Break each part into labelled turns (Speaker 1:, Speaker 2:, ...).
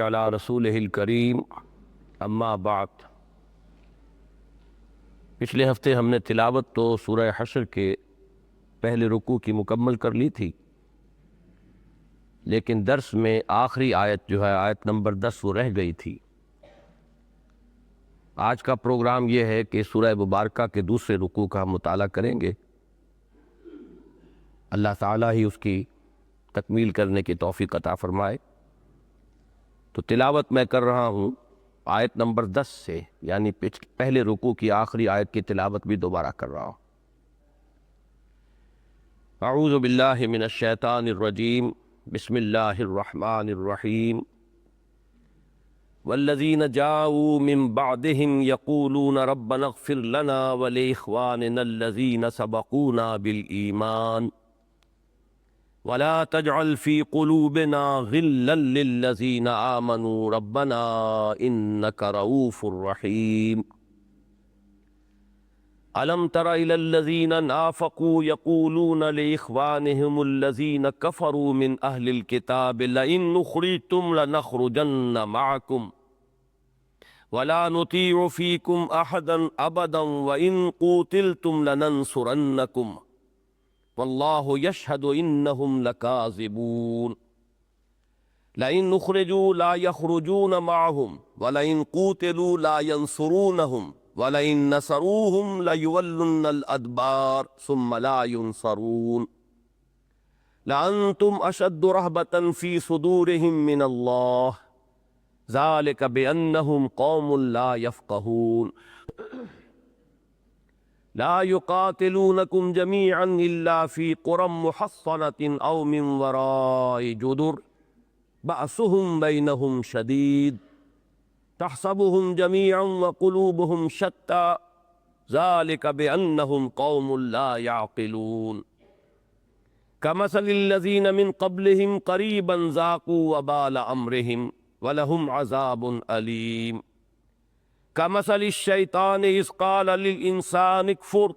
Speaker 1: علی رسولہ الکریم اما بعد۔ پچھلے ہفتے ہم نے تلاوت تو سورہ حشر کے پہلے رکوع کی مکمل کر لی تھی، لیکن درس میں آخری آیت جو ہے آیت نمبر 10 وہ رہ گئی تھی۔ آج کا پروگرام یہ ہے کہ سورہ مبارکہ کے دوسرے رکوع کا ہم مطالعہ کریں گے۔ اللہ تعالیٰ ہی اس کی تکمیل کرنے کی توفیق عطا فرمائے۔ تو تلاوت میں کر رہا ہوں آیت نمبر 10 سے، یعنی پہلے رکوع کی آخری آیت کی تلاوت بھی دوبارہ کر رہا ہوں۔ اعوذ باللہ من الشیطان الرجیم، بسم اللہ الرحمن الرحیم۔ والذین جاؤوا من بعدهم یقولون ربنا اغفر لنا ولإخواننا الذین سبقونا بالایمان ولا تجعل في قلوبنا غلا للذين آمنوا ربنا إنك رؤوف رحيم ألم تر إلى الذين نافقوا يقولون لإخوانهم الذين كفروا من أهل الكتاب لئن أخرجتم لنخرجن معكم ولا نطيع فيكم أحدا أبدا وإن قوتلتم لننصرنكم واللہ یشہد انہم لکاذبون لئن اخرجوا لا یخرجون معهم ولئن قوتلوا لا ینصرونہم ولئن نصروہم لیولن الادبار ثم لا ینصرون لأنتم اشد رہبة فی صدورہم من اللہ ذالک بأنہم قوم لا یفقہون لا يقاتلونكم جميعا إلا في قرى محصنة أو من وراء جدر بأسهم بينهم شديد تحسبهم جميعا وقلوبهم شتى ذلك بأنهم قوم لا يعقلون كمثل الذين من قبلهم قريبا ذاقوا وبال أمرهم ولهم عذاب أليم كمثل الشيطان إذ قال للإنسان اكفر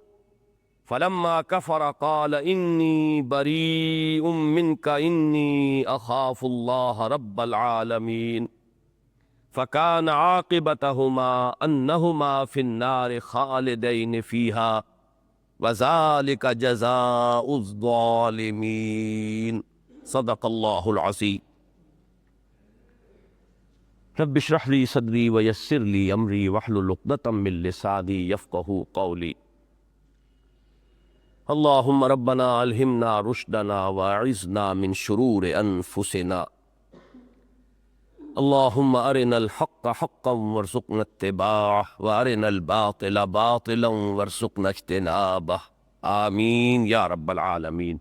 Speaker 1: فلما كفر قال إني بريء منك إني أخاف الله رب العالمين فكان عاقبتهما أنهما في النار خالدين فيها وذلك جزاء الظالمين صدق الله العظيم۔ رب اشرح لی صدری ویسر لی امری واحلل عقدۃ من لسانی یفقہوا قولی۔ اللہم ربنا الہمنا رشدنا واعذنا من شرور انفسنا۔ اللہم ارنا الحق حقا وارزقنا اتباعہ وارنا الباطل باطلا وارزقنا اجتنابہ، آمین یا رب العالمین۔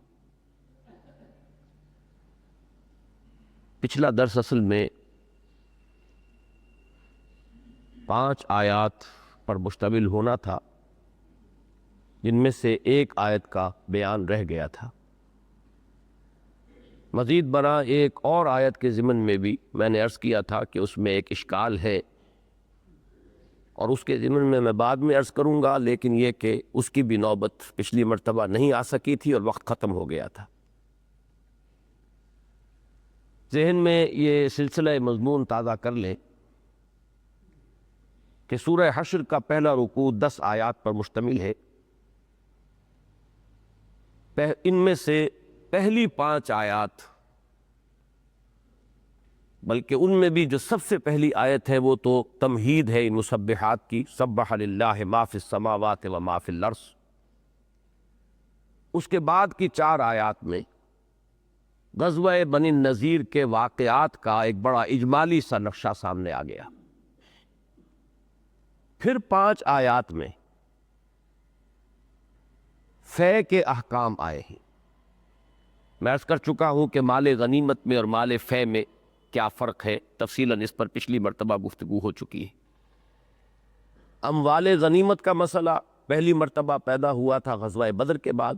Speaker 1: پچھلا درس اصل میں 5 آیات پر مشتمل ہونا تھا، جن میں سے ایک آیت کا بیان رہ گیا تھا۔ مزید برآں ایک اور آیت کے ضمن میں بھی میں نے عرض کیا تھا کہ اس میں ایک اشکال ہے، اور اس کے ضمن میں بعد میں عرض کروں گا، لیکن یہ کہ اس کی بھی نوبت پچھلی مرتبہ نہیں آ سکی تھی اور وقت ختم ہو گیا تھا۔ ذہن میں یہ سلسلہ مضمون تازہ کر لیں کہ سورہ حشر کا پہلا رکوع 10 آیات پر مشتمل ہے۔ ان میں سے پہلی 5 آیات، بلکہ ان میں بھی جو سب سے پہلی آیت ہے وہ تو تمہید ہے ان مسبحات کی، سبح للہ ما فی السماوات و ما فی الارض۔ اس کے بعد کی 4 آیات میں غزوہ بنی النضیر کے واقعات کا ایک بڑا اجمالی سا نقشہ سامنے آ گیا۔ پھر 5 آیات میں فے کے احکام آئے ہیں۔ میں عرض کر چکا ہوں کہ مال غنیمت میں اور مال فے میں کیا فرق ہے، تفصیلاً اس پر پچھلی مرتبہ گفتگو ہو چکی ہے۔ اموال غنیمت کا مسئلہ پہلی مرتبہ پیدا ہوا تھا غزوہ بدر کے بعد،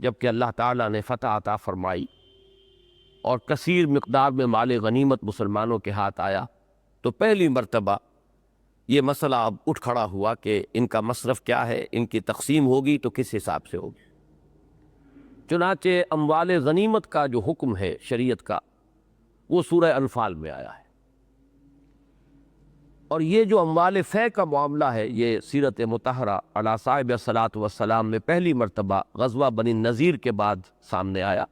Speaker 1: جبکہ اللہ تعالیٰ نے فتح عطا فرمائی اور کثیر مقدار میں مال غنیمت مسلمانوں کے ہاتھ آیا، تو پہلی مرتبہ یہ مسئلہ اب اٹھ کھڑا ہوا کہ ان کا مصرف کیا ہے، ان کی تقسیم ہوگی تو کس حساب سے ہوگی۔ چنانچہ اموال غنیمت کا جو حکم ہے شریعت کا، وہ سورہ انفال میں آیا ہے۔ اور یہ جو اموال فے کا معاملہ ہے، یہ سیرت مطہرہ علی صاحب الصلاۃ والسلام میں پہلی مرتبہ غزوہ بنی نذیر کے بعد سامنے آیا،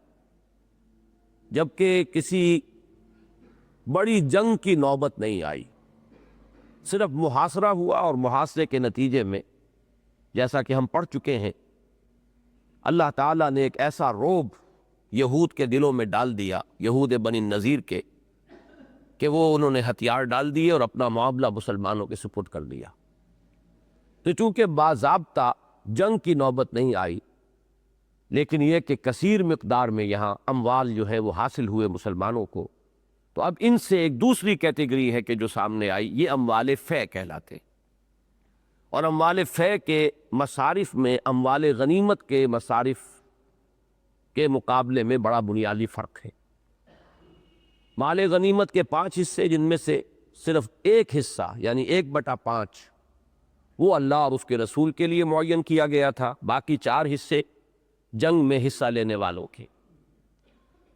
Speaker 1: جبکہ کسی بڑی جنگ کی نوبت نہیں آئی، صرف محاصرہ ہوا، اور محاصرے کے نتیجے میں جیسا کہ ہم پڑھ چکے ہیں، اللہ تعالیٰ نے ایک ایسا رعب یہود کے دلوں میں ڈال دیا، یہود بنی نذیر کے، کہ وہ انہوں نے ہتھیار ڈال دیے اور اپنا معاملہ مسلمانوں کے سپرد کر دیا۔ تو چونکہ باضابطہ جنگ کی نوبت نہیں آئی، لیکن یہ کہ کثیر مقدار میں یہاں اموال جو ہے وہ حاصل ہوئے مسلمانوں کو، تو اب ان سے ایک دوسری کیٹیگری ہے کہ جو سامنے آئی، یہ اموال فے کہلاتے۔ اور اموال فے کے مصارف میں اموال غنیمت کے مصارف کے مقابلے میں بڑا بنیادی فرق ہے۔ مال غنیمت کے 5 حصے، جن میں سے صرف ایک حصہ یعنی 1/5 وہ اللہ اور اس کے رسول کے لیے معین کیا گیا تھا، باقی 4 حصے جنگ میں حصہ لینے والوں کے۔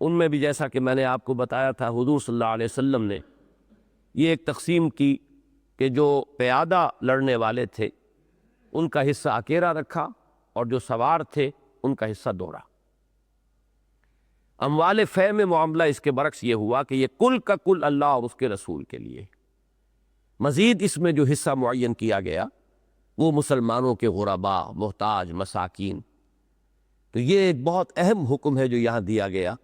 Speaker 1: ان میں بھی جیسا کہ میں نے آپ کو بتایا تھا، حضور صلی اللہ علیہ وسلم نے یہ ایک تقسیم کی کہ جو پیادہ لڑنے والے تھے ان کا حصہ اکیلا رکھا، اور جو سوار تھے ان کا حصہ دوہرا۔ اموال فے میں معاملہ اس کے برعکس یہ ہوا کہ یہ کل کا کل اللہ اور اس کے رسول کے لیے، مزید اس میں جو حصہ معین کیا گیا وہ مسلمانوں کے غرباء، محتاج، مساکین۔ تو یہ ایک بہت اہم حکم ہے جو یہاں دیا گیا۔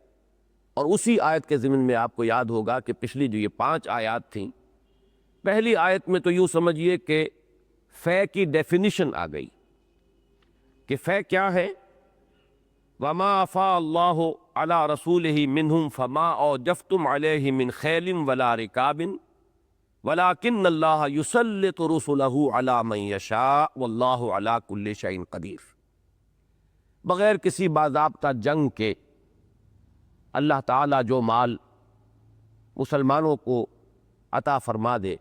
Speaker 1: اور اسی آیت کے ضمن میں آپ کو یاد ہوگا کہ پچھلی جو یہ 5 آیات تھیں، پہلی آیت میں تو یوں سمجھیے کہ فے کی ڈیفینیشن آ گئی کہ فے کیا ہے۔ وما افاء اللہ علی رسولہ منہم فما اوجفتم علیہ من خیل ولا رکاب ولکن اللہ یسلط رسلہ علی من یشاء واللہ علی کل شیء قدیر۔ بغیر کسی باضابطہ جنگ کے اللہ تعالیٰ جو مال مسلمانوں کو عطا فرما دے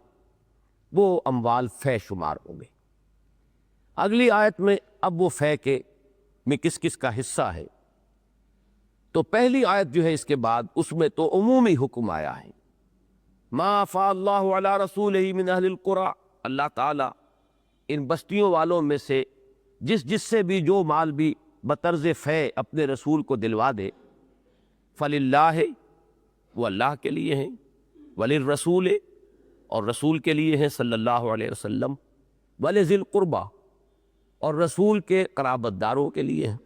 Speaker 1: وہ اموال فے شمار ہوں گے۔ اگلی آیت میں اب وہ فے کے میں کس کس کا حصہ ہے، تو پہلی آیت جو ہے اس کے بعد اس میں تو عمومی حکم آیا ہے، ما افاء اللہ علی رسولہ من اہل القری، اللہ تعالیٰ ان بستیوں والوں میں سے جس سے بھی جو مال بھی بطرز فے اپنے رسول کو دلوا دے، فللہ، وہ اللہ کے لیے ہیں، وللرسول، اور رسول کے لیے ہیں صلی اللہ علیہ وسلم، ولذی القربی، اور رسول کے قرابت داروں کے لیے ہیں۔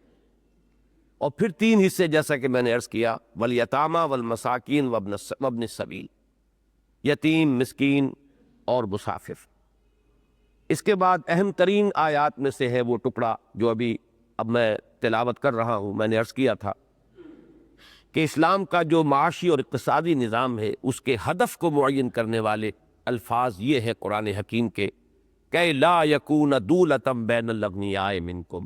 Speaker 1: اور پھر 3 حصے جیسا کہ میں نے عرض کیا، والیتامی والمساکین وابن السبیل، یتیم، مسکین اور مسافر۔ اس کے بعد اہم ترین آیات میں سے ہے وہ ٹکڑا جو اب میں تلاوت کر رہا ہوں۔ میں نے عرض کیا تھا کہ اسلام کا جو معاشی اور اقتصادی نظام ہے اس کے ہدف کو معین کرنے والے الفاظ یہ ہے قرآن حکیم کے، کہ لا یکون دولۃ بین الاغنیاء منکم،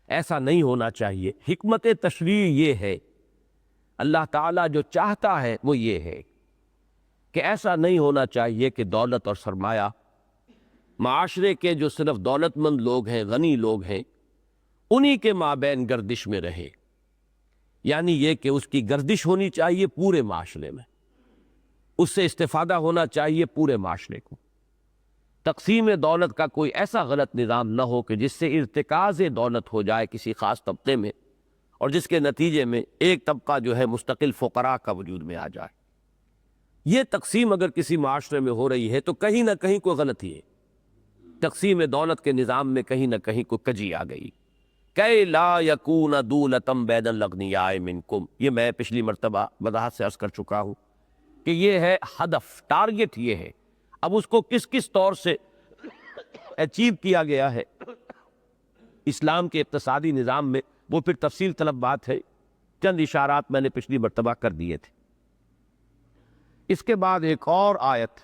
Speaker 1: ایسا نہیں ہونا چاہیے۔ حکمت تشریع یہ ہے، اللہ تعالیٰ جو چاہتا ہے وہ یہ ہے کہ ایسا نہیں ہونا چاہیے کہ دولت اور سرمایہ معاشرے کے جو صرف دولت مند لوگ ہیں، غنی لوگ ہیں، انہی کے مابین گردش میں رہے، یعنی یہ کہ اس کی گردش ہونی چاہیے پورے معاشرے میں، اس سے استفادہ ہونا چاہیے پورے معاشرے کو۔ تقسیم دولت کا کوئی ایسا غلط نظام نہ ہو کہ جس سے ارتکاز دولت ہو جائے کسی خاص طبقے میں، اور جس کے نتیجے میں ایک طبقہ جو ہے مستقل فقراء کا وجود میں آ جائے۔ یہ تقسیم اگر کسی معاشرے میں ہو رہی ہے تو کہیں نہ کہیں کوئی غلطی ہے، تقسیم دولت کے نظام میں کہیں نہ کہیں کوئی کجی آ گئی۔ کہ لا یکون دولۃ بین الاغنیاء منکم، یہ میں پچھلی مرتبہ وضاحت سے عرض کر چکا ہوں کہ یہ ہے ہدف، ٹارگٹ یہ ہے۔ اب اس کو کس کس طور سے اچیو کیا گیا ہے اسلام کے اقتصادی نظام میں، وہ پھر تفصیل طلب بات ہے، چند اشارات میں نے پچھلی مرتبہ کر دیے تھے۔ اس کے بعد ایک اور آیت،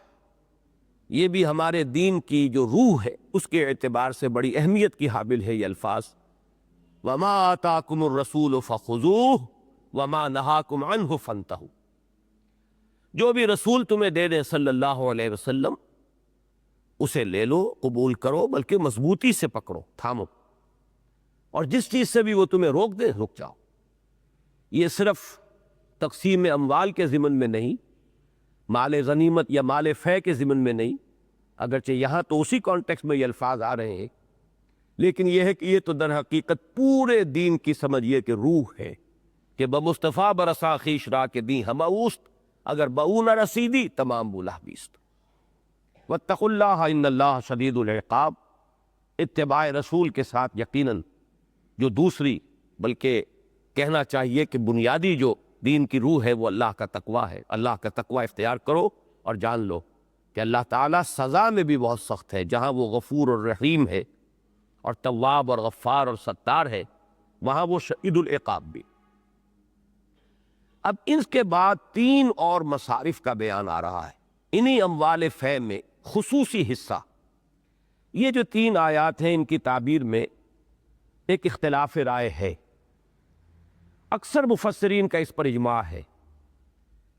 Speaker 1: یہ بھی ہمارے دین کی جو روح ہے اس کے اعتبار سے بڑی اہمیت کی حامل ہے، یہ الفاظ، وما آتاکم الرسول فخذوہ وما نہاکم عنہ فانتہوا، جو بھی رسول تمہیں دے دیں صلی اللہ علیہ وسلم اسے لے لو، قبول کرو، بلکہ مضبوطی سے پکڑو، تھامو، اور جس چیز سے بھی وہ تمہیں روک دے رک جاؤ۔ یہ صرف تقسیم اموال کے ضمن میں نہیں، مال غنیمت یا مال فے کے ضمن میں نہیں، اگرچہ یہاں تو اسی کانٹیکس میں یہ الفاظ آ رہے ہیں، لیکن یہ ہے کہ یہ تو در حقیقت پورے دین کی سمجھیے کہ روح ہے کہ بمصطفیٰ برسا خیش را کے دین ہم اوست، اگر بہو نہ رسیدی تمام بولا بیست۔ واتقوا اللہ ان اللہ شدید العقاب، اتباع رسول کے ساتھ یقیناً جو دوسری بلکہ کہنا چاہیے کہ بنیادی جو دین کی روح ہے وہ اللہ کا تقوی ہے۔ اللہ کا تقوی اختیار کرو اور جان لو کہ اللہ تعالیٰ سزا میں بھی بہت سخت ہے، جہاں وہ غفور اور رحیم ہے اور تواب اور غفار اور ستار ہے، وہاں وہ شدید العقاب بھی۔ اب ان کے بعد 3 اور مصارف کا بیان آ رہا ہے، انہی اموال فے میں خصوصی حصہ۔ یہ جو 3 آیات ہیں ان کی تعبیر میں ایک اختلاف رائے ہے، اکثر مفسرین کا اس پر اجماع ہے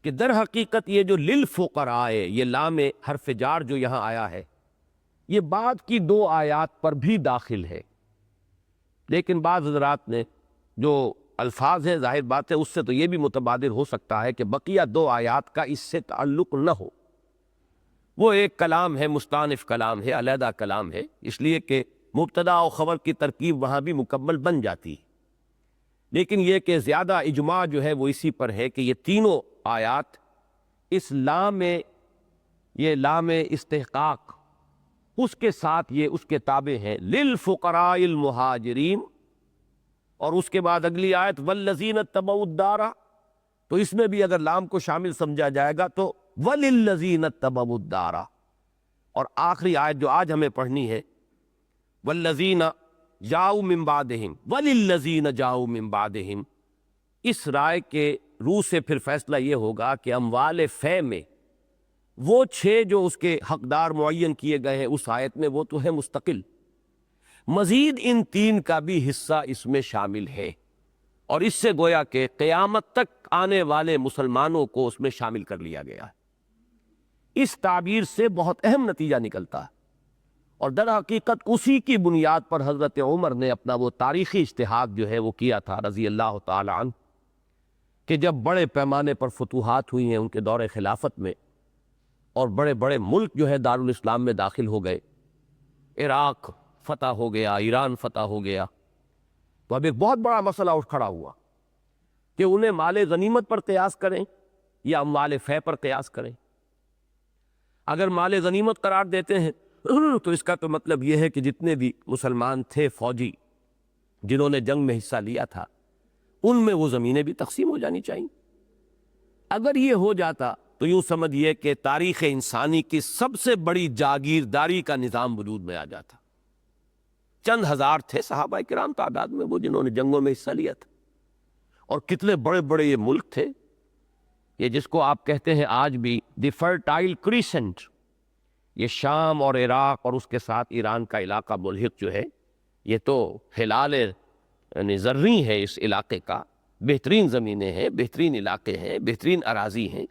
Speaker 1: کہ در حقیقت یہ جو للفقراء، یہ لام حرف جار جو یہاں آیا ہے، یہ بعد کی 2 آیات پر بھی داخل ہے، لیکن بعض حضرات نے جو الفاظ ہیں ظاہر بات ہے اس سے تو یہ بھی متبادر ہو سکتا ہے کہ بقیہ 2 آیات کا اس سے تعلق نہ ہو، وہ ایک کلام ہے، مستانف کلام ہے، علیحدہ کلام ہے، اس لیے کہ مبتدا و خبر کی ترکیب وہاں بھی مکمل بن جاتی ہے، لیکن یہ کہ زیادہ اجماع جو ہے وہ اسی پر ہے کہ یہ تینوں آیات اس لام، یہ لام استحقاق، اس کے ساتھ یہ اس کے تابع ہیں، للفقراء المہاجرین، اور اس کے بعد اگلی آیت والذین اتبعوا الدار، تو اس میں بھی اگر لام کو شامل سمجھا جائے گا تو وللذین اتبعوا الدار، اور آخری آیت جو آج ہمیں پڑھنی ہے والذین جاؤ من بعدہم وللذین جاؤ من بعدہم، اس رائے کے روح سے پھر فیصلہ یہ ہوگا کہ اموال فے میں وہ 6 جو اس کے حقدار معین کیے گئے ہیں اس آیت میں وہ تو ہے مستقل، مزید ان 3 کا بھی حصہ اس میں شامل ہے، اور اس سے گویا کہ قیامت تک آنے والے مسلمانوں کو اس میں شامل کر لیا گیا ہے۔ اس تعبیر سے بہت اہم نتیجہ نکلتا ہے، اور در حقیقت اسی کی بنیاد پر حضرت عمر نے اپنا وہ تاریخی اجتہاد جو ہے وہ کیا تھا رضی اللہ تعالی عنہ، کہ جب بڑے پیمانے پر فتوحات ہوئی ہیں ان کے دور خلافت میں، اور بڑے بڑے ملک جو ہے دارالاسلام میں داخل ہو گئے، عراق فتح ہو گیا، ایران فتح ہو گیا، تو اب ایک بہت بڑا مسئلہ اٹھ کھڑا ہوا کہ انہیں مال غنیمت پر قیاس کریں یا مال فے پر قیاس کریں۔ اگر مال غنیمت قرار دیتے ہیں تو اس کا تو مطلب یہ ہے کہ جتنے بھی مسلمان تھے فوجی جنہوں نے جنگ میں حصہ لیا تھا ان میں وہ زمینیں بھی تقسیم ہو جانی چاہیے۔ اگر یہ ہو جاتا تو یوں سمجھیے کہ تاریخ انسانی کی سب سے بڑی جاگیرداری کا نظام وجود میں آ جاتا۔ چند ہزار تھے صحابہ کرام تعداد میں وہ جنہوں نے جنگوں میں حصہ لیا تھا، اور کتنے بڑے بڑے یہ ملک تھے، یہ جس کو آپ کہتے ہیں آج بھی دی فرٹائل کریسنٹ، یہ شام اور عراق اور اس کے ساتھ ایران کا علاقہ ملحق جو ہے، یہ تو ہلال یعنی زرعی ہے اس علاقے کا، بہترین زمینیں ہیں، بہترین علاقے ہیں، بہترین اراضی ہیں۔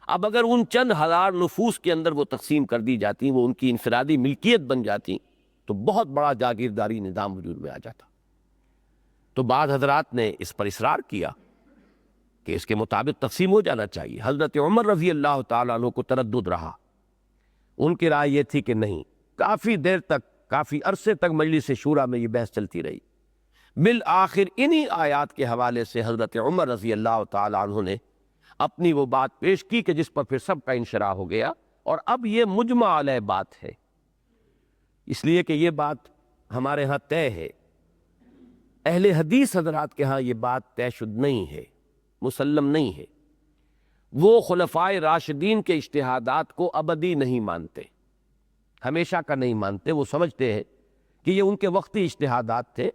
Speaker 1: اب اگر ان چند ہزار نفوس کے اندر وہ تقسیم کر دی جاتی، وہ ان کی انفرادی ملکیت بن جاتی، تو بہت بڑا جاگیرداری نظام وجود میں آ جاتا۔ تو بعض حضرات نے اس پر اصرار کیا کہ اس کے مطابق تقسیم ہو جانا چاہیے۔ حضرت عمر رضی اللہ تعالیٰ عنہ کو تردد رہا، ان کی رائے یہ تھی کہ نہیں، کافی دیر تک، کافی عرصے تک مجلس شورا میں یہ بحث چلتی رہی، بالآخر انہی آیات کے حوالے سے حضرت عمر رضی اللہ تعالیٰ عنہ نے اپنی وہ بات پیش کی کہ جس پر پھر سب کا انشراح ہو گیا، اور اب یہ مجمع علیہ بات ہے، اس لیے کہ یہ بات ہمارے ہاں طے ہے، اہل حدیث حضرات کے ہاں یہ بات طے شد نہیں ہے، مسلم نہیں ہے، وہ خلفائے راشدین کے اجتہادات کو ابدی نہیں مانتے، ہمیشہ کا نہیں مانتے، وہ سمجھتے ہیں کہ یہ ان کے وقتی اجتہادات تھے،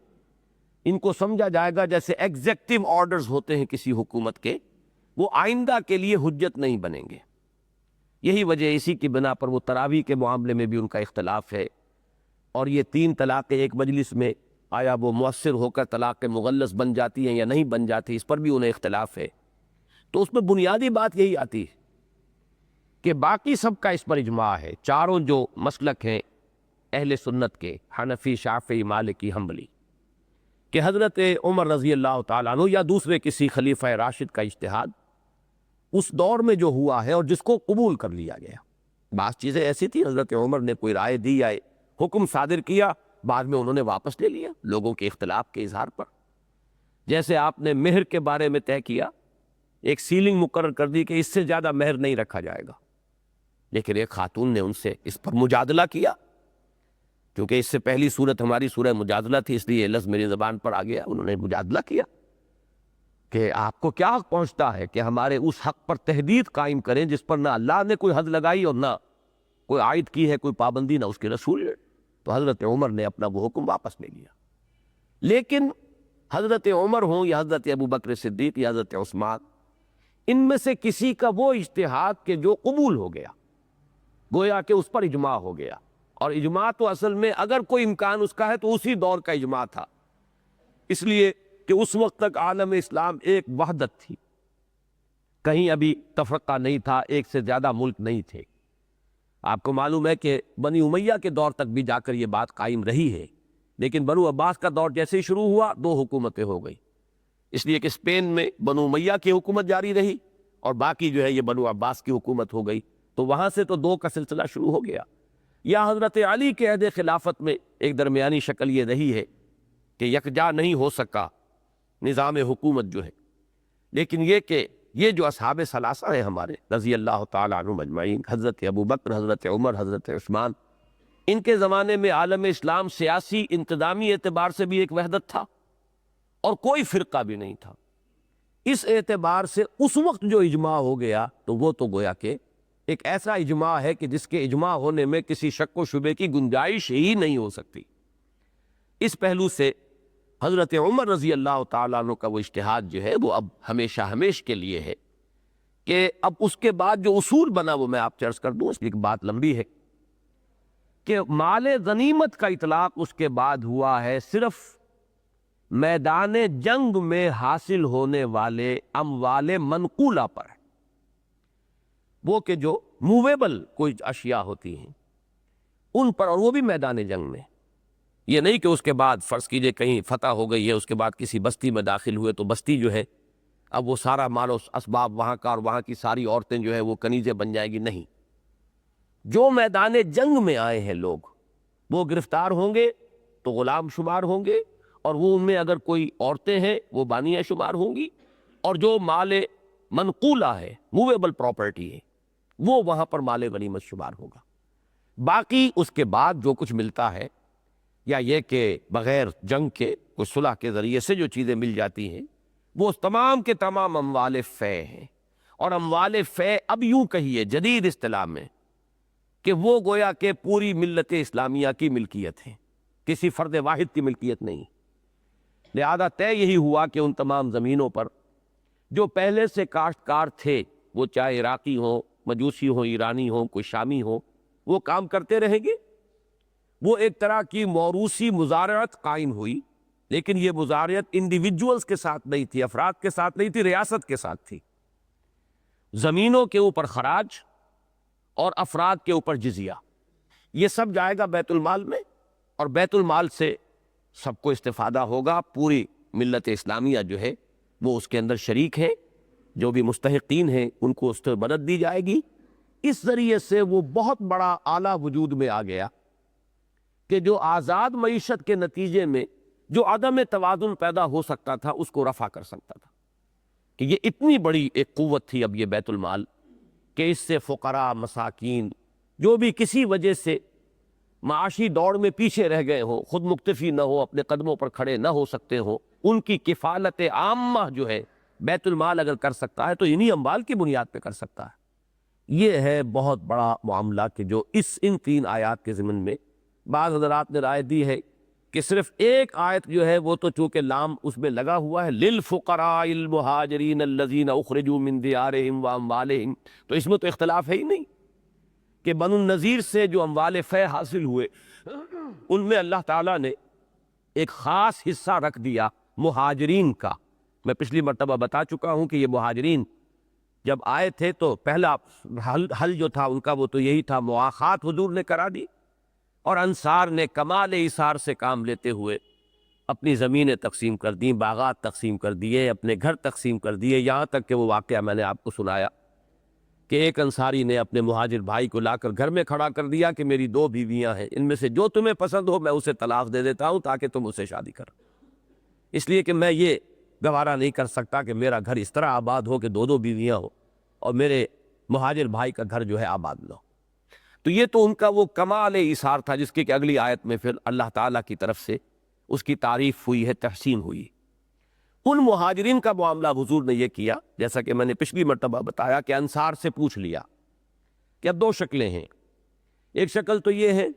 Speaker 1: ان کو سمجھا جائے گا جیسے ایگزیکٹو آرڈرز ہوتے ہیں کسی حکومت کے، وہ آئندہ کے لیے حجت نہیں بنیں گے۔ یہی وجہ اسی کی بنا پر وہ تراویح کے معاملے میں بھی ان کا اختلاف ہے، اور یہ 3 طلاقیں ایک مجلس میں آیا وہ مؤثر ہو کر طلاق مغلظ بن جاتی ہیں یا نہیں بن جاتی، اس پر بھی انہیں اختلاف ہے۔ تو اس میں بنیادی بات یہی آتی ہے کہ باقی سب کا اس پر اجماع ہے، چاروں جو مسلک ہیں اہل سنت کے، حنفی، شافعی، مالکی، حنبلی، کہ حضرت عمر رضی اللہ تعالیٰ عنہ یا دوسرے کسی خلیفہ راشد کا اجتہاد اس دور میں جو ہوا ہے اور جس کو قبول کر لیا گیا. بعض چیزیں ایسی تھی حضرت عمر نے کوئی رائے دی یا حکم صادر کیا، بعد میں انہوں نے واپس لے لیا لوگوں کے اختلاف کے اظہار پر. جیسے آپ نے مہر کے بارے میں طے کیا، ایک سیلنگ مقرر کر دی کہ اس سے زیادہ مہر نہیں رکھا جائے گا، لیکن ایک خاتون نے ان سے اس پر مجادلہ کیا، کیونکہ اس سے پہلی صورت ہماری سورہ مجادلہ تھی، اس لیے یہ لفظ میری زبان پر آ گیا. انہوں نے مجادلہ کیا کہ آپ کو کیا حق پہنچتا ہے کہ ہمارے اس حق پر تحدید قائم کریں جس پر نہ اللہ نے کوئی حد لگائی اور نہ کوئی عائد کی ہے کوئی پابندی، نہ اس کے رسول نے. تو حضرت عمر نے اپنا وہ حکم واپس لے لیا. لیکن حضرت عمر ہوں یا حضرت ابو بکر صدیق یا حضرت عثمان، ان میں سے کسی کا وہ اجتہاد کہ جو قبول ہو گیا، گویا کہ اس پر اجماع ہو گیا. اور اجماع تو اصل میں اگر کوئی امکان اس کا ہے تو اسی دور کا اجماع تھا، اس لیے کہ اس وقت تک عالم اسلام ایک وحدت تھی، کہیں ابھی تفرقہ نہیں تھا، ایک سے زیادہ ملک نہیں تھے. آپ کو معلوم ہے کہ بنی امیہ کے دور تک بھی جا کر یہ بات قائم رہی ہے، لیکن بنو عباس کا دور جیسے ہی شروع ہوا 2 حکومتیں ہو گئی، اس لیے کہ اسپین میں بنو امیہ کی حکومت جاری رہی اور باقی جو ہے یہ بنو عباس کی حکومت ہو گئی. تو وہاں سے تو 2 کا سلسلہ شروع ہو گیا. یا حضرت علی کے عہد خلافت میں ایک درمیانی شکل یہ رہی ہے کہ یکجا نہیں ہو سکا نظام حکومت جو ہے، لیکن یہ کہ یہ جو اصحاب ثلاثہ ہیں ہمارے رضی اللہ تعالیٰ عنہم اجمعین، حضرت ابو بکر، حضرت عمر، حضرت عثمان، ان کے زمانے میں عالم اسلام سیاسی انتظامی اعتبار سے بھی ایک وحدت تھا اور کوئی فرقہ بھی نہیں تھا. اس اعتبار سے اس وقت جو اجماع ہو گیا تو وہ تو گویا کہ ایک ایسا اجماع ہے کہ جس کے اجماع ہونے میں کسی شک و شبے کی گنجائش ہی نہیں ہو سکتی. اس پہلو سے حضرت عمر رضی اللہ تعالیٰ عنہ کا وہ اجتہاد جو ہے وہ اب ہمیشہ ہمیش کے لیے ہے کہ اب اس کے بعد جو اصول بنا وہ میں آپ سے عرض کر دوں، اس کی ایک بات لمبی ہے کہ مال غنیمت کا اطلاق اس کے بعد ہوا ہے صرف میدان جنگ میں حاصل ہونے والے اموال منقولہ پر، وہ کہ جو موویبل کوئی اشیاء ہوتی ہیں ان پر، اور وہ بھی میدان جنگ میں. یہ نہیں کہ اس کے بعد فرض کیجئے کہیں فتح ہو گئی ہے، اس کے بعد کسی بستی میں داخل ہوئے تو بستی جو ہے اب وہ سارا مال و اسباب وہاں کا اور وہاں کی ساری عورتیں جو ہے وہ کنیزیں بن جائیں گی. نہیں، جو میدان جنگ میں آئے ہیں لوگ وہ گرفتار ہوں گے تو غلام شمار ہوں گے، اور وہ ان میں اگر کوئی عورتیں ہیں وہ بانیہ شمار ہوں گی، اور جو مال منقولہ ہے موویبل پراپرٹی ہے وہ وہاں پر مال غنیمت شمار ہوگا. باقی اس کے بعد جو کچھ ملتا ہے یا یہ کہ بغیر جنگ کے کوئی صلح کے ذریعے سے جو چیزیں مل جاتی ہیں وہ تمام کے تمام اموال فے ہیں. اور اموال فے اب یوں کہیے جدید اصطلاح میں کہ وہ گویا کہ پوری ملت اسلامیہ کی ملکیت ہے، کسی فرد واحد کی ملکیت نہیں. لہذا طے یہی ہوا کہ ان تمام زمینوں پر جو پہلے سے کاشتکار تھے، وہ چاہے عراقی ہوں، مجوسی ہوں، ایرانی ہوں، کوئی شامی ہوں، وہ کام کرتے رہیں گے. وہ ایک طرح کی موروثی مزارعت قائم ہوئی، لیکن یہ مزارعت انڈیویجولز کے ساتھ نہیں تھی، افراد کے ساتھ نہیں تھی، ریاست کے ساتھ تھی. زمینوں کے اوپر خراج اور افراد کے اوپر جزیہ، یہ سب جائے گا بیت المال میں، اور بیت المال سے سب کو استفادہ ہوگا. پوری ملت اسلامیہ جو ہے وہ اس کے اندر شریک ہے، جو بھی مستحقین ہیں ان کو اس سے مدد دی جائے گی. اس ذریعے سے وہ بہت بڑا آلہ وجود میں آ گیا کہ جو آزاد معیشت کے نتیجے میں جو عدم توازن پیدا ہو سکتا تھا اس کو رفع کر سکتا تھا. کہ یہ اتنی بڑی ایک قوت تھی اب یہ بیت المال کہ اس سے فقراء، مساکین، جو بھی کسی وجہ سے معاشی دوڑ میں پیچھے رہ گئے ہوں، خود مکتفی نہ ہو، اپنے قدموں پر کھڑے نہ ہو سکتے ہوں، ان کی کفالت عامہ جو ہے بیت المال اگر کر سکتا ہے تو انہی اموال کی بنیاد پہ کر سکتا ہے. یہ ہے بہت بڑا معاملہ کہ جو ان 3 آیات کے ضمن میں بعض حضرات نے رائے دی ہے کہ صرف ایک آیت جو ہے وہ تو چونکہ لام اس میں لگا ہوا ہے للفقراء المہاجرین الذین اخرجوا من دیارہم واموالہم، تو اس میں تو اختلاف ہے ہی نہیں کہ بنو النذیر سے جو اموال فے حاصل ہوئے ان میں اللہ تعالیٰ نے ایک خاص حصہ رکھ دیا مہاجرین کا. میں پچھلی مرتبہ بتا چکا ہوں کہ یہ مہاجرین جب آئے تھے تو پہلا حل جو تھا ان کا وہ تو یہی تھا، مواخات حضور نے کرا دی، اور انصار نے کمال ایثار سے کام لیتے ہوئے اپنی زمینیں تقسیم کر دیں، باغات تقسیم کر دیے، اپنے گھر تقسیم کر دیے، یہاں تک کہ وہ واقعہ میں نے آپ کو سنایا کہ ایک انصاری نے اپنے مہاجر بھائی کو لا کر گھر میں کھڑا کر دیا کہ میری 2 بیویاں ہیں، ان میں سے جو تمہیں پسند ہو میں اسے طلاق دے دیتا ہوں تاکہ تم اسے شادی کرو، اس لیے کہ میں یہ گوارا نہیں کر سکتا کہ میرا گھر اس طرح آباد ہو کہ 2 بیویاں ہو اور میرے مہاجر بھائی کا گھر جو ہے آباد نہ ہو۔ تو یہ تو ان کا وہ کمال ایثار تھا جس کی کہ اگلی آیت میں پھر اللہ تعالیٰ کی طرف سے اس کی تعریف ہوئی ہے، تحسین ہوئی۔ ان مہاجرین کا معاملہ حضور نے یہ کیا، جیسا کہ میں نے پچھلی مرتبہ بتایا کہ انصار سے پوچھ لیا کہ اب 2 شکلیں ہیں، ایک شکل تو یہ ہے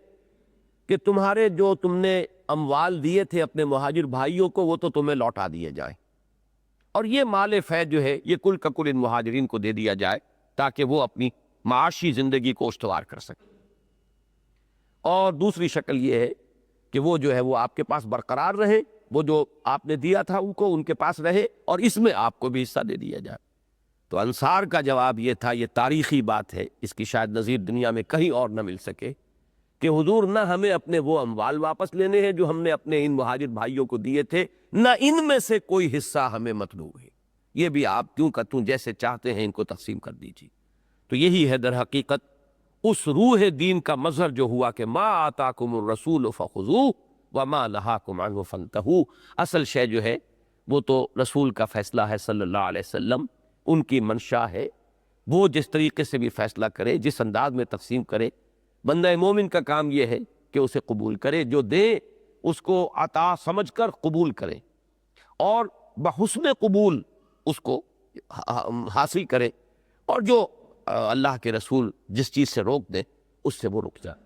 Speaker 1: کہ تمہارے جو تم نے اموال دیے تھے اپنے مہاجر بھائیوں کو وہ تو تمہیں لوٹا دیے جائیں، اور یہ مال فے جو ہے یہ کل کا کل ان مہاجرین کو دے دیا جائے تاکہ وہ اپنی معاشی زندگی کو استوار کر سکیں۔ اور دوسری شکل یہ ہے کہ وہ جو ہے وہ آپ کے پاس برقرار رہے، وہ جو آپ نے دیا تھا ان کے پاس رہے اور اس میں آپ کو بھی حصہ دے دیا جائے۔ تو انصار کا جواب یہ تھا، یہ تاریخی بات ہے، اس کی شاید نظیر دنیا میں کہیں اور نہ مل سکے، کہ حضور نہ ہمیں اپنے وہ اموال واپس لینے ہیں جو ہم نے اپنے ان مہاجر بھائیوں کو دیے تھے، نہ ان میں سے کوئی حصہ ہمیں مطلوب ہے، یہ بھی آپ کیوں کہ جیسے چاہتے ہیں ان کو تقسیم کر دیجیے۔ تو یہی ہے در حقیقت اس روح دین کا مظہر جو ہوا کہ ما آتاکم الرسول فخذوہ وما نہاکم عنہ فانتہوا۔ اصل شے جو ہے وہ تو رسول کا فیصلہ ہے صلی اللہ علیہ وسلم، ان کی منشا ہے، وہ جس طریقے سے بھی فیصلہ کرے، جس انداز میں تقسیم کرے، بندہ مومن کا کام یہ ہے کہ اسے قبول کرے، جو دے اس کو عطا سمجھ کر قبول کرے اور بحسن قبول اس کو حاصل کرے، اور جو اللہ کے رسول جس چیز سے روک دے اس سے وہ رک جائے۔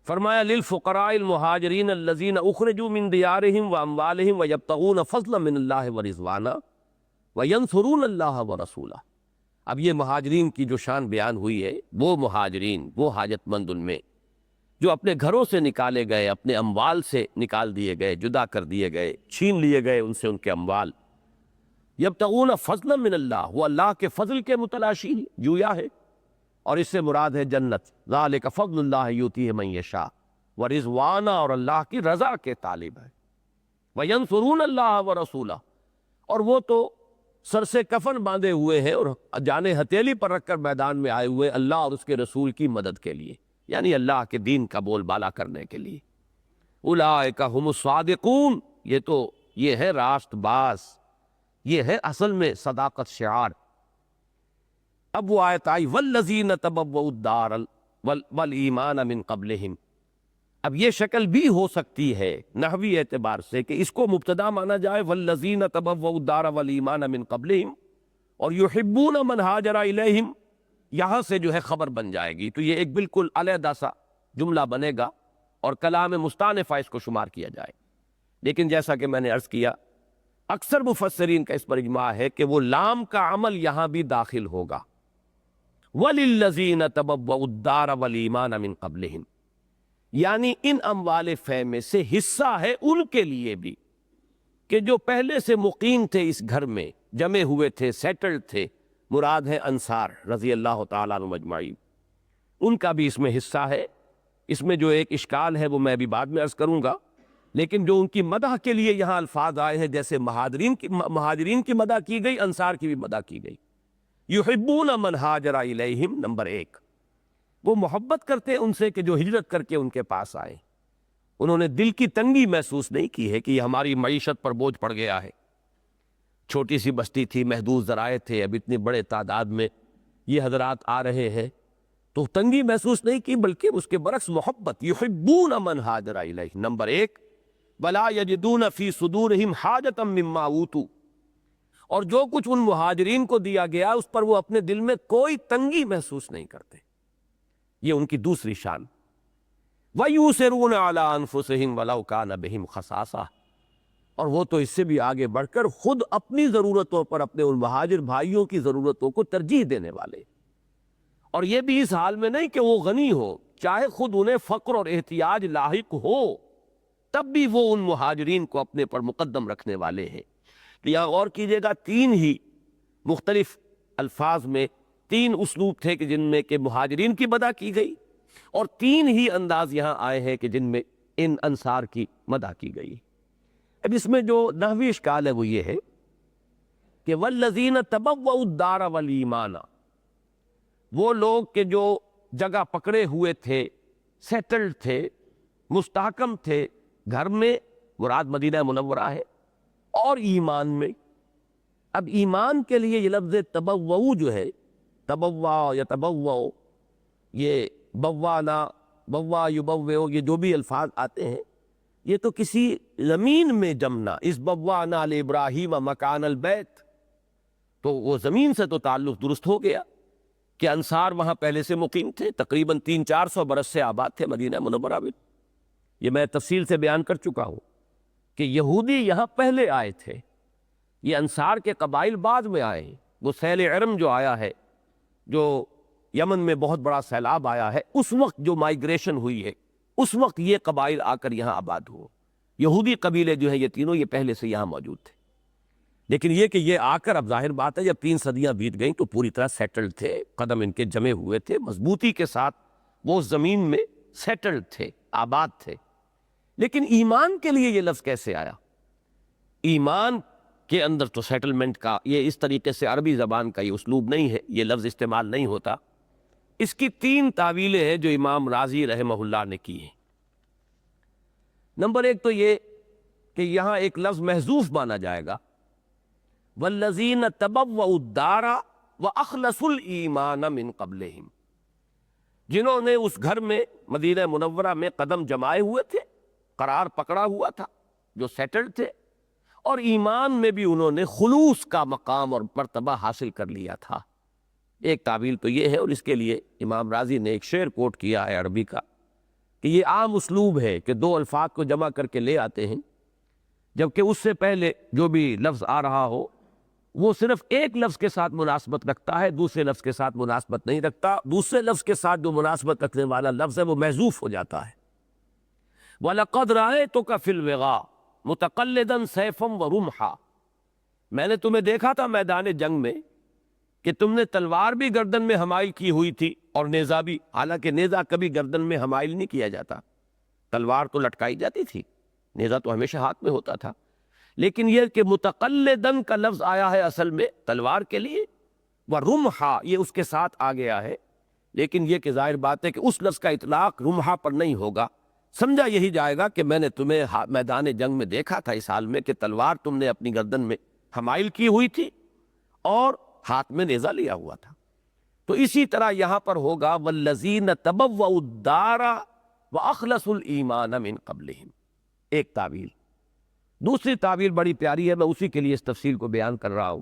Speaker 1: فرمایا للفقراء المہاجرین الذین اخرجوا من دیارہم واموالہم ویبتغون فضلا من اللہ ورضوانا وینصرون اللہ ورسولہ۔ اب یہ مہاجرین کی جو شان بیان ہوئی ہے، وہ مہاجرین، وہ حاجت مند ان میں جو اپنے گھروں سے نکالے گئے، اپنے اموال سے نکال دیے گئے، جدا کر دیے گئے، چھین لیے گئے ان سے ان کے اموال، یبتغون فضلا من اللہ، وہ اللہ کے فضل کے متلاشی جویا ہے، اور اس سے مراد ہے جنت، ذالک فضل اللہ یؤتیہ من یشاء، ورضوانا، اور اللہ کی رضا کے طالب ہے، وینصرون اللہ ورسولہ، اور وہ تو سر سے کفن باندھے ہوئے ہیں اور جانیں ہتھیلی پر رکھ کر میدان میں آئے ہوئے اللہ اور اس کے رسول کی مدد کے لیے، یعنی اللہ کے دین کا بول بالا کرنے کے لیے۔ اولئک ھم الصادقون، یہ ہے راست باز، یہ ہے اصل میں صداقت شعار۔ اب وہ آیت آئی والذین تبوؤا الدار والایمان من قبلہم۔ اب یہ شکل بھی ہو سکتی ہے نحوی اعتبار سے کہ اس کو مبتدا مانا جائے والذین تبوؤا الدار والایمان من قبلہم، اور یحبون من ہاجر الیہم یہاں سے جو ہے خبر بن جائے گی، تو یہ ایک بالکل علیحدہ سا جملہ بنے گا اور کلام مستانفہ اس کو شمار کیا جائے۔ لیکن جیسا کہ میں نے عرض کیا، اکثر مفسرین کا اس پر اجماع ہے کہ وہ لام کا عمل یہاں بھی داخل ہوگا، وَلِلَّذِينَ تَبَوَّؤُا الدَّارَ وَالْإِيمَانَ مِن قَبْلِهِمْ، یعنی ان اموال فے میں سے حصہ ہے ان کے لیے بھی کہ جو پہلے سے مقیم تھے اس گھر میں، جمے ہوئے تھے، سیٹلڈ تھے، مراد ہے انصار رضی اللہ تعالیٰ عنہم اجمعین، ان کا بھی اس میں حصہ ہے۔ اس میں جو ایک اشکال ہے وہ میں بھی بعد میں عرض کروں گا، لیکن جو ان کی مدح کے لیے یہاں الفاظ آئے ہیں، جیسے مہاجرین کی مدح کی گئی، انصار کی بھی مدح کی گئی۔ یحبون من ہاجر الیہم، نمبر 1، وہ محبت کرتے ان سے کہ جو ہجرت کر کے ان کے پاس آئے، انہوں نے دل کی تنگی محسوس نہیں کی ہے کہ یہ ہماری معیشت پر بوجھ پڑ گیا ہے، چھوٹی سی بستی تھی، محدود ذرائع تھے، اب اتنے بڑے تعداد میں یہ حضرات آ رہے ہیں، تو تنگی محسوس نہیں کی، بلکہ اس کے برعکس محبت۔ یحبون من ہاجر الیہ، نمبر 1، ولا یجدون فی صدورہم حاجۃ مما اوتوا، اور جو کچھ ان مہاجرین کو دیا گیا اس پر وہ اپنے دل میں کوئی تنگی محسوس نہیں کرتے، یہ ان کی دوسری شان۔ وَيُؤْثِرُونَ عَلَىٰ أَنفُسِهِمْ وَلَوْ كَانَ بِهِمْ خَصَاصَةٌ، اور وہ تو اس سے بھی آگے بڑھ کر خود اپنی ضرورتوں پر اپنے ان مہاجر بھائیوں کی ضرورتوں کو ترجیح دینے والے، اور یہ بھی اس حال میں نہیں کہ وہ غنی ہو، چاہے خود انہیں فقر اور احتیاج لاحق ہو، تب بھی وہ ان مہاجرین کو اپنے پر مقدم رکھنے والے ہیں۔ یہاں غور کیجئے گا، 3 ہی مختلف الفاظ میں 3 اسلوب تھے کہ جن میں کہ مہاجرین کی مدح کی گئی، اور 3 ہی انداز یہاں آئے ہیں کہ جن میں ان انصار کی مدح کی گئی۔ اب اس میں جو نحوی اشکال ہے وہ یہ ہے کہ والذین تبوؤا الدار والایمان، وہ لوگ کہ جو جگہ پکڑے ہوئے تھے، سیٹلڈ تھے، مستحکم تھے گھر میں، مراد مدینہ منورہ ہے، اور ایمان میں۔ اب ایمان کے لیے یہ لفظ تبوؤ جو ہے، تبوا یا تبوؤ، یہ بوانا، بوا یبوؤ، یہ جو بھی الفاظ آتے ہیں یہ تو کسی زمین میں جمنا، اس بوانا لابراہیم مکان البیت، تو وہ زمین سے تو تعلق درست ہو گیا کہ انصار وہاں پہلے سے مقیم تھے، تقریباً 300-400 برس سے آباد تھے مدینہ منورہ میں۔ یہ میں تفصیل سے بیان کر چکا ہوں کہ یہودی یہاں پہلے آئے تھے، یہ انصار کے قبائل بعد میں آئے ہیں۔ وہ سیل ارم جو آیا ہے، جو یمن میں بہت بڑا سیلاب آیا ہے، اس وقت جو مائیگریشن ہوئی ہے، اس وقت یہ قبائل آ کر یہاں آباد ہوئے۔ یہودی قبیلے جو ہیں یہ تینوں یہ پہلے سے یہاں موجود تھے، لیکن یہ کہ یہ آ کر، اب ظاہر بات ہے جب 3 صدیاں بیت گئیں تو پوری طرح سیٹلڈ تھے، قدم ان کے جمے ہوئے تھے، مضبوطی کے ساتھ وہ زمین میں سیٹلڈ تھے، آباد تھے۔ لیکن ایمان کے لیے یہ لفظ کیسے آیا؟ ایمان کے اندر تو سیٹلمنٹ کا یہ اس طریقے سے عربی زبان کا یہ اسلوب نہیں ہے، یہ لفظ استعمال نہیں ہوتا۔ اس کی 3 تعویلیں ہیں جو امام رازی رحمہ اللہ نے کی ہیں۔ نمبر 1 تو یہ کہ یہاں ایک لفظ محذوف مانا جائے گا، والذین تبوؤا الدار واخلصوا الایمان من قبلہم، جنہوں نے اس گھر میں مدینہ منورہ میں قدم جمائے ہوئے تھے، قرار پکڑا ہوا تھا، جو سیٹلڈ تھے، اور ایمان میں بھی انہوں نے خلوص کا مقام اور مرتبہ حاصل کر لیا تھا۔ ایک تعویل تو یہ ہے، اور اس کے لیے امام رازی نے ایک شعر کوٹ کیا ہے عربی کا کہ یہ عام اسلوب ہے کہ 2 الفاظ کو جمع کر کے لے آتے ہیں، جبکہ اس سے پہلے جو بھی لفظ آ رہا ہو وہ صرف ایک لفظ کے ساتھ مناسبت رکھتا ہے، دوسرے لفظ کے ساتھ مناسبت نہیں رکھتا۔ دوسرے لفظ کے ساتھ جو مناسبت رکھنے والا لفظ ہے وہ محذوف ہو جاتا ہے۔ وَلَقَدْ رَأَيْتُكَ فِي الْوِغَاءِ مُتَقَلِّدًا سَيْفًا وَرُمْحًا، میں نے تمہیں دیکھا تھا میدان جنگ میں کہ تم نے تلوار بھی گردن میں حمائل کی ہوئی تھی اور نیزہ بھی، حالانکہ نیزہ کبھی گردن میں حمائل نہیں کیا جاتا، تلوار تو لٹکائی جاتی تھی، نیزہ تو ہمیشہ ہاتھ میں ہوتا تھا۔ لیکن یہ کہ متقلدن کا لفظ آیا ہے اصل میں تلوار کے لیے، ورمحا یہ اس کے ساتھ آ گیا ہے، لیکن یہ کہ ظاہر بات ہے کہ اس لفظ کا اطلاق رمحا پر نہیں ہوگا، سمجھا یہی جائے گا کہ میں نے تمہیں میدان جنگ میں دیکھا تھا اس حال میں کہ تلوار تم نے اپنی گردن میں حمائل کی ہوئی تھی اور ہاتھ میں نیزہ لیا ہوا تھا۔ تو اسی طرح یہاں پر ہوگا والذین تبوؤا الدار واخلصوا الایمان من قبلہم، ایک تعویل۔ دوسری تعویل بڑی پیاری ہے، میں اسی کے لیے اس تفصیل کو بیان کر رہا ہوں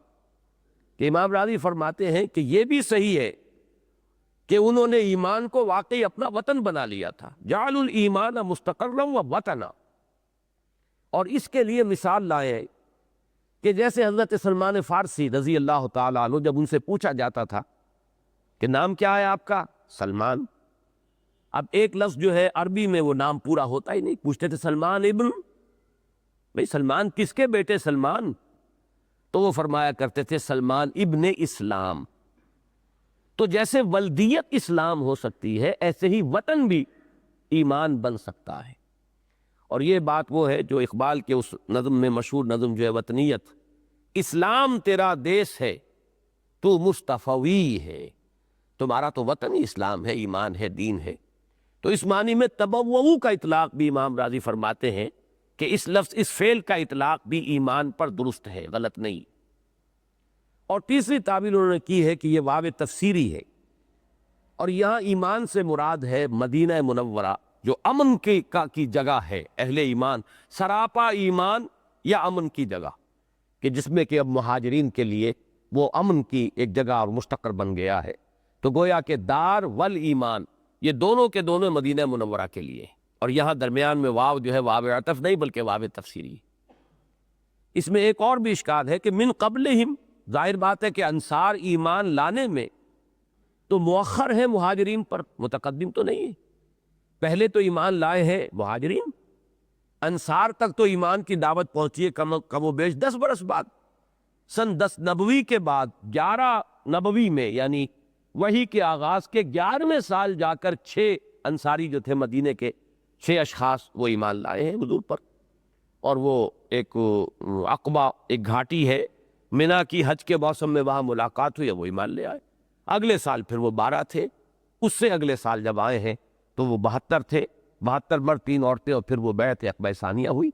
Speaker 1: کہ امام راضی فرماتے ہیں کہ یہ بھی صحیح ہے کہ انہوں نے ایمان کو واقعی اپنا وطن بنا لیا تھا، جعلوا الایمان مستقرا ووطنا، اور اس کے لیے مثال لائے ہیں کہ جیسے حضرت سلمان فارسی رضی اللہ تعالیٰ عنہ جب ان سے پوچھا جاتا تھا کہ نام کیا ہے آپ کا؟ سلمان۔ اب ایک لفظ جو ہے عربی میں وہ نام پورا ہوتا ہی نہیں، پوچھتے تھے سلمان ابن، بھئی سلمان کس کے بیٹے سلمان؟ تو وہ فرمایا کرتے تھے سلمان ابن اسلام۔ تو جیسے ولدیت اسلام ہو سکتی ہے، ایسے ہی وطن بھی ایمان بن سکتا ہے۔ اور یہ بات وہ ہے جو اقبال کے اس نظم میں مشہور نظم جو ہے وطنیت، اسلام تیرا دیس ہے تو مصطفوی ہے، تمہارا تو وطن ہی اسلام ہے، ایمان ہے، دین ہے۔ تو اس معنی میں تبوؤ کا اطلاق بھی امام راضی فرماتے ہیں کہ اس لفظ، اس فعل کا اطلاق بھی ایمان پر درست ہے، غلط نہیں۔ اور تیسری تعبیر انہوں نے کی ہے کہ یہ واو تفسیری ہے، اور یہاں ایمان سے مراد ہے مدینہ منورہ جو امن کی جگہ ہے، اہل ایمان، سراپا ایمان یا امن کی جگہ، کہ جس میں کہ اب مہاجرین کے لیے وہ امن کی ایک جگہ اور مستقر بن گیا ہے۔ تو گویا کہ دار والایمان یہ دونوں کے دونوں مدینہ منورہ کے لیے، اور یہاں درمیان میں واو جو ہے واو عطف نہیں بلکہ واو تفسیری۔ اس میں ایک اور بھی اشکال ہے کہ من قبلہم، ظاہر بات ہے کہ انصار ایمان لانے میں تو مؤخر ہے مہاجرین پر، متقدم تو نہیں ہے۔ پہلے تو ایمان لائے ہیں مہاجرین، انصار تک تو ایمان کی دعوت پہنچی ہے کم و بیش 10 برس بعد، سن 10 نبوی کے بعد 11 نبوی میں، یعنی وحی کے آغاز کے 11ویں سال جا کر 6 انصاری جو تھے مدینے کے 6 اشخاص وہ ایمان لائے ہیں حضور پر، اور وہ ایک عقبہ، ایک گھاٹی ہے منا کی، حج کے موسم میں وہاں ملاقات ہوئی، وہ ایمان لے آئے۔ اگلے سال پھر وہ 12 تھے، اس سے اگلے سال جب آئے ہیں تو وہ 72 تھے، 72 مرد 3 عورتیں، اور پھر وہ بیعت عقبہ ثانیہ ہوئی،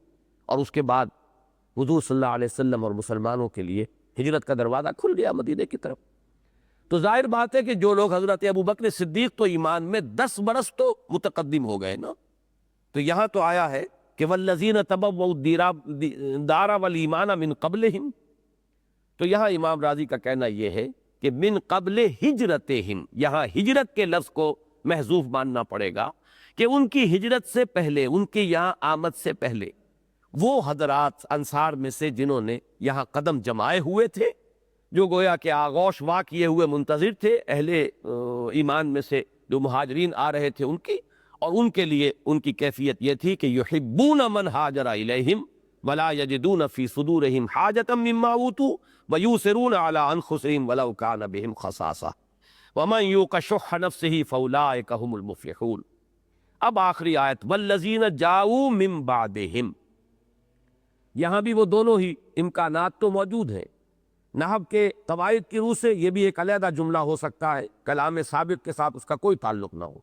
Speaker 1: اور اس کے بعد حضور صلی اللہ علیہ وسلم اور مسلمانوں کے لیے ہجرت کا دروازہ کھل گیا مدینے کی طرف۔ تو ظاہر بات ہے کہ جو لوگ حضرت ابوبکر صدیق تو ایمان میں 10 برس تو متقدم ہو گئے نا، تو یہاں تو آیا ہے کہ والذین تبوؤا الدار والایمان من قبلہم، تو یہاں امام راضی کا کہنا یہ ہے کہ من قبل ہجرتہم، یہاں ہجرت کے لفظ کو محذوف ماننا پڑے گا کہ ان کی ہجرت سے پہلے، ان کے یہاں آمد سے پہلے وہ حضرات انصار میں سے جنہوں نے یہاں قدم جمائے ہوئے تھے، جو گویا کہ آغوش وا کیے ہوئے منتظر تھے اہل ایمان میں سے جو مہاجرین آ رہے تھے ان کی، اور ان کے لیے ان کی کیفیت یہ تھی کہ یحبون من ہاجر الیہم ولا یجدون فی صدورہم حاجۃ مما اوتوا ویؤثرون علی انفسہم ولو کان بہم خصاصہ ومن یوق شح نفسہ فاولئک ھم المفلحون۔ اب آخری آیت والذین جاؤوا من بعدہم، یہاں بھی وہ دونوں ہی امکانات تو موجود ہیں۔ نحو کے قواعد کی روح سے یہ بھی ایک علیحدہ جملہ ہو سکتا ہے، کلام سابق کے ساتھ اس کا کوئی تعلق نہ ہو۔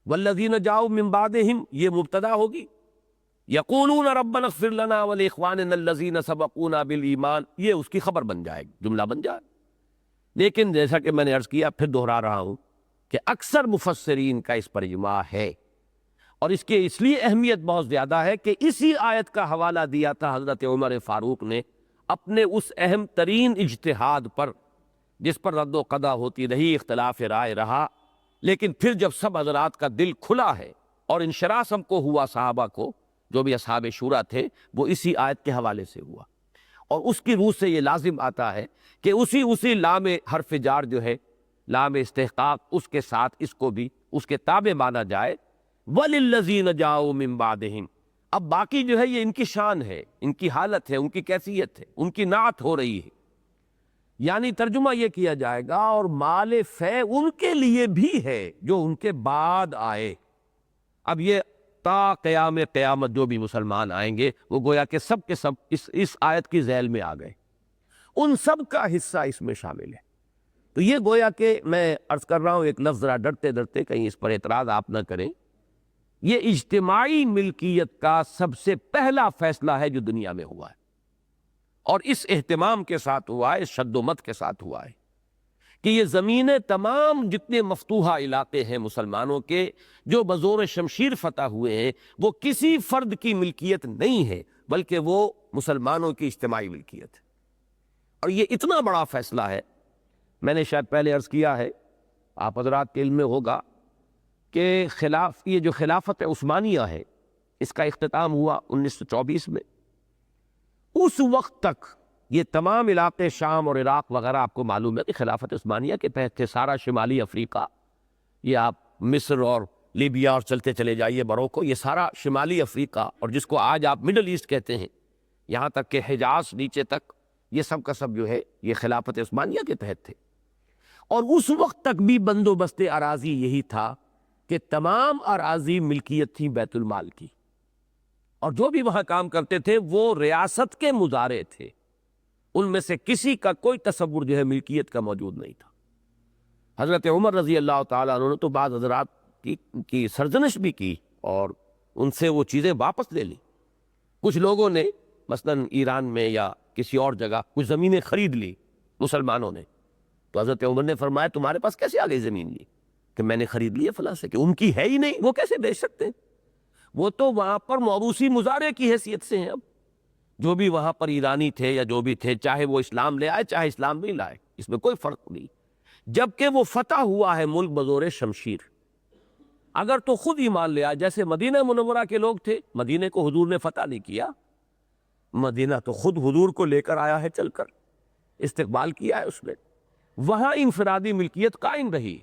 Speaker 1: والذین جاؤوا من بعدہم یہ مبتدا ہوگی، یقولون ربنا اغفر لنا ولاخواننا الذین سبقونا بالایمان، یہ اس کی خبر بن جائے گی، جملہ بن جائے۔ لیکن جیسا کہ میں نے عرض کیا، پھر دہرا رہا ہوں کہ اکثر مفسرین کا اس پر اجماع ہے، اور اس کی اس لیے اہمیت بہت زیادہ ہے کہ اسی آیت کا حوالہ دیا تھا حضرت عمر فاروق نے اپنے اس اہم ترین اجتہاد پر، جس پر رد و قضا ہوتی رہی، اختلاف رائے رہا، لیکن پھر جب سب حضرات کا دل کھلا ہے اور انشراح سب کو ہوا، صحابہ کو جو بھی اصحاب شورا تھے، وہ اسی آیت کے حوالے سے ہوا، اور اس کی روح سے یہ لازم آتا ہے کہ اسی لام حرف جار جو ہے، لام استحقاق، اس کے ساتھ اس کو بھی اس کے تابع مانا جائے، وَلِلَّذِينَ جَاءُوا مِن بَعْدِهِمْ۔ اب باقی جو ہے یہ ان کی شان ہے، ان کی حالت ہے، ان کی کیفیت ہے، ان کی نعت ہو رہی ہے، یعنی ترجمہ یہ کیا جائے گا اور مال فے ان کے لیے بھی ہے جو ان کے بعد آئے۔ اب یہ تا قیام قیامت جو بھی مسلمان آئیں گے وہ گویا کہ سب کے سب اس آیت کی ذیل میں آ گئے، ان سب کا حصہ اس میں شامل ہے۔ تو یہ گویا کہ میں عرض کر رہا ہوں ایک لفظ ذرا ڈرتے ڈرتے، کہیں اس پر اعتراض آپ نہ کریں، یہ اجتماعی ملکیت کا سب سے پہلا فیصلہ ہے جو دنیا میں ہوا ہے، اور اس اہتمام کے ساتھ ہوا ہے، اس شد و مت کے ساتھ ہوا ہے کہ یہ زمینیں تمام جتنے مفتوحہ علاقے ہیں مسلمانوں کے جو بزور شمشیر فتح ہوئے ہیں، وہ کسی فرد کی ملکیت نہیں ہے، بلکہ وہ مسلمانوں کی اجتماعی ملکیت ہے۔ اور یہ اتنا بڑا فیصلہ ہے، میں نے شاید پہلے عرض کیا ہے، آپ حضرات کے علم میں ہوگا کہ یہ جو خلافت عثمانیہ ہے، اس کا اختتام ہوا 1924 میں۔ اس وقت تک یہ تمام علاقے شام اور عراق وغیرہ آپ کو معلوم ہے کہ خلافت عثمانیہ کے تحت تھے، سارا شمالی افریقہ، یہ آپ مصر اور لیبیا اور چلتے چلے جائیے موروکو، یہ سارا شمالی افریقہ، اور جس کو آج آپ مڈل ایسٹ کہتے ہیں، یہاں تک کہ حجاز نیچے تک، یہ سب کا سب جو ہے یہ خلافت عثمانیہ کے تحت تھے۔ اور اس وقت تک بھی بندوبست اراضی یہی تھا کہ تمام اراضی ملکیت تھی بیت المال کی، اور جو بھی وہاں کام کرتے تھے وہ ریاست کے مزارع تھے، ان میں سے کسی کا کوئی تصور جو ہے ملکیت کا موجود نہیں تھا۔ حضرت عمر رضی اللہ تعالیٰ عنہ نے تو بعض حضرات کی سرزنش بھی کی اور ان سے وہ چیزیں واپس لے لی۔ کچھ لوگوں نے مثلاً ایران میں یا کسی اور جگہ کچھ زمینیں خرید لی مسلمانوں نے، تو حضرت عمر نے فرمایا تمہارے پاس کیسے آ گئی زمین لی؟ کہ میں نے خرید لی ہے فلاں سے، کہ ان کی ہے ہی نہیں، وہ کیسے بیچ سکتے ہیں؟ وہ تو وہاں پر موروثی مزارع کی حیثیت سے ہیں۔ اب جو بھی وہاں پر ایرانی تھے یا جو بھی تھے، چاہے وہ اسلام لے آئے چاہے اسلام نہیں لائے، اس میں کوئی فرق نہیں، جبکہ وہ فتح ہوا ہے ملک بزور شمشیر۔ اگر تو خود ایمان لے آئے، جیسے مدینہ منورہ کے لوگ تھے، مدینہ کو حضور نے فتح نہیں کیا، مدینہ تو خود حضور کو لے کر آیا ہے، چل کر استقبال کیا ہے اس نے، وہاں انفرادی ملکیت قائم رہی۔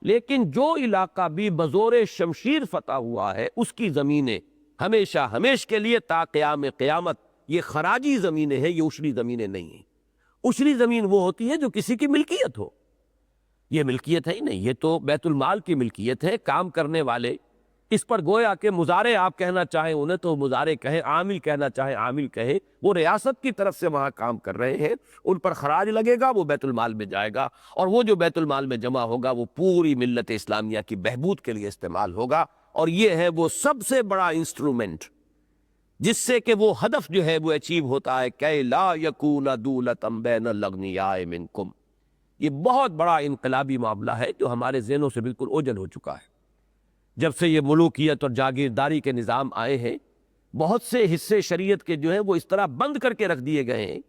Speaker 1: لیکن جو علاقہ بھی بزور شمشیر فتح ہوا ہے، اس کی زمینیں ہمیشہ ہمیش کے لیے تا قیام قیامت یہ خراجی زمینیں ہیں، یہ اشری زمینیں نہیں ہیں۔ اشری زمین وہ ہوتی ہے جو کسی کی ملکیت ہو، یہ ملکیت ہے ہی نہیں، یہ تو بیت المال کی ملکیت ہے۔ کام کرنے والے اس پر گویا کہ مضارع آپ کہنا چاہیں انہیں تو مضارع کہیں، عامل کہنا چاہیں عامل کہیں، وہ ریاست کی طرف سے وہاں کام کر رہے ہیں، ان پر خراج لگے گا، وہ بیت المال میں جائے گا، اور وہ جو بیت المال میں جمع ہوگا وہ پوری ملت اسلامیہ کی بہبود کے لیے استعمال ہوگا، اور یہ ہے وہ سب سے بڑا انسٹرومنٹ جس سے کہ وہ ہدف جو ہے وہ اچیو ہوتا ہے کہ لا یکون دولۃ بین الاغنیاء منکم۔ یہ بہت بڑا انقلابی معاملہ ہے جو ہمارے ذہنوں سے بالکل اوجھل ہو چکا ہے۔ جب سے یہ ملوکیت اور جاگیرداری کے نظام آئے ہیں، بہت سے حصے شریعت کے جو ہیں وہ اس طرح بند کر کے رکھ دیے گئے ہیں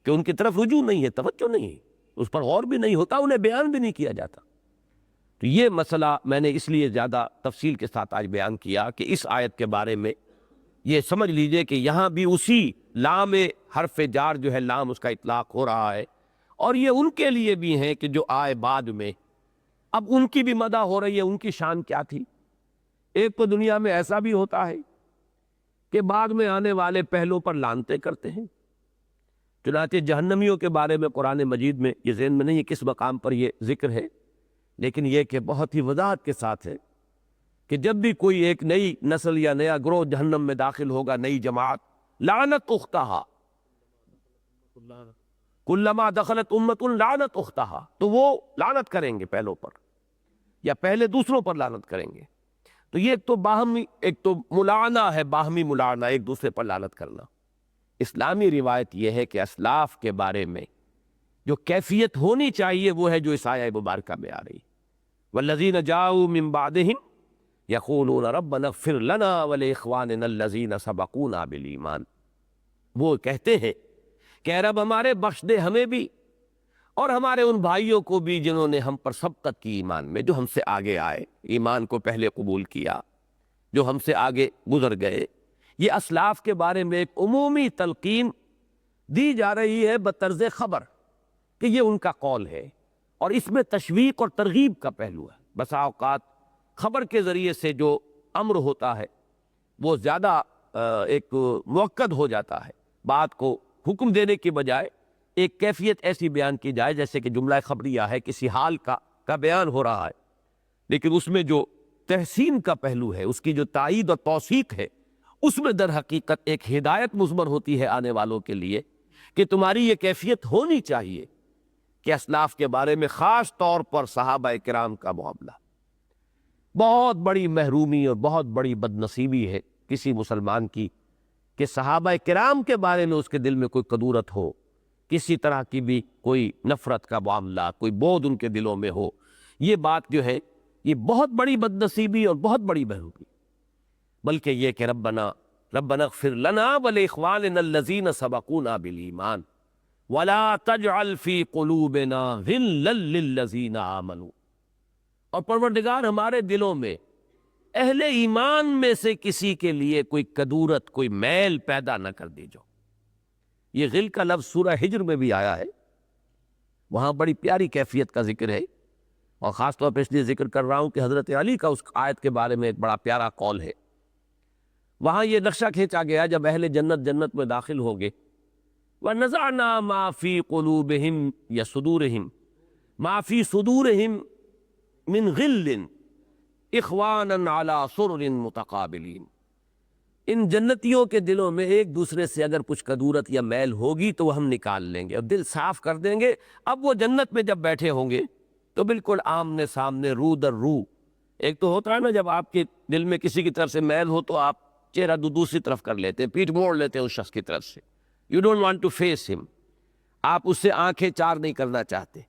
Speaker 1: کہ ان کی طرف رجوع نہیں ہے، توجہ نہیں ہے، اس پر غور بھی نہیں ہوتا، انہیں بیان بھی نہیں کیا جاتا۔ تو یہ مسئلہ میں نے اس لیے زیادہ تفصیل کے ساتھ آج بیان کیا کہ اس آیت کے بارے میں یہ سمجھ لیجئے کہ یہاں بھی اسی لام حرف جار جو ہے لام اس کا اطلاق ہو رہا ہے، اور یہ ان کے لیے بھی ہیں کہ جو آئے بعد میں، اب ان کی بھی مدح ہو رہی ہے، ان کی شان کیا تھی۔ ایک تو دنیا میں ایسا بھی ہوتا ہے کہ بعد میں آنے والے پہلوں پر لعنتیں کرتے ہیں، چنانچہ جہنمیوں کے بارے میں قرآن مجید میں یہ ذہن میں نہیں ہے کس مقام پر یہ ذکر ہے، لیکن یہ کہ بہت ہی وضاحت کے ساتھ ہے کہ جب بھی کوئی ایک نئی نسل یا نیا گروہ جہنم میں داخل ہوگا، نئی جماعت، لعنت اختہا، کلما دخلت امت لعنت اختہا، تو وہ لعنت کریں گے پہلوں پر، یا پہلے دوسروں پر لعنت کریں گے۔ تو یہ ایک تو ملعنہ ہے، باہمی ملعنہ، ایک دوسرے پر لعنت کرنا۔ اسلامی روایت یہ ہے کہ اسلاف کے بارے میں جو کیفیت ہونی چاہیے وہ ہے جو اس آیہ مبارکہ میں آ رہی، والذین جاؤوا من بعدہم یقولون ربنا اغفر لنا ولاخواننا الذین سبقونا بالایمان، وہ کہتے ہیں کہ اے رب ہمارے بخش دے ہمیں بھی اور ہمارے ان بھائیوں کو بھی جنہوں نے ہم پر سبقت کی ایمان میں، جو ہم سے آگے آئے، ایمان کو پہلے قبول کیا، جو ہم سے آگے گزر گئے۔ یہ اسلاف کے بارے میں ایک عمومی تلقین دی جا رہی ہے بطرز خبر کہ یہ ان کا قول ہے، اور اس میں تشویق اور ترغیب کا پہلو ہے۔ بسا اوقات خبر کے ذریعے سے جو امر ہوتا ہے وہ زیادہ ایک موقد ہو جاتا ہے، بات کو حکم دینے کی بجائے ایک کیفیت ایسی بیان کی جائے جیسے کہ جملہ خبریہ ہے، کسی حال کا بیان ہو رہا ہے، لیکن اس میں جو تحسین کا پہلو ہے، اس کی جو تائید اور توثیق ہے، اس میں در حقیقت ایک ہدایت مضمر ہوتی ہے آنے والوں کے لیے کہ تمہاری یہ کیفیت ہونی چاہیے کہ اسلاف کے بارے میں، خاص طور پر صحابہ کرام کا معاملہ بہت بڑی محرومی اور بہت بڑی بد نصیبی ہے کسی مسلمان کی کہ صحابہ کرام کے بارے میں اس کے دل میں کوئی کدورت ہو، کسی طرح کی بھی کوئی نفرت کا معاملہ، کوئی بودھ ان کے دلوں میں ہو۔ یہ بات جو ہے یہ بہت بڑی بد نصیبی اور بہت بڑی محرومی، بلکہ یہ کہ ربنا اغفر لنا ولاخواننا الذین سبقونا بالایمان ولا تجعل فی قلوبنا غلا للذین آمنوا، اور پروردگار ہمارے دلوں میں اہل ایمان میں سے کسی کے لیے کوئی کدورت، کوئی میل پیدا نہ کر دیجو۔ یہ غل کا لفظ سورہ ہجر میں بھی آیا ہے، وہاں بڑی پیاری کیفیت کا ذکر ہے، اور خاص طور پہ اس لیے ذکر کر رہا ہوں کہ حضرت علی کا اس آیت کے بارے میں ایک بڑا پیارا قول ہے۔ وہاں یہ نقشہ کھینچا گیا جب اہل جنت میں داخل ہوں گے، وَنَزَعْنَا مَا فِي قُلُوبِهِمْ یا صُدُورِهِمْ مَا فِي صُدُورِهِمْ مِنْ غِلٍّ إِخْوَانًا عَلَى سُرُرٍ مُتَقَابِلِينَ، ان جنتیوں کے دلوں میں ایک دوسرے سے اگر کچھ کدورت یا میل ہوگی تو وہ ہم نکال لیں گے اور دل صاف کر دیں گے۔ اب وہ جنت میں جب بیٹھے ہوں گے تو بالکل آمنے سامنے، رو در رو۔ ایک تو ہوتا ہے نا جب آپ کے دل میں کسی کی طرف سے میل ہو تو آپ چہرہ دوسری طرف کر لیتے ہیں، پیٹھ موڑ لیتے ہیں اس شخص کی طرف سے، you don't want to face him, آپ اس سے آنکھیں چار نہیں کرنا چاہتے،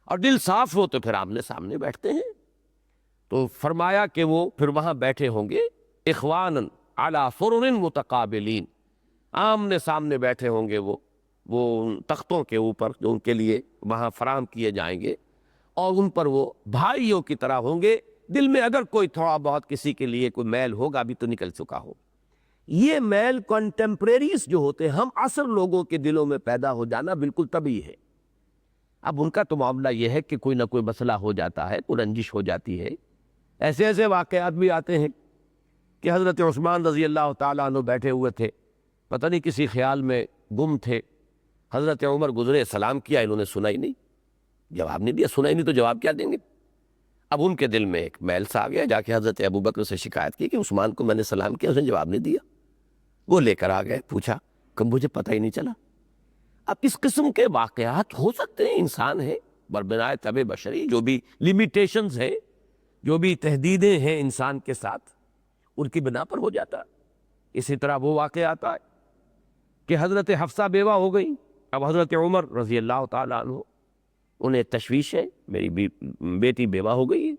Speaker 1: اور دل صاف ہو تو پھر آمنے سامنے بیٹھتے ہیں۔ تو فرمایا کہ وہ پھر وہاں بیٹھے ہوں گے اخواناً علی سرر متقابلین، آمنے سامنے بیٹھے ہوں گے وہ تختوں کے اوپر جو ان کے لیے وہاں فراہم کیے جائیں گے، اور ان پر وہ بھائیوں کی طرح ہوں گے۔ دل میں اگر کوئی تھوڑا بہت کسی کے لیے کوئی میل ہوگا بھی تو نکل چکا ہو۔ یہ میل کنٹمپریریز جو ہوتے ہیں، ہم عصر لوگوں کے دلوں میں پیدا ہو جانا بالکل طبیعی ہے۔ اب ان کا تو معاملہ یہ ہے کہ کوئی نہ کوئی مسئلہ ہو جاتا ہے، کوئی رنجش ہو جاتی ہے۔ ایسے ایسے واقعات بھی آتے ہیں کہ حضرت عثمان رضی اللہ تعالیٰ عنہ بیٹھے ہوئے تھے، پتہ نہیں کسی خیال میں گم تھے، حضرت عمر گزرے، سلام کیا، انہوں نے سنا ہی نہیں، جواب نہیں دیا، سنا ہی نہیں تو جواب کیا دیں گے۔ اب ان کے دل میں ایک میل سا آ گیا، جا کے حضرت ابو بکر سے شکایت کی کہ عثمان کو میں نے سلام کیا، اس نے جواب نہیں دیا۔ وہ لے کر آ گئے، پوچھا کہ مجھے پتہ ہی نہیں چلا۔ اب اس قسم کے واقعات ہو سکتے ہیں، انسان ہے بربنائے طبع بشری، جو بھی لیمیٹیشنز ہیں، جو بھی تحدیدیں ہیں انسان کے ساتھ، ان کی بنا پر ہو جاتا ہے۔ اسی طرح وہ واقعہ آتا ہے کہ حضرت حفصہ بیوہ ہو گئی۔ اب حضرت عمر رضی اللہ تعالیٰ عنہ انہیں تشویش ہے، میری بیٹی بیوہ ہو گئی ہے۔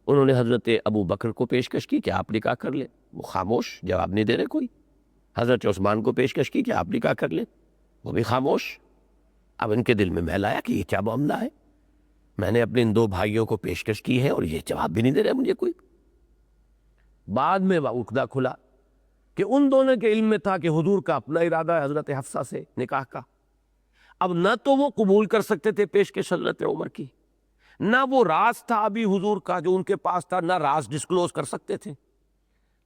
Speaker 1: انہوں نے حضرت ابو بکر کو پیشکش کی کہ آپ نکاح کر لیں، وہ خاموش، جواب نہیں دے رہے کوئی۔ حضرت عثمان کو پیشکش کی کہ آپ نکاح کر لیں، وہ بھی خاموش۔ اب ان کے دل میں میل آیا کہ یہ کیا معاملہ ہے، میں نے اپنے ان دو بھائیوں کو پیشکش کی ہے اور یہ جواب بھی نہیں دے رہے مجھے کوئی۔ بعد میں عقدہ کھلا کہ ان دونوں کے علم میں تھا کہ حضور کا اپنا ارادہ ہے حضرت حفصہ سے نکاح کا۔ اب نہ تو وہ قبول کر سکتے تھے پیشکش حضرت عمر کی، نہ وہ راز تھا ابھی حضور کا جو ان کے پاس تھا، نہ راز ڈسکلوز کر سکتے تھے۔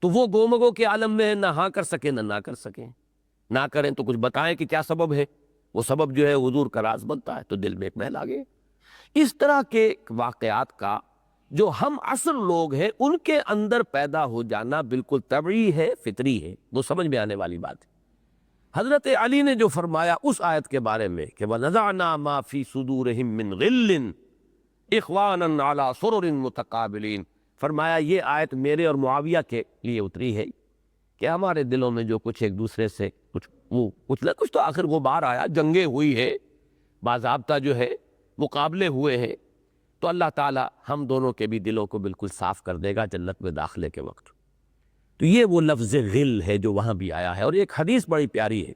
Speaker 1: تو وہ گومگو کے عالم میں ہے، نہ ہاں کر سکیں نہ کر سکیں، نہ کریں تو کچھ بتائیں کہ کیا سبب ہے۔ وہ سبب جو ہے حضور کا راز بنتا ہے، تو دل میں ایک میل آ گئے۔ اس طرح کے واقعات کا جو ہم اصل لوگ ہیں ان کے اندر پیدا ہو جانا بالکل طبعی ہے، فطری ہے، وہ سمجھ میں آنے والی بات ہے۔ حضرت علی نے جو فرمایا اس آیت کے بارے میں کہ وَنَزَعْنَا مَا فِي صُدُورِهِم مِّن غِلٍّ إِخْوَانًا عَلَىٰ سُرُرٍ مُتَقَابِلِينَ، فرمایا یہ آیت میرے اور معاویہ کے لیے اتری ہے کہ ہمارے دلوں میں جو کچھ ایک دوسرے سے کچھ نہ کچھ تو آخر غبار آیا، جنگیں ہوئی ہے، باضابطہ جو ہے مقابلے ہوئے ہیں، تو اللہ تعالیٰ ہم دونوں کے بھی دلوں کو بالکل صاف کر دے گا جنت میں داخلے کے وقت۔ تو یہ وہ لفظ غل ہے جو وہاں بھی آیا ہے، اور ایک حدیث بڑی پیاری ہے،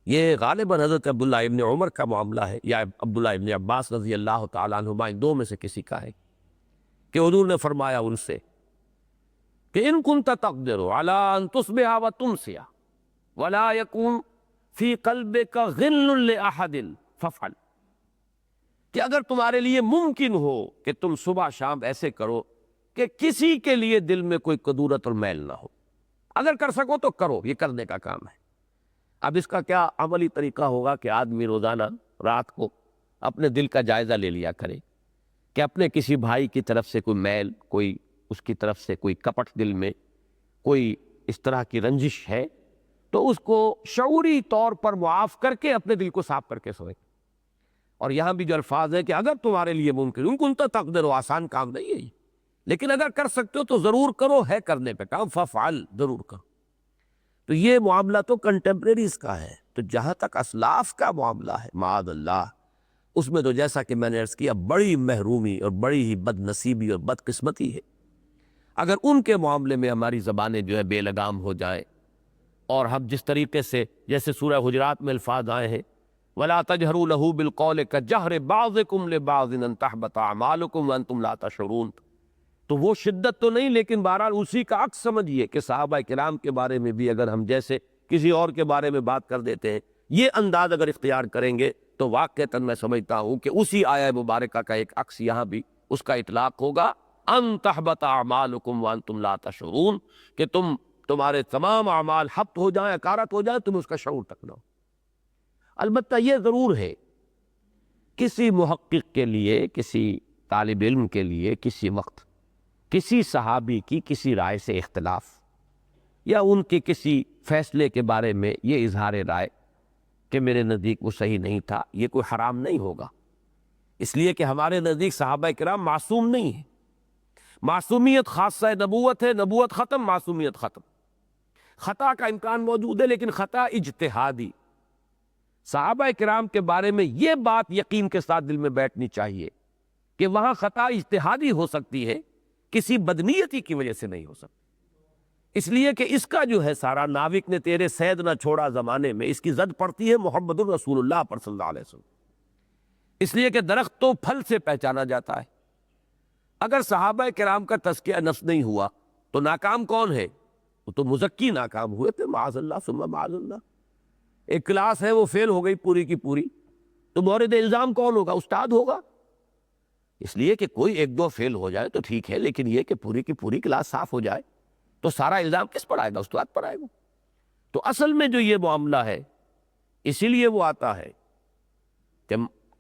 Speaker 1: یہ غالباً حضرت عبداللہ ابن عمر کا معاملہ ہے یا عبداللہ ابن عباس رضی اللہ تعالیٰ عنہما، ان دو میں سے کسی کا ہے، کہ حضور نے فرمایا ان سے کہ ان کنت تقدر علی ان تصبح وتمسی ولا یکون فی قلبک غل لاحد فافعل، کہ اگر تمہارے لیے ممکن ہو کہ تم صبح شام ایسے کرو کہ کسی کے لیے دل میں کوئی کدورت اور میل نہ ہو، اگر کر سکو تو کرو، یہ کرنے کا کام ہے۔ اب اس کا کیا عملی طریقہ ہوگا کہ آدمی روزانہ رات کو اپنے دل کا جائزہ لے لیا کرے کہ اپنے کسی بھائی کی طرف سے کوئی میل، کوئی اس کی طرف سے کوئی کپٹ دل میں، کوئی اس طرح کی رنجش ہے، تو اس کو شعوری طور پر معاف کر کے اپنے دل کو صاف کر کے سوئے۔ اور یہاں بھی جو الفاظ ہے کہ اگر تمہارے لیے ممکن، ان کنت تقدر، آسان کام نہیں ہے یہ، لیکن اگر کر سکتے ہو تو ضرور کرو، ہے کرنے پہ کام، فافعل، ضرور کرو۔ تو یہ معاملہ تو کنٹمپریریز کا ہے، تو جہاں تک اسلاف کا معاملہ ہے معاذ اللہ، اس میں تو جیسا کہ میں نے عرض کیا بڑی محرومی اور بڑی ہی بد نصیبی اور بد قسمتی ہے۔ اگر ان کے معاملے میں ہماری زبانیں جو ہے بے لگام ہو جائیں، اور ہم جس طریقے سے جیسے سورہ حجرات میں الفاظ آئے ہیں وَلَا تَجْهَرُوا لَهُ بِالْقَوْلِ كَجَهْرِ بَعْضِكُمْ لِبَعْضٍ أَن تَحْبَطَ أَعْمَالُكُمْ وَأَنْتُمْ لَا تَشْعُرُونَ، تو وہ شدت تو نہیں، لیکن بہرحال اسی کا عکس سمجھیے کہ صحابہ کرام کے بارے میں بھی اگر ہم جیسے کسی اور کے بارے میں بات کر دیتے ہیں، یہ انداز اگر اختیار کریں گے تو واقعتاً میں سمجھتا ہوں کہ اسی آیہ مبارکہ کا ایک عکس یہاں بھی اس کا اطلاق ہوگا، ان تحبط اعمالکم وانتم لا تشعرون، کہ تمہارے تمام اعمال حبط ہو جائیں، اکارت ہو جائیں، تم اس کا شعور تک نہ ہو۔ البتہ یہ ضرور ہے کسی محقق کے لیے، کسی طالب علم کے لیے کسی وقت کسی صحابی کی کسی رائے سے اختلاف یا ان کے کسی فیصلے کے بارے میں یہ اظہار رائے کہ میرے نزدیک وہ صحیح نہیں تھا، یہ کوئی حرام نہیں ہوگا، اس لیے کہ ہمارے نزدیک صحابہ کرام معصوم نہیں ہیں۔ معصومیت خاصہ نبوت ہے، نبوت ختم، معصومیت ختم۔ خطا کا امکان موجود ہے لیکن خطا اجتہادی۔ صحابہ کرام کے بارے میں یہ بات یقین کے ساتھ دل میں بیٹھنی چاہیے کہ وہاں خطا اجتہادی ہو سکتی ہے، کسی بدنیتی کی وجہ سے نہیں ہو سکتی، اس لیے کہ اس کا جو ہے سارا ناوک نے تیرے سید نہ چھوڑا زمانے میں، اس کی زد پڑتی ہے محمد الرسول اللہ پر صلی اللہ علیہ وسلم، اس لیے کہ درخت تو پھل سے پہچانا جاتا ہے۔ اگر صحابہ کرام کا تزکیہ نفس نہیں ہوا تو ناکام کون ہے؟ وہ تو مزکی ناکام ہوئے تھے، معاذ اللہ ثم معاذ اللہ۔ ایک کلاس ہے وہ فیل ہو گئی پوری کی پوری، تو مورد الزام کون ہوگا؟ استاد ہوگا۔ اس لیے کہ کوئی ایک دو فیل ہو جائے تو ٹھیک ہے، لیکن یہ کہ پوری کی پوری کلاس صاف ہو جائے تو سارا الزام کس پر آئے گا؟ استاد پر آئے گا۔ تو اصل میں جو یہ معاملہ ہے، اسی لیے وہ آتا ہے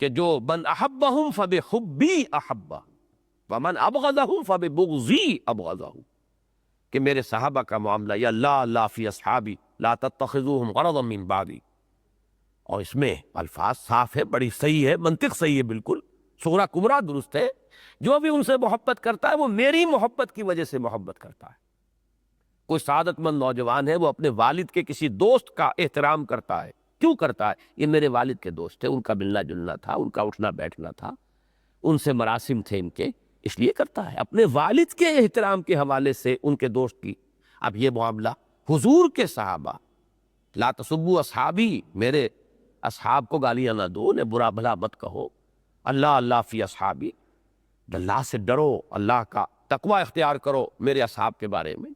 Speaker 1: کہ جو من احبہم فبحبی احبہ، ومن ابغضہ فببغضی ابغضہ، کہ میرے صحابہ کا معاملہ، یا لا فی اصحابی لا تتخذوہم غرضا من بعدی، اور اس میں الفاظ صاف ہے، بڑی صحیح ہے، منطق صحیح ہے، بالکل صغرا کبرا درست ہے۔ جو بھی ان سے محبت کرتا ہے وہ میری محبت کی وجہ سے محبت کرتا ہے۔ کوئی سعادت مند نوجوان ہے، وہ اپنے والد کے کسی دوست کا احترام کرتا ہے، کیوں کرتا ہے؟ یہ میرے والد کے دوست تھے، ان کا ملنا جلنا تھا، ان کا اٹھنا بیٹھنا تھا، ان سے مراسم تھے ان کے، اس لیے کرتا ہے اپنے والد کے احترام کے حوالے سے ان کے دوست کی۔ اب یہ معاملہ حضور کے صحابہ، لا تسبوا اصحابی، میرے اصحاب کو گالیاں نہ دو، انہیں برا بھلا مت کہو، اللہ فی اصحابی، اللہ سے ڈرو، اللہ کا تقوی اختیار کرو میرے اصحاب کے بارے میں۔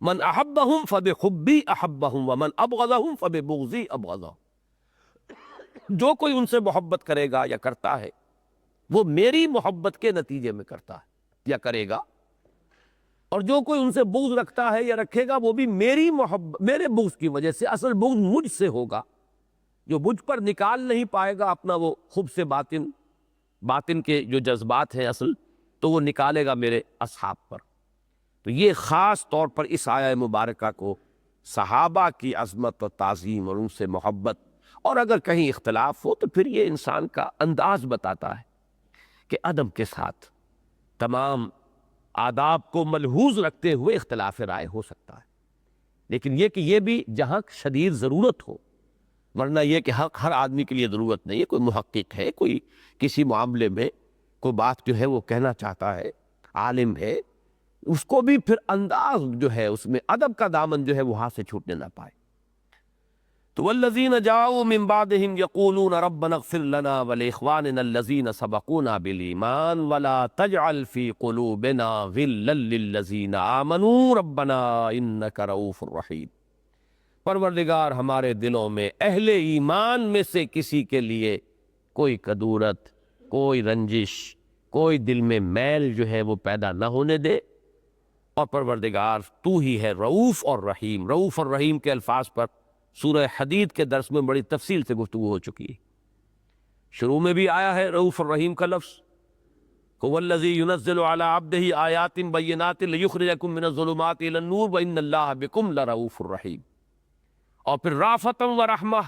Speaker 1: من احبہم فبحبی احبہم ومن ابغضہم فببغضی ابغضہم، جو کوئی ان سے محبت کرے گا یا کرتا ہے وہ میری محبت کے نتیجے میں کرتا ہے یا کرے گا، اور جو کوئی ان سے بغض رکھتا ہے یا رکھے گا وہ بھی میری محبت، میرے بغض کی وجہ سے، اصل بغض مجھ سے ہوگا، جو مجھ پر نکال نہیں پائے گا اپنا وہ خبث سے باطن کے جو جذبات ہیں اصل، تو وہ نکالے گا میرے اصحاب پر۔ تو یہ خاص طور پر اس آیہ مبارکہ کو صحابہ کی عظمت و تعظیم اور ان سے محبت، اور اگر کہیں اختلاف ہو تو پھر یہ انسان کا انداز بتاتا ہے کہ ادب کے ساتھ تمام آداب کو ملحوظ رکھتے ہوئے اختلاف رائے ہو سکتا ہے، لیکن یہ کہ یہ بھی جہاں شدید ضرورت ہو، ورنہ یہ کہ ہر آدمی کے لیے ضرورت نہیں ہے، کوئی محقق ہے، کوئی کسی معاملے میں کوئی بات جو ہے وہ کہنا چاہتا ہے، عالم ہے، اس کو بھی پھر انداز جو ہے اس میں ادب کا دامن جو ہے وہ ہاتھ سے چھوٹنے نہ پائے۔ تو والذین جاؤوا من بعدہم یقولون ربنا اغفر لنا ولاخواننا الذین سبقونا بالایمان ولا تجعل فی قلوبنا غلا للذین آمنوا ربنا انک رؤوف رحیم، پروردگار ہمارے دلوں میں اہل ایمان میں سے کسی کے لیے کوئی کدورت، کوئی رنجش، کوئی دل میں میل جو ہے وہ پیدا نہ ہونے دے، اور پروردگار تو ہی ہے رؤوف اور رحیم۔ رؤوف اور رحیم کے الفاظ پر سورہ حدید کے درس میں بڑی تفصیل سے گفتگو ہو چکی ہے، شروع میں بھی آیا ہے رؤوف الرحیم کا لفظ، هو الذی ينزل على عبده آیات بینات لیخرجکم من الظلمات الی النور وان اللہ بکم لرؤوف الرحیم، اور پھر رافتا ورحمہ،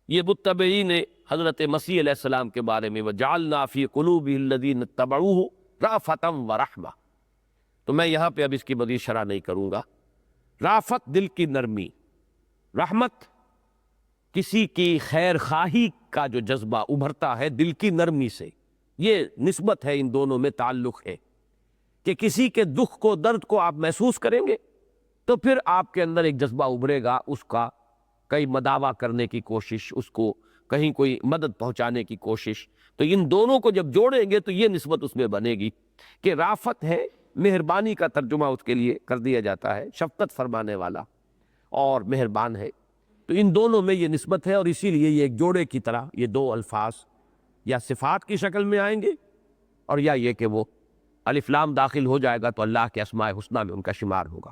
Speaker 1: یہ متبعین حضرت مسیح علیہ السلام کے بارے میں، وجعلنا فی قلوب الذین اتبعوہ رافتا ورحمہ۔ تو میں یہاں پہ اب اس کی مزید شرح نہیں کروں گا۔ رافت دل کی نرمی، رحمت کسی کی خیر خواہی کا جو جذبہ ابھرتا ہے دل کی نرمی سے، یہ نسبت ہے، ان دونوں میں تعلق ہے کہ کسی کے دکھ کو، درد کو آپ محسوس کریں گے تو پھر آپ کے اندر ایک جذبہ ابھرے گا، اس کا کئی مداوع کرنے کی کوشش، اس کو کہیں کوئی مدد پہنچانے کی کوشش، تو ان دونوں کو جب جوڑیں گے تو یہ نسبت اس میں بنے گی کہ رافت ہے، مہربانی کا ترجمہ اس کے لیے کر دیا جاتا ہے، شفقت فرمانے والا اور مہربان ہے، تو ان دونوں میں یہ نسبت ہے، اور اسی لیے یہ ایک جوڑے کی طرح یہ دو الفاظ یا صفات کی شکل میں آئیں گے، اور یا یہ کہ وہ الف لام داخل ہو جائے گا تو اللہ کے اسماء حسنہ میں ان کا شمار ہوگا۔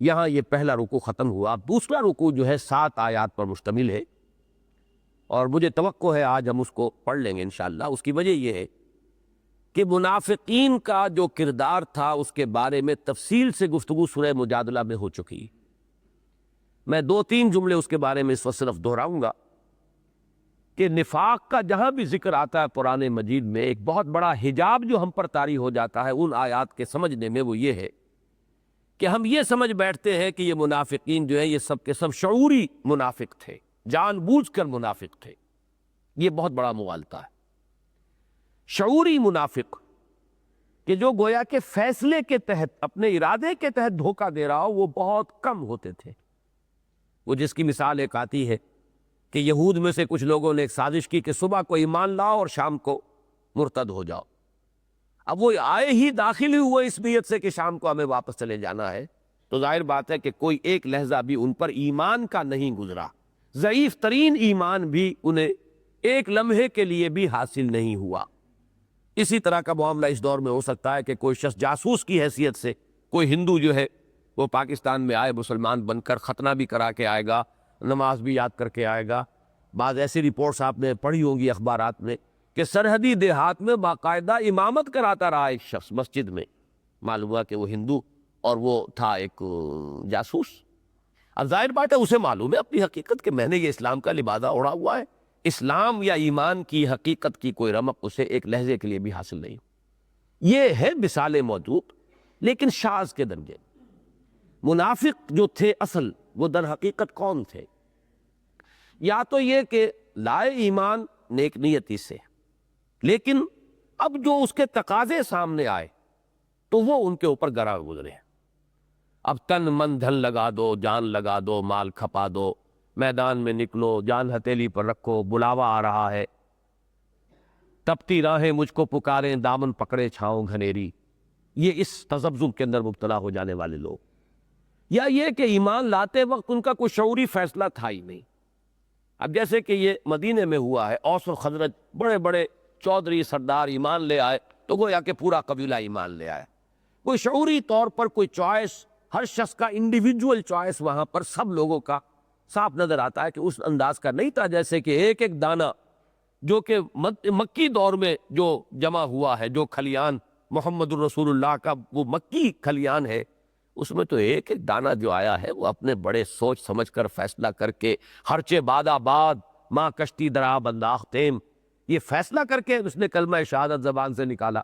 Speaker 1: یہاں یہ پہلا رکوع ختم ہوا، دوسرا رکوع جو ہے 7 آیات پر مشتمل ہے، اور مجھے توقع ہے آج ہم اس کو پڑھ لیں گے انشاءاللہ۔ اس کی وجہ یہ ہے کہ منافقین کا جو کردار تھا اس کے بارے میں تفصیل سے گفتگو سورہ مجادلہ میں ہو چکی ہے، میں 2-3 جملے اس کے بارے میں اس وقت صرف دہراؤں گا کہ نفاق کا جہاں بھی ذکر آتا ہے قرآن مجید میں، ایک بہت بڑا حجاب جو ہم پر طاری ہو جاتا ہے ان آیات کے سمجھنے میں، وہ یہ ہے کہ ہم یہ سمجھ بیٹھتے ہیں کہ یہ منافقین جو ہیں یہ سب کے سب شعوری منافق تھے، جان بوجھ کر منافق تھے۔ یہ بہت بڑا مغالطہ ہے۔ شعوری منافق کہ جو گویا کہ فیصلے کے تحت، اپنے ارادے کے تحت دھوکہ دے رہا ہو، وہ بہت کم ہوتے تھے۔ وہ جس کی مثال ایک آتی ہے کہ یہود میں سے کچھ لوگوں نے ایک سازش کی کہ صبح کو ایمان لاؤ اور شام کو مرتد ہو جاؤ۔ اب وہ آئے ہی داخل ہی ہوئے اس نیت سے کہ شام کو ہمیں واپس چلے جانا ہے، تو ظاہر بات ہے کہ کوئی ایک لہجہ بھی ان پر ایمان کا نہیں گزرا، ضعیف ترین ایمان بھی انہیں ایک لمحے کے لیے بھی حاصل نہیں ہوا۔ اسی طرح کا معاملہ اس دور میں ہو سکتا ہے کہ کوئی شخص جاسوس کی حیثیت سے، کوئی ہندو جو ہے وہ پاکستان میں آئے، مسلمان بن کر ختنہ بھی کرا کے آئے گا، نماز بھی یاد کر کے آئے گا۔ بعض ایسی رپورٹس آپ نے پڑھی ہوں گی اخبارات میں کہ سرحدی دیہات میں باقاعدہ امامت کراتا رہا ایک شخص مسجد میں، معلوم ہوا کہ وہ ہندو اور وہ تھا ایک جاسوس۔ اب ظاہر بات ہے اسے معلوم ہے اپنی حقیقت کہ میں نے یہ اسلام کا لبادہ اوڑھا ہوا ہے، اسلام یا ایمان کی حقیقت کی کوئی رمق اسے ایک لہجے کے لیے بھی حاصل نہیں۔ یہ ہے مثال موجود، لیکن شاذ کے درجے۔ منافق جو تھے اصل، وہ در حقیقت کون تھے؟ یا تو یہ کہ لائے ایمان نیک نیتی سے، لیکن اب جو اس کے تقاضے سامنے آئے تو وہ ان کے اوپر گراں گزرے۔ اب تن من دھن لگا دو، جان لگا دو، مال کھپا دو، میدان میں نکلو، جان ہتھیلی پر رکھو، بلاوا آ رہا ہے، تپتی راہیں مجھ کو پکاریں، دامن پکڑے چھاؤں گھنیری۔ یہ اس تذبذب کے اندر مبتلا ہو جانے والے لوگ، یا یہ کہ ایمان لاتے وقت ان کا کوئی شعوری فیصلہ تھا ہی نہیں۔ اب جیسے کہ یہ مدینے میں ہوا ہے، اوس و خزرج بڑے بڑے چودھری سردار ایمان لے آئے تو گویا کہ پورا قبیلہ ایمان لے آیا۔ کوئی شعوری طور پر کوئی چوائس، ہر شخص کا انڈیویجول چوائس وہاں پر سب لوگوں کا صاف نظر آتا ہے کہ اس انداز کا نہیں تھا، جیسے کہ ایک ایک دانہ جو کہ مکی دور میں جو جمع ہوا ہے، جو کھلیان محمد الرسول اللہ کا وہ مکی کھلیان ہے، اس میں تو ایک ایک دانہ جو آیا ہے وہ اپنے بڑے سوچ سمجھ کر فیصلہ کر کے، ہرچے باد آباد ماں کشتی درا بنداختیم، یہ فیصلہ کر کے اس نے کلمہ شہادت زبان سے نکالا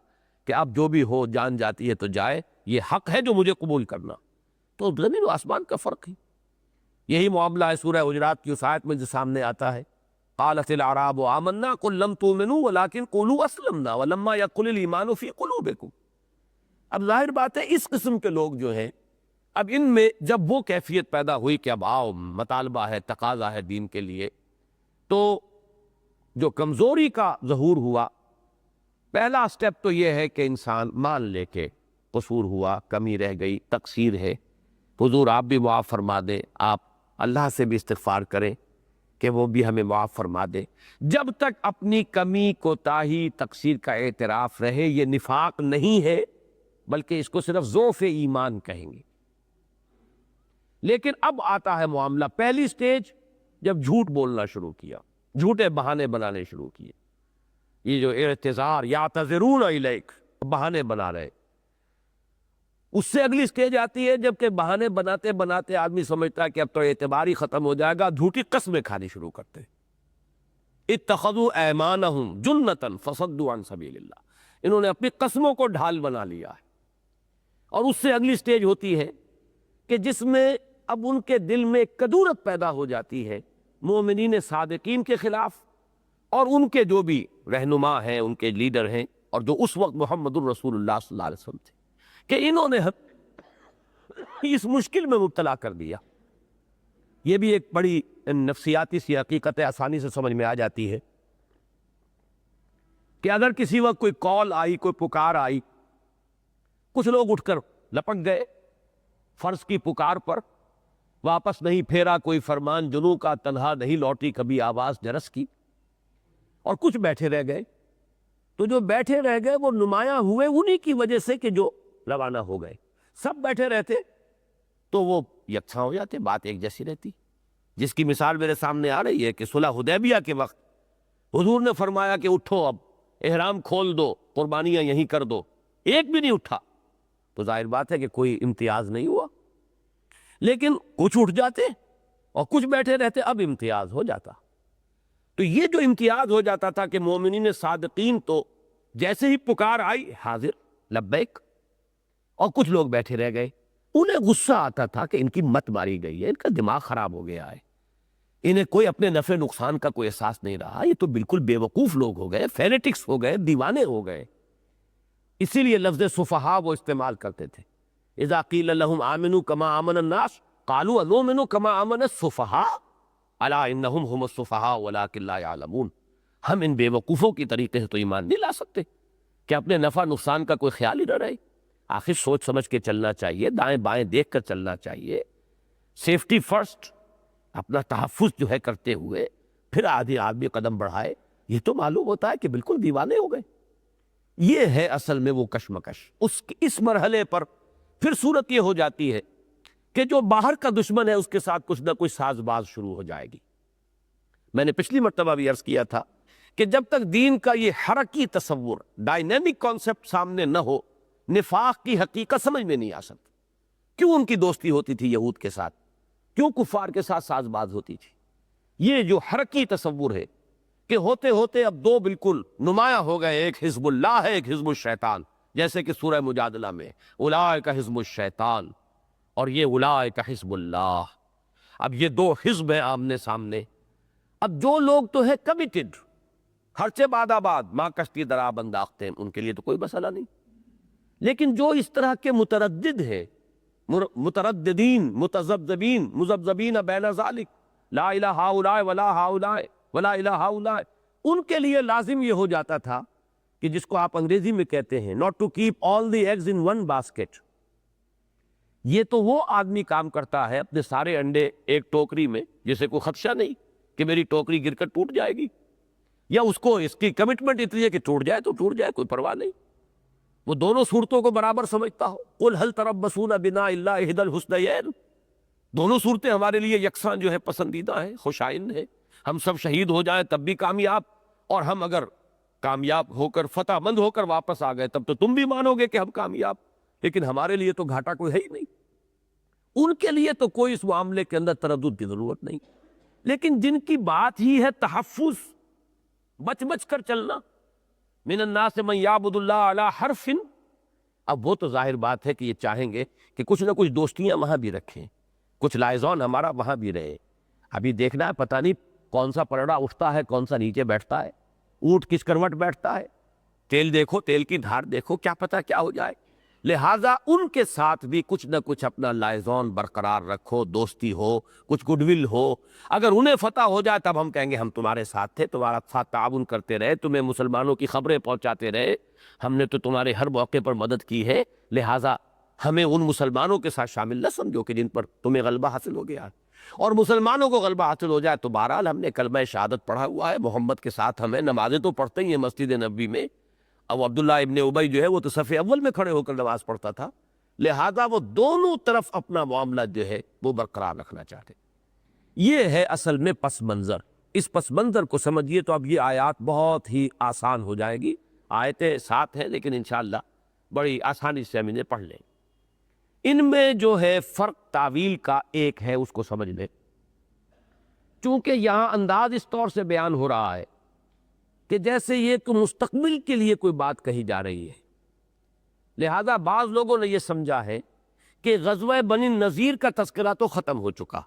Speaker 1: کہ اب جو بھی ہو جان جاتی ہے تو جائے، یہ حق ہے جو مجھے قبول کرنا۔ تو زمین و آسمان کا فرق ہے۔ یہی معاملہ ہے سورہ حجرات کی اس آیت میں جو سامنے آتا ہے، قالت الاعراب آمنا قل لم تؤمنوا ولکن قولوا اسلمنا ولما يدخل الايمان في قلوبكم۔ اب ظاہر بات ہے اس قسم کے لوگ جو ہیں، اب ان میں جب وہ کیفیت پیدا ہوئی کہ اب آؤ، مطالبہ ہے، تقاضا ہے دین کے لیے، تو جو کمزوری کا ظہور ہوا، پہلا سٹیپ تو یہ ہے کہ انسان مان لے کے قصور ہوا، کمی رہ گئی، تقصیر ہے، حضور آپ بھی معاف فرما دیں، آپ اللہ سے بھی استغفار کریں کہ وہ بھی ہمیں معاف فرما دے۔ جب تک اپنی کمی، کوتاہی، تقصیر کا اعتراف رہے، یہ نفاق نہیں ہے بلکہ اس کو صرف ضعف ایمان کہیں گے۔ لیکن اب آتا ہے معاملہ، پہلی سٹیج جب جھوٹ بولنا شروع کیا، جھوٹے بہانے بنانے شروع کیے، یہ جو اعتذار یعتذرون الیک، بہانے بنا رہے، اس سے اگلی سٹیج آتی ہے جب کہ بہانے بناتے بناتے آدمی سمجھتا ہے کہ اب تو اعتبار ہی ختم ہو جائے گا، جھوٹی قسمیں کھانی شروع کرتے ہیں۔ اتخذوا ایمانہم جنتا فصدوا عن سبیل اللہ، انہوں نے اپنی قسموں کو ڈھال بنا لیا ہے۔ اور اس سے اگلی سٹیج ہوتی ہے کہ جس میں اب ان کے دل میں کدورت پیدا ہو جاتی ہے مومنین صادقین کے خلاف، اور ان کے جو بھی رہنما ہیں، ان کے لیڈر ہیں، اور جو اس وقت محمد الرسول اللہ صلی اللہ علیہ وسلم تھے، کہ انہوں نے اس مشکل میں مبتلا کر دیا۔ یہ بھی ایک بڑی نفسیاتی سی حقیقت ہے، آسانی سے سمجھ میں آ جاتی ہے کہ اگر کسی وقت کوئی کال آئی، کوئی پکار آئی، کچھ لوگ اٹھ کر لپک گئے فرض کی پکار پر، واپس نہیں پھیرا کوئی فرمان جنوں کا، تنہا نہیں لوٹی کبھی آواز جرس کی، اور کچھ بیٹھے رہ گئے۔ تو جو بیٹھے رہ گئے وہ نمایاں ہوئے انہی کی وجہ سے کہ جو روانہ ہو گئے۔ سب بیٹھے رہتے تو وہ یکساں ہو جاتے، بات ایک جیسی رہتی، جس کی مثال میرے سامنے آ رہی ہے کہ صلح حدیبیہ کے وقت حضور نے فرمایا کہ اٹھو، اب احرام کھول دو، قربانیاں یہیں کر دو، ایک بھی نہیں اٹھا، تو ظاہر بات ہے کہ کوئی امتیاز نہیں ہوا۔ لیکن کچھ اٹھ جاتے اور کچھ بیٹھے رہتے، اب امتیاز ہو جاتا۔ تو یہ جو امتیاز ہو جاتا تھا کہ مومنین صادقین تو جیسے ہی پکار آئی حاضر لبیک، اور کچھ لوگ بیٹھے رہ گئے، انہیں غصہ آتا تھا کہ ان کی مت ماری گئی ہے، ان کا دماغ خراب ہو گیا ہے، انہیں کوئی اپنے نفع نقصان کا کوئی احساس نہیں رہا، یہ تو بالکل بے وقوف لوگ ہو گئے، فینیٹکس ہو گئے، دیوانے ہو گئے۔ اسی لیے لفظ سفہاء وہ استعمال کرتے تھے، اذا قیل لهم آمنوا كما آمن الناس قالوا انؤمن كما آمن السفہاء الا انهم هم السفہاء ولكن لا يعلمون۔ ہم ان بے وقوفوں کی طریقے سے تو ایمان نہیں لا سکتے کہ اپنے نفع نقصان کا کوئی خیال ہی نہ رہے۔ آخر سوچ سمجھ کے چلنا چاہیے، دائیں بائیں دیکھ کر چلنا چاہیے، سیفٹی فرسٹ، اپنا تحفظ جو ہے کرتے ہوئے پھر آدمی قدم بڑھائے۔ یہ تو معلوم ہوتا ہے کہ بالکل دیوانے ہو گئے۔ یہ ہے اصل میں وہ کشمکش۔ اس مرحلے پر پھر صورت یہ ہو جاتی ہے کہ جو باہر کا دشمن ہے اس کے ساتھ کچھ نہ کچھ ساز باز شروع ہو جائے گی۔ میں نے پچھلی مرتبہ بھی عرض کیا تھا کہ جب تک دین کا یہ حرکی تصور، ڈائنامک کانسیپٹ سامنے نہ ہو، نفاق کی حقیقت سمجھ میں نہیں آ سکتی۔ کیوں ان کی دوستی ہوتی تھی یہود کے ساتھ، کیوں کفار کے ساتھ ساز باز ہوتی تھی؟ یہ جو حرکی تصور ہے کہ ہوتے ہوتے اب دو بالکل نمایاں ہو گئے، ایک حزب اللہ ہے، ایک حزب الشیطان، جیسے کہ سورہ مجادلہ میں اولئک حزب الشیطان اور یہ اولئک حزب اللہ۔ اب یہ دو حزب ہیں آمنے سامنے۔ اب جو لوگ تو ہے کمیٹڈ، ہرچہ باد آباد ماں کشتی درا انداختے ہیں، ان کے لیے تو کوئی مسئلہ نہیں، لیکن جو اس طرح کے متردد ہیں، مترددین، متذبذبین، مذبذبین بین ذالک، لا الہ ہؤلاء ولا ہؤلاء ولا الہ ہؤلاء، ان کے لیے لازم یہ ہو جاتا تھا کہ جس کو آپ انگریزی میں کہتے ہیں not to keep all the eggs in one basket۔ یہ تو وہ آدمی کام کرتا ہے اپنے سارے انڈے ایک ٹوکری میں، جسے کوئی خدشہ نہیں کہ میری ٹوکری گر کر ٹوٹ جائے گی، یا اس کو اس کی کمٹمنٹ اتنی ہے کہ ٹوٹ جائے تو ٹوٹ جائے، کوئی پرواہ نہیں، وہ دونوں صورتوں کو برابر سمجھتا ہو۔ قل هل تربصون بنا الا احدى الحسنيين، دونوں صورتیں ہمارے لیے یکساں جو ہے پسندیدہ ہیں، خوش آئند ہیں۔ ہم سب شہید ہو جائیں تب بھی کامیاب، اور ہم اگر کامیاب ہو کر فتح مند ہو کر واپس آ گئے تب تو تم بھی مانو گے کہ ہم کامیاب، لیکن ہمارے لیے تو گھاٹا کوئی ہے ہی نہیں۔ ان کے لیے تو کوئی اس معاملے کے اندر تردد کی ضرورت نہیں، لیکن جن کی بات ہی ہے تحفظ، بچ بچ کر چلنا، من الناس من یعبد اللہ علی حرف، اب وہ تو ظاہر بات ہے کہ یہ چاہیں گے کہ کچھ نہ کچھ دوستیاں وہاں بھی رکھیں، کچھ لائزون ہمارا وہاں بھی رہے۔ ابھی دیکھنا ہے، پتہ نہیں کون سا پرڑا اٹھتا ہے، کون سا نیچے بیٹھتا ہے، اونٹ کس کروٹ بیٹھتا ہے، تیل دیکھو، تیل کی دھار دیکھو، کیا پتہ کیا ہو جائے۔ لہٰذا ان کے ساتھ بھی کچھ نہ کچھ اپنا لائزون برقرار رکھو، دوستی ہو، کچھ گڈ ول ہو۔ اگر انہیں فتح ہو جائے تب ہم کہیں گے ہم تمہارے ساتھ تھے، تمہارا ساتھ تعاون کرتے رہے، تمہیں مسلمانوں کی خبریں پہنچاتے رہے، ہم نے تو تمہارے ہر موقع پر مدد کی ہے، لہٰذا ہمیں ان مسلمانوں کے ساتھ شامل نہ سمجھو کہ جن پر تمہیں غلبہ حاصل ہو گیا، اور مسلمانوں کو غلبہ حاصل ہو جائے تو بہرحال ہم نے کلمہ شہادت پڑھا ہوا ہے، محمد کے ساتھ ہمیں نمازیں تو پڑھتے ہی ہیں مسجد نبوی میں، اب عبداللہ ابن ابی جو ہے وہ تو صف اول میں کھڑے ہو کر نماز پڑھتا تھا، لہذا وہ دونوں طرف اپنا معاملہ جو ہے وہ برقرار رکھنا چاہتے۔ یہ ہے اصل میں پس منظر۔ اس پس منظر کو سمجھیے تو اب یہ آیات بہت ہی آسان ہو جائے گی۔ آیتیں 7 ہیں لیکن انشاءاللہ بڑی آسانی سے ہم انہیں پڑھ لیں۔ ان میں جو ہے فرق تعویل کا ایک ہے، اس کو سمجھ لیں، چونکہ یہاں انداز اس طور سے بیان ہو رہا ہے کہ جیسے یہ کہ مستقبل کے لیے کوئی بات کہی جا رہی ہے، لہذا بعض لوگوں نے یہ سمجھا ہے کہ غزوہ بنی النضیر کا تذکرہ تو ختم ہو چکا،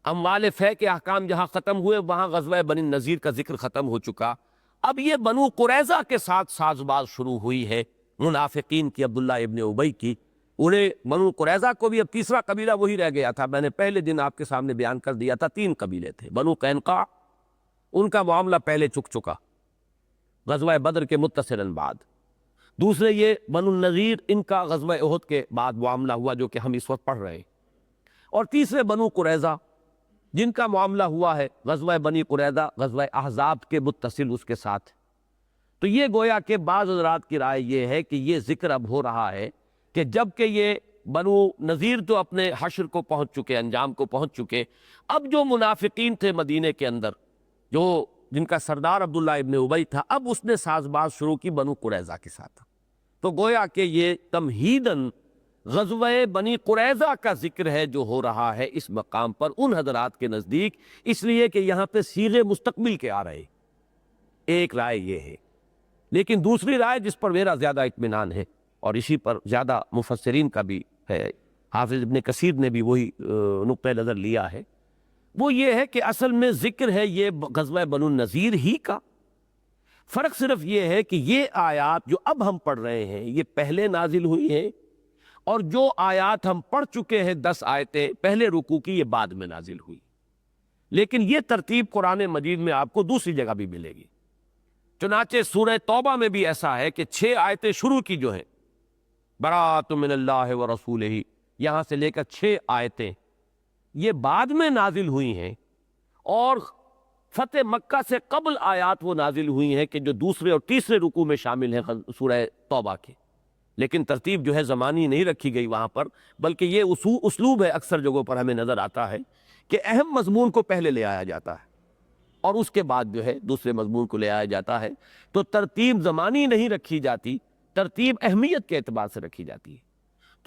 Speaker 1: اموال فے کے احکام جہاں ختم ہوئے وہاں غزوہ بنی النضیر کا ذکر ختم ہو چکا، اب یہ بنو قریظہ کے ساتھ ساز باز شروع ہوئی ہے، منافقین کی، عبداللہ ابن ابی کی۔ انہیں بنو قریظہ کو بھی اب تیسرا قبیلہ وہی رہ گیا تھا، میں نے پہلے دن آپ کے سامنے بیان کر دیا تھا، 3 قبیلے تھے۔ بنو قینقاع، ان کا معاملہ پہلے چک چکا غزوہ بدر کے متصلاً بعد، دوسرے یہ بنو النضیر، ان کا غزوہ احد کے بعد معاملہ ہوا جو کہ ہم اس وقت پڑھ رہے ہیں، اور تیسرے بنو قریظہ جن کا معاملہ ہوا ہے غزوہ بنی قریظہ، غزوہ احزاب کے متصل اس کے ساتھ۔ تو یہ گویا کہ بعض حضرات کی رائے یہ ہے کہ یہ ذکر اب ہو رہا ہے کہ جب کہ یہ بنو نذیر تو اپنے حشر کو پہنچ چکے، انجام کو پہنچ چکے، اب جو منافقین تھے مدینے کے اندر، جو جن کا سردار عبداللہ ابن ابی تھا، اب اس نے ساز باز شروع کی بنو قریظہ کے ساتھ۔ تو گویا کہ یہ تمہیداً غزوہ بنی قریظہ کا ذکر ہے جو ہو رہا ہے اس مقام پر ان حضرات کے نزدیک، اس لیے کہ یہاں پہ صیغے مستقبل کے آ رہے۔ ایک رائے یہ ہے، لیکن دوسری رائے جس پر میرا زیادہ اطمینان ہے اور اسی پر زیادہ مفسرین کا بھی ہے، حافظ ابن کثیر نے بھی وہی نقطہ نظر لیا ہے، وہ یہ ہے کہ اصل میں ذکر ہے یہ غزوہ بنو النضیر ہی کا۔ فرق صرف یہ ہے کہ یہ آیات جو اب ہم پڑھ رہے ہیں یہ پہلے نازل ہوئی ہیں، اور جو آیات ہم پڑھ چکے ہیں 10 آیتیں پہلے رکوع کی، یہ بعد میں نازل ہوئی، لیکن یہ ترتیب قرآن مجید میں آپ کو دوسری جگہ بھی ملے گی۔ چنانچہ سورہ توبہ میں بھی ایسا ہے کہ 6 آیتیں شروع کی جو ہیں براۃ من اللہ ورسولہ، یہاں سے لے کر 6 آیتیں یہ بعد میں نازل ہوئی ہیں، اور فتح مکہ سے قبل آیات وہ نازل ہوئی ہیں کہ جو دوسرے اور تیسرے رکوع میں شامل ہیں سورہ توبہ کے، لیکن ترتیب جو ہے زمانی نہیں رکھی گئی وہاں پر، بلکہ یہ اسلوب ہے اکثر جگہوں پر ہمیں نظر آتا ہے کہ اہم مضمون کو پہلے لے آیا جاتا ہے اور اس کے بعد جو ہے دوسرے مضمون کو لے آیا جاتا ہے. تو ترتیب زمانی نہیں رکھی جاتی، ترتیب اہمیت کے اعتبار سے رکھی جاتی ہے.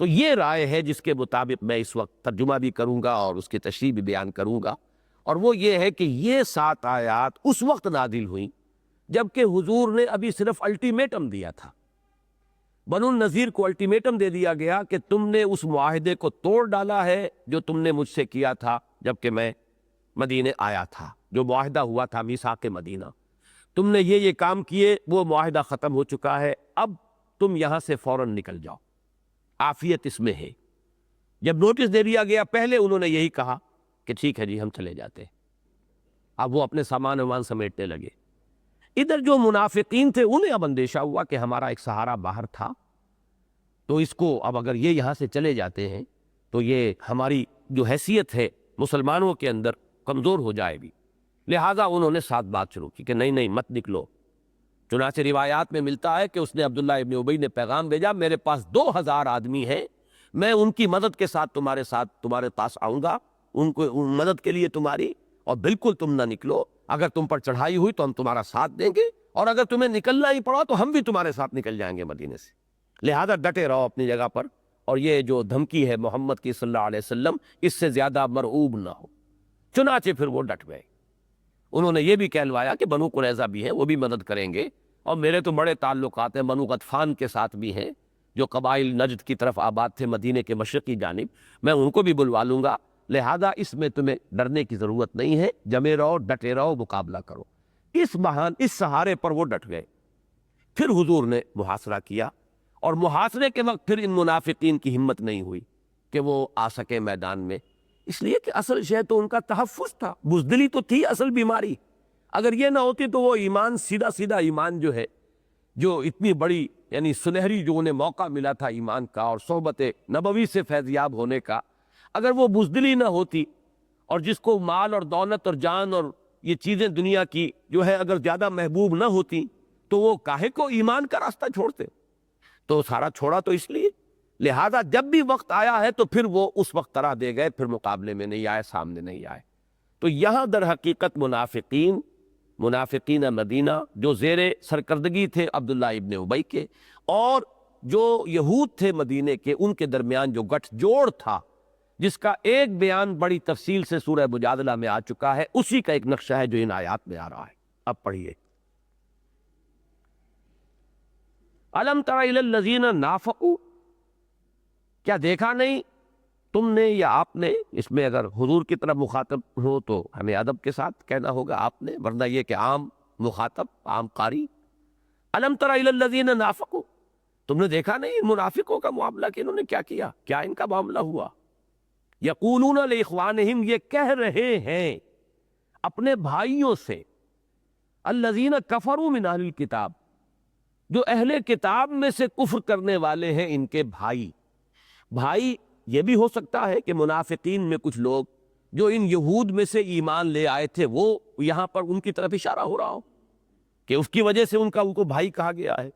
Speaker 1: تو یہ رائے ہے جس کے مطابق میں اس وقت ترجمہ بھی کروں گا اور اس کی تشریح بھی بیان کروں گا، اور وہ یہ ہے کہ یہ 7 آیات اس وقت نازل ہوئیں جبکہ حضور نے ابھی صرف الٹیمیٹم دیا تھا. بنو النذیر کو الٹیمیٹم دے دیا گیا کہ تم نے اس معاہدے کو توڑ ڈالا ہے جو تم نے مجھ سے کیا تھا جبکہ میں مدینے آیا تھا، جو معاہدہ ہوا تھا میثاق مدینہ. تم نے یہ کام کیے، وہ معاہدہ ختم ہو چکا ہے، اب تم یہاں سے فوراً نکل جاؤ. عافیت اس میں ہے. جب نوٹس دے دیا گیا پہلے انہوں نے یہی کہا کہ ٹھیک ہے جی ہم چلے جاتے ہیں. اب وہ اپنے سامان ومان سمیٹنے لگے. ادھر جو منافقین تھے انہیں اب اندیشہ ہوا کہ ہمارا ایک سہارا باہر تھا، تو اس کو اب اگر یہ یہاں سے چلے جاتے ہیں تو یہ ہماری جو حیثیت ہے مسلمانوں کے اندر کمزور ہو جائے گی. لہٰذا انہوں نے ساتھ بات شروع کی کہ نہیں مت نکلو. چنانچہ روایات میں ملتا ہے کہ اس نے عبداللہ ابن ابی نے پیغام بھیجا، میرے پاس 2000 آدمی ہیں، میں ان کی مدد کے ساتھ تمہارے پاس آؤں گا، ان کو مدد کے لیے تمہاری، اور بالکل تم نہ نکلو. اگر تم پر چڑھائی ہوئی تو ہم تمہارا ساتھ دیں گے، اور اگر تمہیں نکلنا ہی پڑا تو ہم بھی تمہارے ساتھ نکل جائیں گے مدینے سے. لہذا ڈٹے رہو اپنی جگہ پر، اور یہ جو دھمکی ہے محمد کی صلی اللہ علیہ وسلم اس سے زیادہ مرعوب نہ ہو. چنانچہ پھر وہ ڈٹ گئے. انہوں نے یہ بھی کہلوایا کہ بنو قریظہ بھی ہیں، وہ بھی مدد کریں گے، اور میرے تو بڑے تعلقات ہیں بنو غطفان کے ساتھ بھی ہیں جو قبائل نجد کی طرف آباد تھے مدینے کے مشرقی جانب، میں ان کو بھی بلوا لوں گا. لہذا اس میں تمہیں ڈرنے کی ضرورت نہیں ہے، جمے رہو، ڈٹے رہو، مقابلہ کرو. اس سہارے پر وہ ڈٹ گئے. پھر حضور نے محاصرہ کیا، اور محاصرے کے وقت پھر ان منافقین کی ہمت نہیں ہوئی کہ وہ آ سکے میدان میں، اس لیے کہ اصل شے تو ان کا تحفظ تھا، بزدلی تو تھی اصل بیماری. اگر یہ نہ ہوتی تو وہ ایمان سیدھا ایمان جو ہے، جو اتنی بڑی یعنی سنہری جو انہیں موقع ملا تھا ایمان کا اور صحبت نبوی سے فیضیاب ہونے کا، اگر وہ بزدلی نہ ہوتی، اور جس کو مال اور دولت اور جان اور یہ چیزیں دنیا کی جو ہے اگر زیادہ محبوب نہ ہوتی تو وہ کاہے کو ایمان کا راستہ چھوڑتے. تو سارا چھوڑا تو اس لیے. لہذا جب بھی وقت آیا ہے تو پھر وہ اس وقت طرح دے گئے، پھر مقابلے میں نہیں آئے، سامنے نہیں آئے. تو یہاں در حقیقت منافقین مدینہ جو زیر سرکردگی تھے عبداللہ ابن ابی کے، اور جو یہود تھے مدینے کے، ان کے درمیان جو گٹھ جوڑ تھا، جس کا ایک بیان بڑی تفصیل سے سورہ مجادلہ میں آ چکا ہے، اسی کا ایک نقشہ ہے جو ان آیات میں آ رہا ہے. اب پڑھیے. الم تر الی الذین نافقوا، کیا دیکھا نہیں تم نے یا آپ نے، اس میں اگر حضور کی طرف مخاطب ہو تو ہمیں ادب کے ساتھ کہنا ہوگا آپ نے، ورنہ یہ کہ عام مخاطب، عام قاری. الم تر الی الذین نافقوا، تم نے دیکھا نہیں ان منافقوں کا معاملہ کہ انہوں نے کیا کیا، کیا ان کا معاملہ ہوا. یقولون لاخوانہم، یہ کہہ رہے ہیں اپنے بھائیوں سے، الذین کفروا من اہل الکتاب، جو اہل کتاب میں سے کفر کرنے والے ہیں ان کے بھائی. یہ بھی ہو سکتا ہے کہ منافقین میں کچھ لوگ جو ان یہود میں سے ایمان لے آئے تھے، وہ یہاں پر ان کی طرف اشارہ ہو رہا ہو کہ اس کی وجہ سے ان کو بھائی کہا گیا ہے.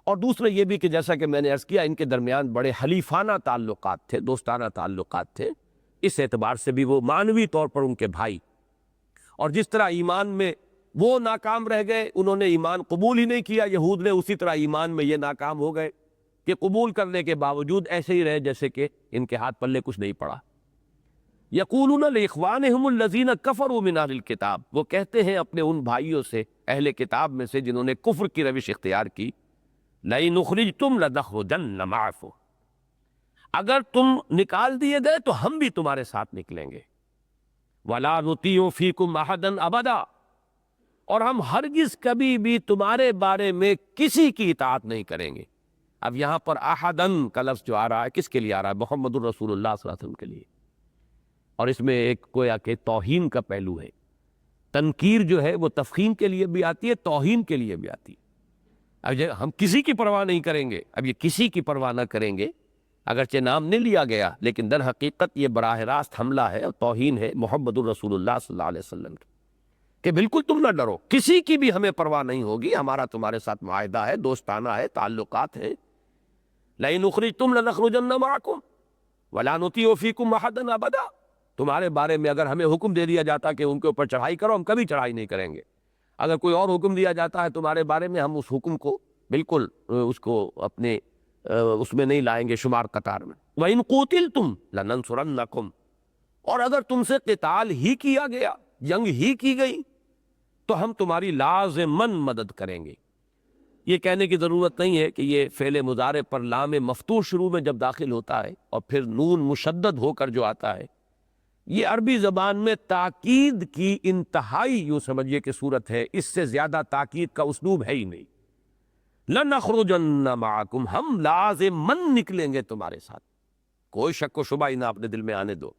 Speaker 1: اور دوسرے یہ بھی کہ جیسا کہ میں نے عرض کیا ان کے درمیان بڑے حلیفانہ تعلقات تھے، دوستانہ تعلقات تھے، اس اعتبار سے بھی وہ معنوی طور پر ان کے بھائی. اور جس طرح ایمان میں وہ ناکام رہ گئے، انہوں نے ایمان قبول ہی نہیں کیا یہود نے، اسی طرح ایمان میں یہ ناکام ہو گئے کہ قبول کرنے کے باوجود ایسے ہی رہے جیسے کہ ان کے ہاتھ پلے کچھ نہیں پڑا. یقولون لاخوانہم الذین کفروا من اہل الکتاب، وہ کہتے ہیں اپنے ان بھائیوں سے اہل کتاب میں سے جنہوں نے کفر کی روش اختیار کی، لئن اخرجتم لنخرجن معکم، اگر تم نکال دیے گئے تو ہم بھی تمہارے ساتھ نکلیں گے. ولا نطیع فیکم احدا ابدا، اور ہم ہرگز کبھی بھی تمہارے بارے میں کسی کی اطاعت نہیں کریں گے. اب یہاں پر احدن کا لفظ جو آ رہا ہے کس کے لیے آ رہا ہے؟ محمد الرسول اللہ صلی اللہ علیہ وسلم کے لیے. اور اس میں ایک گویا کہ توہین کا پہلو ہے. تنکیر جو ہے وہ تفخیم کے لیے بھی آتی ہے، توہین کے لیے بھی آتی ہے. اب ہم کسی کی پرواہ نہیں کریں گے، اب یہ کسی کی پرواہ نہ کریں گے، اگرچہ نام نہیں لیا گیا لیکن در حقیقت یہ براہ راست حملہ ہے اور توہین ہے محمد الرسول اللہ صلی اللہ علیہ وسلم کی، کہ بالکل تم نہ ڈرو، کسی کی بھی ہمیں پرواہ نہیں ہوگی، ہمارا تمہارے ساتھ معاہدہ ہے، دوستانہ ہے، تعلقات ہیں. لئن اخرجتم لنخرجن معکم ولا نطیع فیکم احدا ابدا، تمہارے بارے میں اگر ہمیں حکم دے دیا جاتا کہ ان کے اوپر چڑھائی کرو، ہم کبھی چڑھائی نہیں کریں گے. اگر کوئی اور حکم دیا جاتا ہے تمہارے بارے میں، ہم اس حکم کو بالکل اس کو اپنے اس میں نہیں لائیں گے شمار قطار میں. وَإِن قُوتِلْتُمْ لَنَنصُرَنَّكُمْ، اور اگر تم سے قتال ہی کیا گیا، جنگ ہی کی گئی، تو ہم تمہاری لازماً مدد کریں گے. یہ کہنے کی ضرورت نہیں ہے کہ یہ فعل مضارع پر لام مفتوح شروع میں جب داخل ہوتا ہے اور پھر نون مشدد ہو کر جو آتا ہے، یہ عربی زبان میں تاکید کی انتہائی یوں سمجھیے کہ صورت ہے. اس سے زیادہ تاکید کا اسلوب ہے ہی نہیں. لَنَخْرُجَنَّ مَعَكُمْ، ہم لازماً نکلیں گے تمہارے ساتھ، کوئی شک و شبہ ہی نہ اپنے دل میں آنے دو.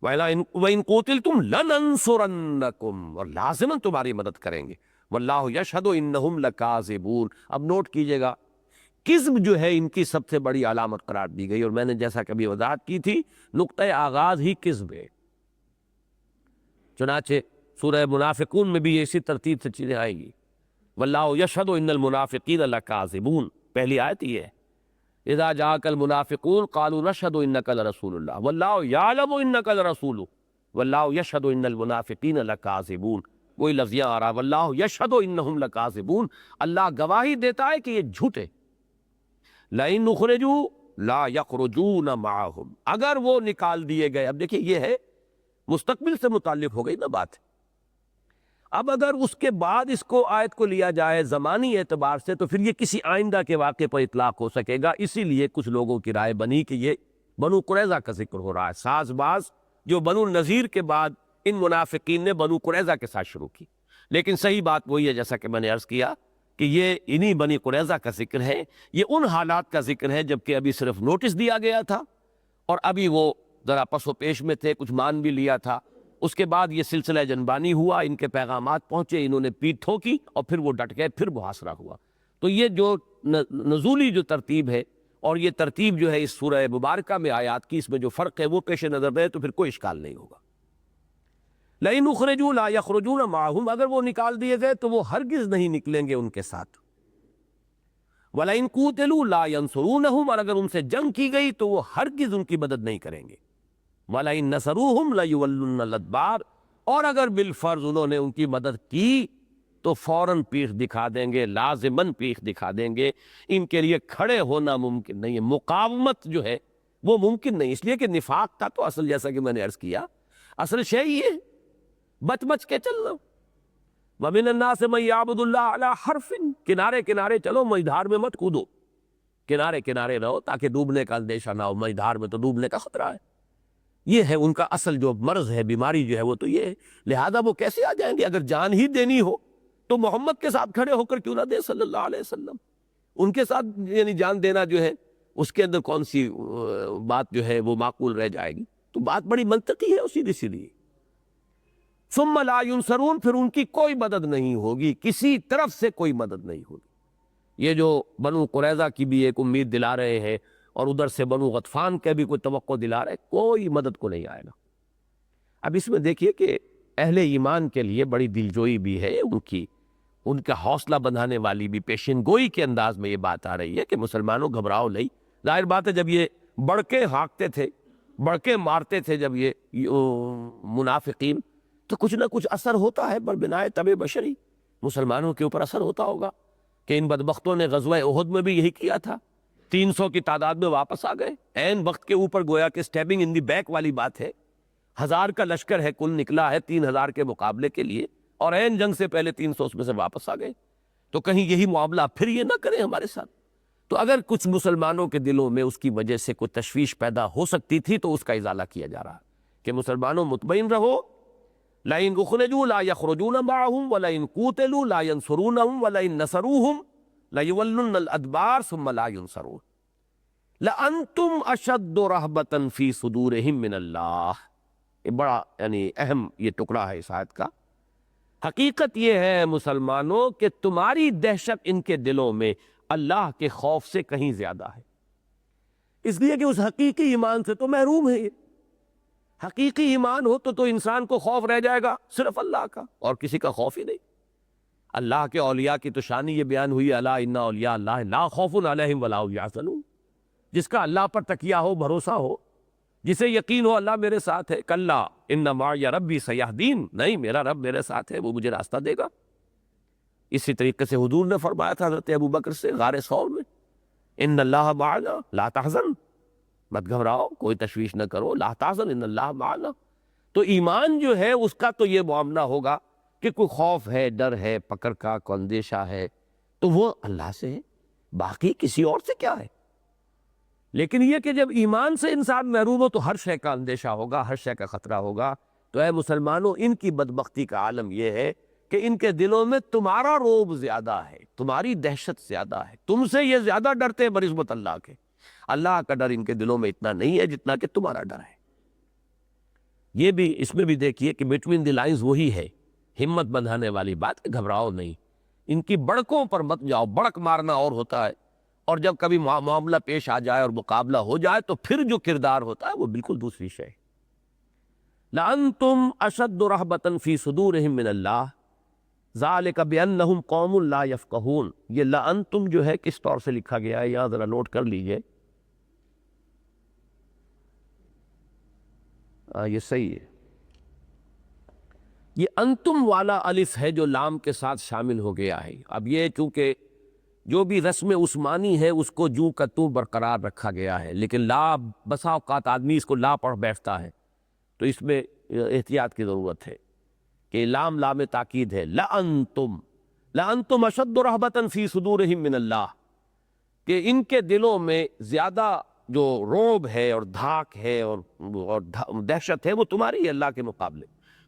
Speaker 1: وَإِن قُوتِلْتُمْ لَنَنصُرَنَّكُمْ، اور لازماً تمہاری مدد کریں گے. وَاللَّهُ يَشْهَدُ إِنَّهُمْ لَكَاذِبُونَ. اب نوٹ کیجئے گا، کذب جو ہے ان کی سب سے بڑی علامت قرار دی گئی، اور میں نے جیسا کبھی وضاحت کی تھی، نقطۂ آغاز ہی کذب ہے. چنانچہ سورہ منافقون میں بھی اسی ترتیب سے چیزیں آئیں گی. وَاللَّهُ يَشْهَدُ إِنَّ الْمُنَافِقِينَ لَكَاذِبُونَ، پہلی آیت یہ ہے. اذا جاءك المنافقون قالوا نشهد انك لرسول الله والله يعلم انك لرسوله والله يشهد ان المنافقين لكاذبون. وہی لفظ آ رہا، والله يشهد انهم لكاذبون، اللہ گواہی دیتا ہے کہ یہ جھوٹے. لئن اخرجوا لا يخرجون معهم، اگر وہ نکال دیے گئے. اب دیکھیے یہ ہے مستقبل سے متعلق ہو گئی نا بات. اب اگر اس کے بعد اس کو آیت کو لیا جائے زمانی اعتبار سے، تو پھر یہ کسی آئندہ کے واقعے پر اطلاق ہو سکے گا. اسی لیے کچھ لوگوں کی رائے بنی کہ یہ بنو قریظہ کا ذکر ہو رہا ہے. ساز باز جو بنو النذیر کے بعد ان منافقین نے بنو قریظہ کے ساتھ شروع کی. لیکن صحیح بات وہی ہے جیسا کہ میں نے عرض کیا کہ یہ انہی بنی قریظہ کا ذکر ہے. یہ ان حالات کا ذکر ہے جبکہ ابھی صرف نوٹس دیا گیا تھا اور ابھی وہ ذرا پس و پیش میں تھے، کچھ مان بھی لیا تھا. اس کے بعد یہ سلسلہ جنبانی ہوا، ان کے پیغامات پہنچے، انہوں نے پیٹھ ٹھوکی اور پھر وہ ڈٹ گئے، پھر محاصرہ ہوا. تو یہ جو نزولی جو ترتیب ہے اور یہ ترتیب جو ہے اس سورہ مبارکہ میں آیات کی، اس میں جو فرق ہے وہ پیش نظر رہے تو پھر کوئی اشکال نہیں ہوگا. لئن اخرجوا لا یخرجون معهم، اگر وہ نکال دیے گئے تو وہ ہرگز نہیں نکلیں گے ان کے ساتھ. ولئن قوتلوا لا ینصرونہم، اور اگر ان سے جنگ کی گئی تو وہ ہرگز ان کی مدد نہیں کریں گے. وَلَئِن نَصَرُوهُمْ لَيُوَلُّنَّ الْأَدْبَارَ، اور اگر بالفرض انہوں نے ان کی مدد کی تو فوراً پیٹھ دکھا دیں گے، لازماً پیٹھ دکھا دیں گے. ان کے لیے کھڑے ہونا ممکن نہیں ہے، مقاومت جو ہے وہ ممکن نہیں. اس لیے کہ نفاق کا تو اصل، جیسا کہ میں نے عرض کیا، اصل شے یہ ہے بچ بچ کے چل رہا. وَمِنَ النَّاسِ مَن يَعْبُدُ اللَّهَ عَلَىٰ حَرْفٍ، کنارے کنارے چلو، مجدھار میں مت کودو، کنارے کنارے رہو تاکہ ڈوبنے کا اندیشہ نہ ہو. مجدھار میں تو ڈوبنے کا خطرہ ہے. یہ ہے ان کا اصل جو مرض ہے، بیماری جو ہے وہ تو یہ ہے. لہذا وہ کیسے آ جائیں گے؟ اگر جان ہی دینی ہو تو محمد کے ساتھ کھڑے ہو کر کیوں نہ دے صلی اللہ علیہ وسلم. ان کے ساتھ یعنی جان دینا جو ہے اس کے اندر کون سی بات جو ہے وہ معقول رہ جائے گی؟ تو بات بڑی منطقی ہے سیدھی سیدھی. ثم لا ینصرون، پھر ان کی کوئی مدد نہیں ہوگی، کسی طرف سے کوئی مدد نہیں ہوگی. یہ جو بنو قریظہ کی بھی ایک امید دلا رہے ہیں اور ادھر سے بنو غطفان کے بھی کوئی توقع دلا رہے، کوئی مدد کو نہیں آئے گا. اب اس میں دیکھیے کہ اہل ایمان کے لیے بڑی دلجوئی بھی ہے ان کا حوصلہ بندھانے والی بھی پیشن گوئی کے انداز میں یہ بات آ رہی ہے کہ مسلمانوں گھبراؤ نہیں. ظاہر بات ہے جب یہ بڑھ کے ہانکتے تھے، بڑھ کے مارتے تھے جب یہ منافقین، تو کچھ نہ کچھ اثر ہوتا ہے بر بنائے طبع بشری، مسلمانوں کے اوپر اثر ہوتا ہوگا. کہ ان بدبختوں نے غزوہ احد میں بھی یہی کیا تھا، 300 کی تعداد میں واپس آ گئے. عین وقت کے اوپر گویا کہ سٹیبنگ ان دی بیک والی بات ہے. 1000 کا لشکر ہے کل نکلا ہے 3000 کے مقابلے کے لیے، اور عین جنگ سے پہلے 300 اس میں سے واپس آ گئے. تو کہیں یہی معاملہ پھر یہ نہ کریں ہمارے ساتھ. تو اگر کچھ مسلمانوں کے دلوں میں اس کی وجہ سے کوئی تشویش پیدا ہو سکتی تھی تو اس کا ازالہ کیا جا رہا کہ مسلمانوں مطمئن رہو. لَئِنْ أُخْرِجُوا لَا يَخْرُجُونَ مَعَهُمْ وَلَئِنْ قُوتِلُوا لَا يَنْصُرُونَهُمْ وَلَئِنْ نَصَرُوهُمْ لَيُوَلُّنَّ الْأَدْبَارَ ثُمَّ لَا يُنْصَرُونَ لَأَنْتُمْ أَشَدُّ رَهْبَةً فِي صُدُورِهِمْ مِنَ اللَّهِ. یہ بڑا یعنی اہم یہ ٹکڑا ہے اس آیت کا. حقیقت یہ ہے مسلمانوں کہ تمہاری دہشت ان کے دلوں میں اللہ کے خوف سے کہیں زیادہ ہے، اس لیے کہ اس حقیقی ایمان سے تو محروم ہے. یہ حقیقی ایمان ہو تو انسان کو خوف رہ جائے گا صرف اللہ کا، اور کسی کا خوف ہی نہیں. اللہ کے اولیاء کی تو شانی یہ بیان ہوئی، الا ان اولیاء اللہ لا خوف علیہم ولا هم یحزنون. جس کا اللہ پر تکیہ ہو، بھروسہ ہو، جسے یقین ہو اللہ میرے ساتھ ہے، کلا ان معی ربی سیہدین، نہیں میرا رب میرے ساتھ ہے، وہ مجھے راستہ دے گا۔ اسی طریقے سے حضور نے فرمایا تھا حضرت ابوبکر سے غار ثور میں، ان اللہ معنا لا تحزن، مت گھبراؤ، کوئی تشویش نہ کرو، لا تحزن ان اللہ معنا۔ تو ایمان جو ہے اس کا تو یہ معاملہ ہوگا کہ کوئی خوف ہے، ڈر ہے، پکڑ کا کوئی اندیشہ ہے تو وہ اللہ سے ہے، باقی کسی اور سے کیا ہے۔ لیکن یہ کہ جب ایمان سے انسان محروم ہو تو ہر شے کا اندیشہ ہوگا، ہر شے کا خطرہ ہوگا۔ تو اے مسلمانوں، ان کی بدبختی کا عالم یہ ہے کہ ان کے دلوں میں تمہارا روب زیادہ ہے، تمہاری دہشت زیادہ ہے، تم سے یہ زیادہ ڈرتے ہیں بنسبت اللہ کے۔ اللہ کا ڈر ان کے دلوں میں اتنا نہیں ہے جتنا کہ تمہارا ڈر ہے۔ یہ بھی اس میں بھی دیکھیے کہ بٹوین دی لائنز وہی ہے، ہمت بندھانے والی بات کہ گھبراؤ نہیں، ان کی بڑکوں پر مت جاؤ، بڑک مارنا اور ہوتا ہے، اور جب کبھی معاملہ پیش آ جائے اور مقابلہ ہو جائے تو پھر جو کردار ہوتا ہے وہ بالکل دوسری شے۔ لَأَنْتُمْ أَشَدُّ رَهْبَةً فِي صُدُورِهِم مِّنَ اللَّهِ ذَلِكَ بِأَنَّهُمْ قَوْمٌ لَا يَفْقَهُونَ۔ یہ لَأَنْتُمْ جو ہے کس طور سے لکھا گیا ہے یہاں ذرا نوٹ کر لیجئے۔ یہ صحیح ہے، یہ انتم والا الف ہے جو لام کے ساتھ شامل ہو گیا ہے۔ اب یہ چونکہ جو بھی رسم عثمانی ہے اس کو جو کا تو برقرار رکھا گیا ہے، لیکن لا بسا اوقات آدمی اس کو لا پڑھ بیٹھتا ہے، تو اس میں احتیاط کی ضرورت ہے کہ لام تاکید ہے۔ لَأَنْتُمْ أَشَدُّ رَهْبَةً فِي صُدُورِهِم مِّنَ اللَّهِ، کہ ان کے دلوں میں زیادہ جو روب ہے اور دھاک ہے اور دہشت ہے وہ تمہاری ہے اللہ کے مقابلے۔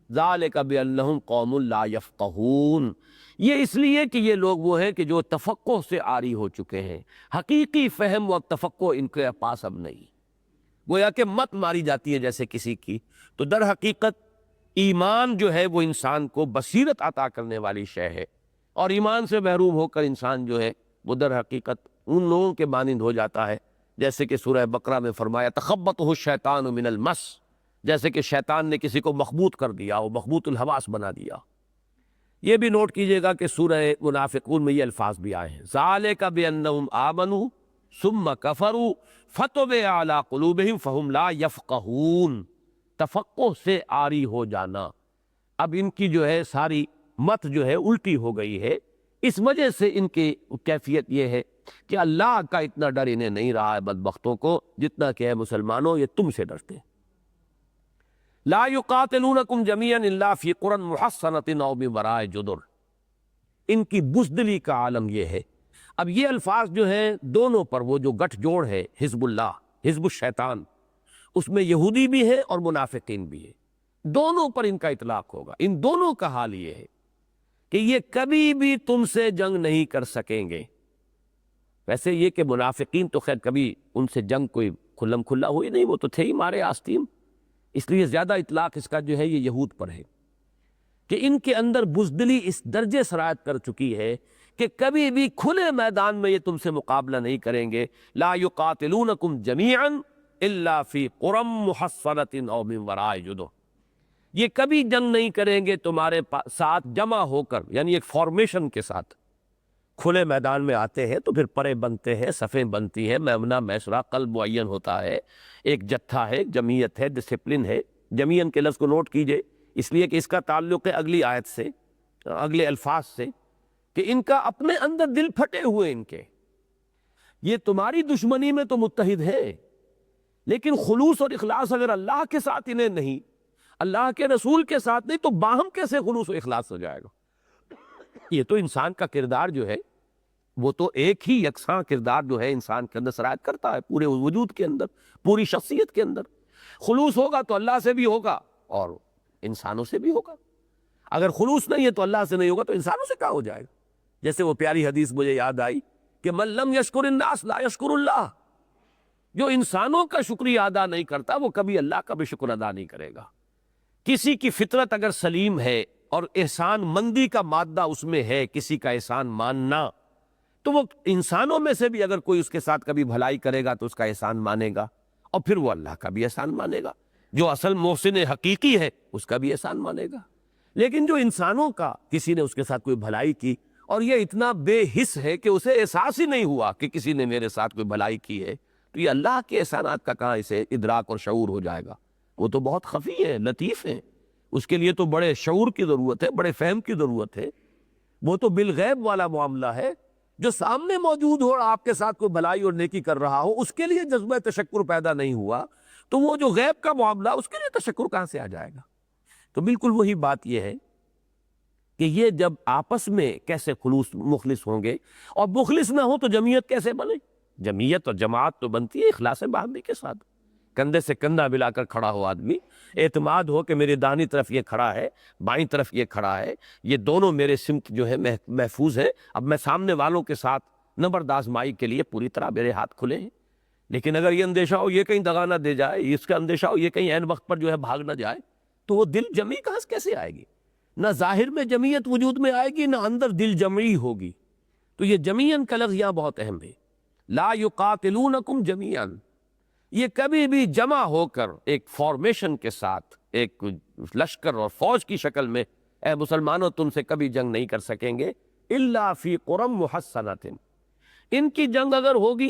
Speaker 1: ذَلِكَ بِأَنَّهُمْ قَوْمٌ لَا يَفْقَهُونَ، یہ اس لیے کہ یہ لوگ وہ ہیں کہ جو تفقہ سے عاری ہو چکے ہیں، حقیقی فہم و تفقہ ان کے پاس اب نہیں۔ گویا کہ مت ماری جاتی ہے جیسے کسی کی، تو در حقیقت ایمان جو ہے وہ انسان کو بصیرت عطا کرنے والی شے ہے، اور ایمان سے محروم ہو کر انسان جو ہے وہ در حقیقت ان لوگوں کے مانند ہو جاتا ہے جیسے کہ سورہ بقرہ میں فرمایا تخبطہ الشیطان من المس، جیسے کہ شیطان نے کسی کو مخبوط کر دیا، وہ مخبوط الحواس بنا دیا۔ یہ بھی نوٹ کیجئے گا کہ سورہ منافقون میں یہ الفاظ بھی آئے ہیں، ذالک بانہم آمنوا ثم کفروا فتبع علی قلوبہم فہم لا یفقہون، تفقہ سے عاری ہو جانا۔ اب ان کی جو ہے ساری مت جو ہے الٹی ہو گئی ہے، اس وجہ سے ان کی کیفیت یہ ہے کہ اللہ کا اتنا ڈر انہیں نہیں رہا ہے بدبختوں کو جتنا کہ ہے مسلمانوں یہ تم سے ڈرتے ہیں۔ لا یقاتلونکم جمیعا الا فی قری محصنۃ او من وراء جدر، ان کی بزدلی کا عالم یہ ہے۔ اب یہ الفاظ جو ہیں دونوں پر وہ جو گٹھ جوڑ ہے حزب اللہ حزب الشیطان، اس میں یہودی بھی ہے اور منافقین بھی ہے، دونوں پر ان کا اطلاق ہوگا۔ ان دونوں کا حال یہ ہے کہ یہ کبھی بھی تم سے جنگ نہیں کر سکیں گے۔ ویسے یہ کہ منافقین تو خیر کبھی ان سے جنگ کوئی کھلم کھلا ہوئی نہیں، وہ تو تھے ہی مارے آستین، اس لیے زیادہ اطلاق اس کا جو ہے یہ یہود پر ہے کہ ان کے اندر بزدلی اس درجے سرایت کر چکی ہے کہ کبھی بھی کھلے میدان میں یہ تم سے مقابلہ نہیں کریں گے۔ لا یقاتلونکم جمیعا الا فی قری محصنۃ او من وراء جدر، یہ کبھی جنگ نہیں کریں گے تمہارے ساتھ جمع ہو کر، یعنی ایک فارمیشن کے ساتھ کھلے میدان میں آتے ہیں تو پھر پرے بنتے ہیں، صفیں بنتی ہیں، میمنہ میسرہ قلب معین ہوتا ہے، ایک جتھا ہے، جمعیت ہے، ڈسپلن ہے۔ جمعین کے لفظ کو نوٹ کیجئے اس لیے کہ اس کا تعلق ہے اگلی آیت سے، اگلے الفاظ سے، کہ ان کا اپنے اندر دل پھٹے ہوئے ان کے، یہ تمہاری دشمنی میں تو متحد ہے، لیکن خلوص اور اخلاص اگر اللہ کے ساتھ انہیں نہیں، اللہ کے رسول کے ساتھ نہیں، تو باہم کیسے خلوص و اخلاص ہو جائے گا؟ یہ تو انسان کا کردار جو ہے وہ تو ایک ہی یکساں کردار جو ہے انسان کے اندر سرایت کرتا ہے، پورے وجود کے اندر، پوری شخصیت کے اندر۔ خلوص ہوگا تو اللہ سے بھی ہوگا اور انسانوں سے بھی ہوگا، اگر خلوص نہیں ہے تو اللہ سے نہیں ہوگا تو انسانوں سے کیا ہو جائے گا؟ جیسے وہ پیاری حدیث مجھے یاد آئی کہ من لم یشکر الناس لا یشکر اللہ، جو انسانوں کا شکریہ ادا نہیں کرتا وہ کبھی اللہ کا بھی شکر ادا نہیں کرے گا۔ کسی کی فطرت اگر سلیم ہے اور احسان مندی کا مادہ اس میں ہے، کسی کا احسان ماننا، تو وہ انسانوں میں سے بھی اگر کوئی اس کے ساتھ کبھی بھلائی کرے گا تو اس کا احسان مانے گا، اور پھر وہ اللہ کا بھی احسان مانے گا، جو اصل محسن حقیقی ہے اس کا بھی احسان مانے گا۔ لیکن جو انسانوں کا کسی نے اس کے ساتھ کوئی بھلائی کی اور یہ اتنا بے حس ہے کہ اسے احساس ہی نہیں ہوا کہ کسی نے میرے ساتھ کوئی بھلائی کی ہے، تو یہ اللہ کے احسانات کا کہاں اسے ادراک اور شعور ہو جائے گا؟ وہ تو بہت خفی ہے، لطیف ہے، اس کے لیے تو بڑے شعور کی ضرورت ہے، بڑے فہم کی ضرورت ہے۔ وہ تو بالغیب والا معاملہ ہے، جو سامنے موجود ہو اور آپ کے ساتھ کوئی بھلائی اور نیکی کر رہا ہو، اس کے لیے جذبہ تشکر پیدا نہیں ہوا تو وہ جو غیب کا معاملہ، اس کے لیے تشکر کہاں سے آ جائے گا؟ تو بالکل وہی بات یہ ہے کہ یہ جب آپس میں کیسے خلوص مخلص ہوں گے، اور مخلص نہ ہو تو جمعیت کیسے بنے؟ جمعیت اور جماعت تو بنتی ہے اخلاص باہمی کے ساتھ، کندھے سے کندھا ملا کر کھڑا ہو آدمی، اعتماد ہو کہ میری دانی طرف یہ کھڑا ہے، بائیں طرف یہ کھڑا ہے، یہ دونوں میرے سمت جو ہے محفوظ ہے، اب میں سامنے والوں کے ساتھ نبرد آزمائی کے لیے پوری طرح میرے ہاتھ کھلے ہیں۔ لیکن اگر یہ اندیشہ ہو یہ کہیں دغا نہ دے جائے، اس کا اندیشہ ہو یہ کہیں عین وقت پر جو ہے بھاگ نہ جائے، تو وہ دل جمعی کہاں سے کیسے آئے گی؟ نہ ظاہر میں جمعیت وجود میں آئے گی، نہ اندر دل جمعی ہوگی۔ تو یہ جمعین کا لفظ یہاں بہت اہم ہے۔ لا یقاتلونکم جميعا، یہ کبھی بھی جمع ہو کر ایک فارمیشن کے ساتھ، ایک لشکر اور فوج کی شکل میں، اے مسلمانوں تم سے کبھی جنگ نہیں کر سکیں گے، الا فی قرى محصنۃ، ان کی جنگ اگر ہوگی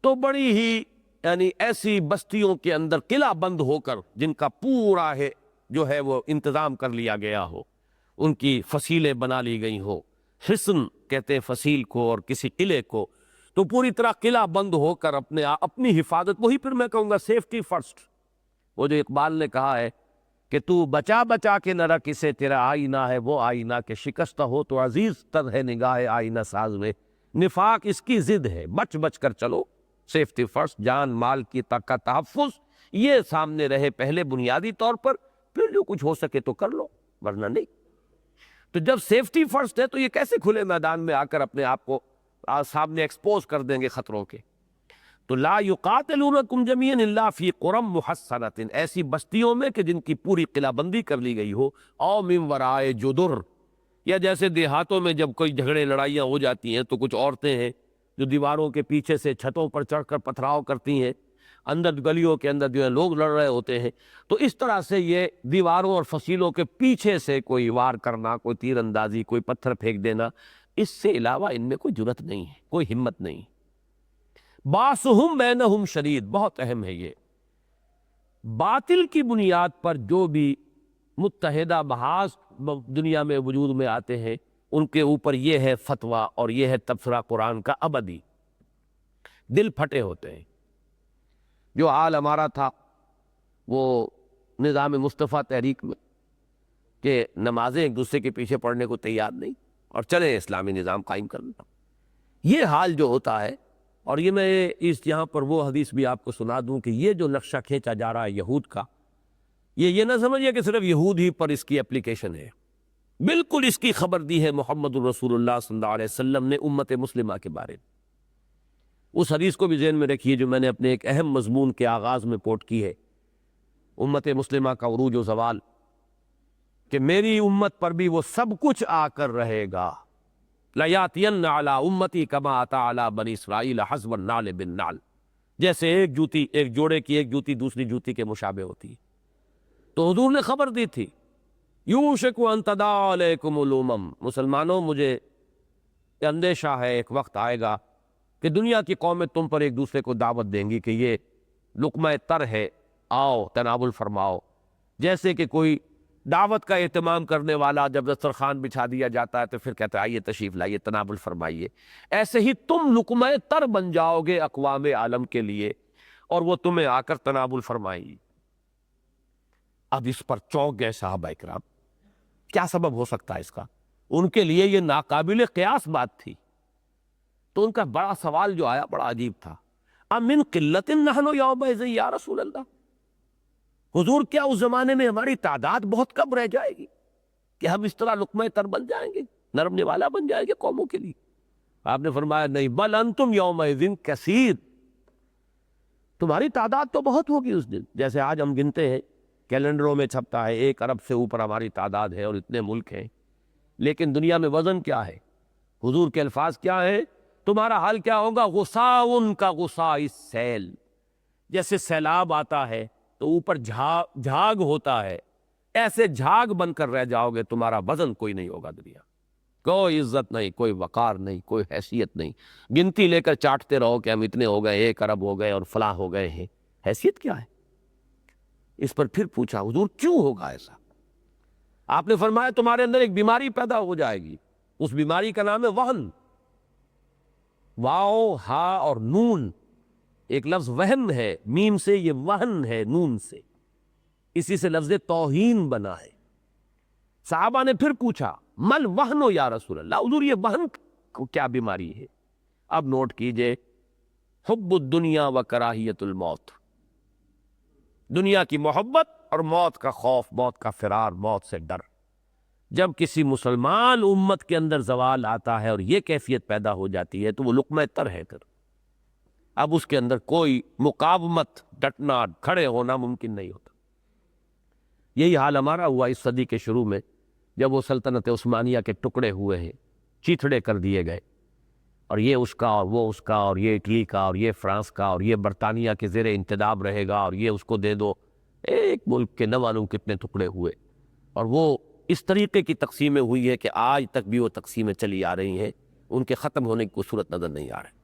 Speaker 1: تو بڑی ہی یعنی ایسی بستیوں کے اندر قلعہ بند ہو کر، جن کا پورا ہے جو ہے وہ انتظام کر لیا گیا ہو، ان کی فصیلیں بنا لی گئی ہو، حصن کہتے ہیں فصیل کو اور کسی قلعے کو، تو پوری طرح قلعہ بند ہو کر اپنی حفاظت، وہی پھر میں کہوں گا سیفٹی فرسٹ۔ وہ جو اقبال نے کہا ہے کہ تو بچا بچا کے نہ رکھ اسے، تیرا آئینہ ہے وہ آئینہ کہ شکستہ ہو تو عزیز تر ہے نگاہ آئینہ ساز میں، نفاق اس کی ضد ہے بچ بچ کر چلو، سیفٹی فرسٹ، جان مال کی کا تحفظ یہ سامنے رہے پہلے بنیادی طور پر، پھر جو کچھ ہو سکے تو کر لو ورنہ نہیں۔ تو جب سیفٹی فرسٹ ہے تو یہ کیسے کھلے میدان میں آ کر اپنے آپ کو سامنے ایکسپوز کر دیں گے خطروں کے؟ تو لا یقاتلونکم جميعا الا فی قرى محصنۃ، ایسی بستیوں میں کہ جن کی پوری قلعہ بندی کر لی گئی ہو، او من وراء جدر، یا جیسے دیہاتوں میں جب کوئی جھگڑے لڑائیاں ہو جاتی ہیں تو کچھ عورتیں ہیں جو دیواروں کے پیچھے سے چھتوں پر چڑھ کر پتھراؤ کرتی ہیں، اندر گلیوں کے اندر جو ہے لوگ لڑ رہے ہوتے ہیں، تو اس طرح سے یہ دیواروں اور فصیلوں کے پیچھے سے کوئی وار کرنا، کوئی تیر اندازی، کوئی پتھر پھینک دینا، اس سے علاوہ ان میں کوئی جرت نہیں ہے، کوئی ہمت نہیں۔ باسہم بینہم شدید، بہت اہم ہے یہ، باطل کی بنیاد پر جو بھی متحدہ محاذ دنیا میں وجود میں آتے ہیں، ان کے اوپر یہ ہے فتویٰ اور یہ ہے تبصرہ قرآن کا ابدی، دل پھٹے ہوتے ہیں۔ جو حال ہمارا تھا وہ نظام مصطفیٰ تحریک میں کہ نمازیں ایک دوسرے کے پیچھے پڑھنے کو تیار نہیں، اور چلے اسلامی نظام قائم کرنا، یہ حال جو ہوتا ہے، اور یہ میں یہاں پر وہ حدیث بھی آپ کو سنا دوں کہ یہ جو نقشہ کھینچا جا رہا ہے یہود کا، یہ نہ سمجھیے کہ صرف یہود ہی پر اس کی اپلیکیشن ہے، بالکل اس کی خبر دی ہے محمد الرسول اللہ صلی اللہ علیہ وسلم نے امت مسلمہ کے بارے میں۔ اس حدیث کو بھی ذہن میں رکھیے جو میں نے اپنے ایک اہم مضمون کے آغاز میں کوٹ کی ہے، امت مسلمہ کا عروج و زوال، کہ میری امت پر بھی وہ سب کچھ آ کر رہے گا، لَيَأْتِيَنَّ عَلَىٰ أُمَّتِي كَمَا أَتَىٰ عَلَىٰ بَنِي إِسْرَائِيلَ حَذْوَ النَّعْلِ بِالنَّعْلِ، جیسے ایک جوڑے کی ایک جوتی دوسری جوتی کے مشابہ ہوتی ہے۔ تو حضور نے خبر دی تھی، یوشک ان تداعی علیکم الامم، مسلمانوں مجھے اندیشہ ہے ایک وقت آئے گا کہ دنیا کی قومیں تم پر ایک دوسرے کو دعوت دیں گی کہ یہ لقمہ تر ہے، آؤ تناول فرماؤ، جیسے کہ کوئی دعوت کا اہتمام کرنے والا جب دسترخوان بچھا دیا جاتا ہے تو پھر کہتا ہے آئیے تشریف لائیے تناول فرمائیے، ایسے ہی تم لقمہ تر بن جاؤ گے اقوام عالم کے لیے، اور وہ تمہیں آ کر تناول فرمائیں گی۔ اب اس پر چونک گئے صحابہ اکرام، کیا سبب ہو سکتا ہے اس کا؟ ان کے لیے یہ ناقابل قیاس بات تھی، تو ان کا بڑا سوال جو آیا بڑا عجیب تھا، امن قلت نحن یومئذ یا رسول اللہ، حضور کیا اس زمانے میں ہماری تعداد بہت کم رہ جائے گی کہ ہم اس طرح لقمہ تر بن جائیں گے، نرم نوالا بن جائیں گے قوموں کے لیے؟ آپ نے فرمایا نہیں، بل انتم یومئذ کثیر، تمہاری تعداد تو بہت ہوگی اس دن، جیسے آج ہم گنتے ہیں کیلنڈروں میں چھپتا ہے 1 ارب سے اوپر ہماری تعداد ہے اور اتنے ملک ہیں، لیکن دنیا میں وزن کیا ہے؟ حضور کے الفاظ کیا ہیں؟ تمہارا حال کیا ہوگا؟ غصاء کا غصاء السیل، جیسے سیلاب آتا ہے تو اوپر جھاگ ہوتا ہے، ایسے جھاگ بن کر رہ جاؤ گے، تمہارا وزن کوئی نہیں ہوگا دنیا۔ کوئی عزت نہیں، کوئی وقار نہیں، کوئی حیثیت نہیں، گنتی لے کر چاٹتے رہو کہ ہم اتنے ہو گئے، 1 ارب ہو گئے اور فلاں ہو گئے ہیں۔ حیثیت کیا ہے؟ اس پر پھر پوچھا حضور کیوں ہوگا ایسا؟ آپ نے فرمایا تمہارے اندر ایک بیماری پیدا ہو جائے گی، اس بیماری کا نام ہے وہن۔ واؤ ہا اور نون، ایک لفظ وہن ہے، میم سے، یہ وہن ہے نون سے، اسی سے لفظ توہین بنا ہے۔ صحابہ نے پھر پوچھا مل وہن یا رسول اللہ، حضور یہ وہن کو کیا بیماری ہے؟ اب نوٹ کیجئے، حب الدنیا و کراہیت الموت، دنیا کی محبت اور موت کا خوف، موت کا فرار، موت سے ڈر۔ جب کسی مسلمان امت کے اندر زوال آتا ہے اور یہ کیفیت پیدا ہو جاتی ہے تو وہ لقمہ تر ہے پھر، اب اس کے اندر کوئی مقاومت، ڈٹنا، کھڑے ہونا ممکن نہیں ہوتا۔ یہی حال ہمارا ہوا اس صدی کے شروع میں، جب وہ سلطنت عثمانیہ کے ٹکڑے ہوئے ہیں، چیتھڑے کر دیے گئے، اور یہ اس کا اور وہ اس کا، اور یہ اٹلی کا اور یہ فرانس کا، اور یہ برطانیہ کے زیر انتداب رہے گا اور یہ اس کو دے دو۔ ایک ملک کے نہ معلوم کتنے ٹکڑے ہوئے، اور وہ اس طریقے کی تقسیمیں ہوئی ہے کہ آج تک بھی وہ تقسیمیں چلی آ رہی ہیں، ان کے ختم ہونے کی کوئی صورت نظر نہیں آ رہی۔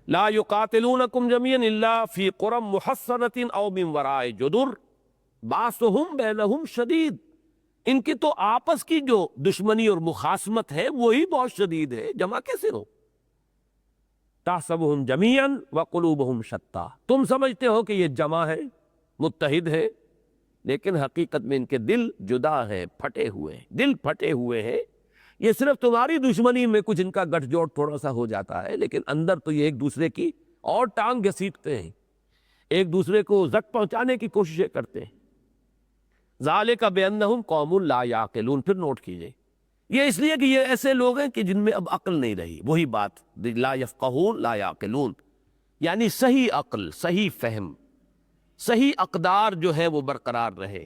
Speaker 1: لا یقاتلونکم جميعا الا فی قری محصنۃ او من وراء جدر باسهم بینہم شدید، ان کی تو آپس کی جو دشمنی اور مخاصمت ہے وہی بہت شدید ہے، جمع کیسے ہو؟ تحسبهم جميعا وقلوبهم شتیٰ، تم سمجھتے ہو کہ یہ جمع ہے، متحد ہے، لیکن حقیقت میں ان کے دل جدا ہے، پھٹے ہوئے ہیں، دل پھٹے ہوئے ہیں۔ یہ صرف تمہاری دشمنی میں کچھ ان کا گٹھ جوڑ تھوڑا سا ہو جاتا ہے، لیکن اندر تو یہ ایک دوسرے کی اور ٹانگ گھسیٹتے ہیں، ایک دوسرے کو زخم پہنچانے کی کوششیں کرتے ہیں۔ ذالک بانہم قوم لا یعقلون، پھر نوٹ کیجئے، یہ اس لیے کہ یہ ایسے لوگ ہیں کہ جن میں اب عقل نہیں رہی، وہی بات لا یفقہون لا یعقلون، یعنی صحیح عقل، صحیح فہم، صحیح اقدار جو ہے وہ برقرار رہے،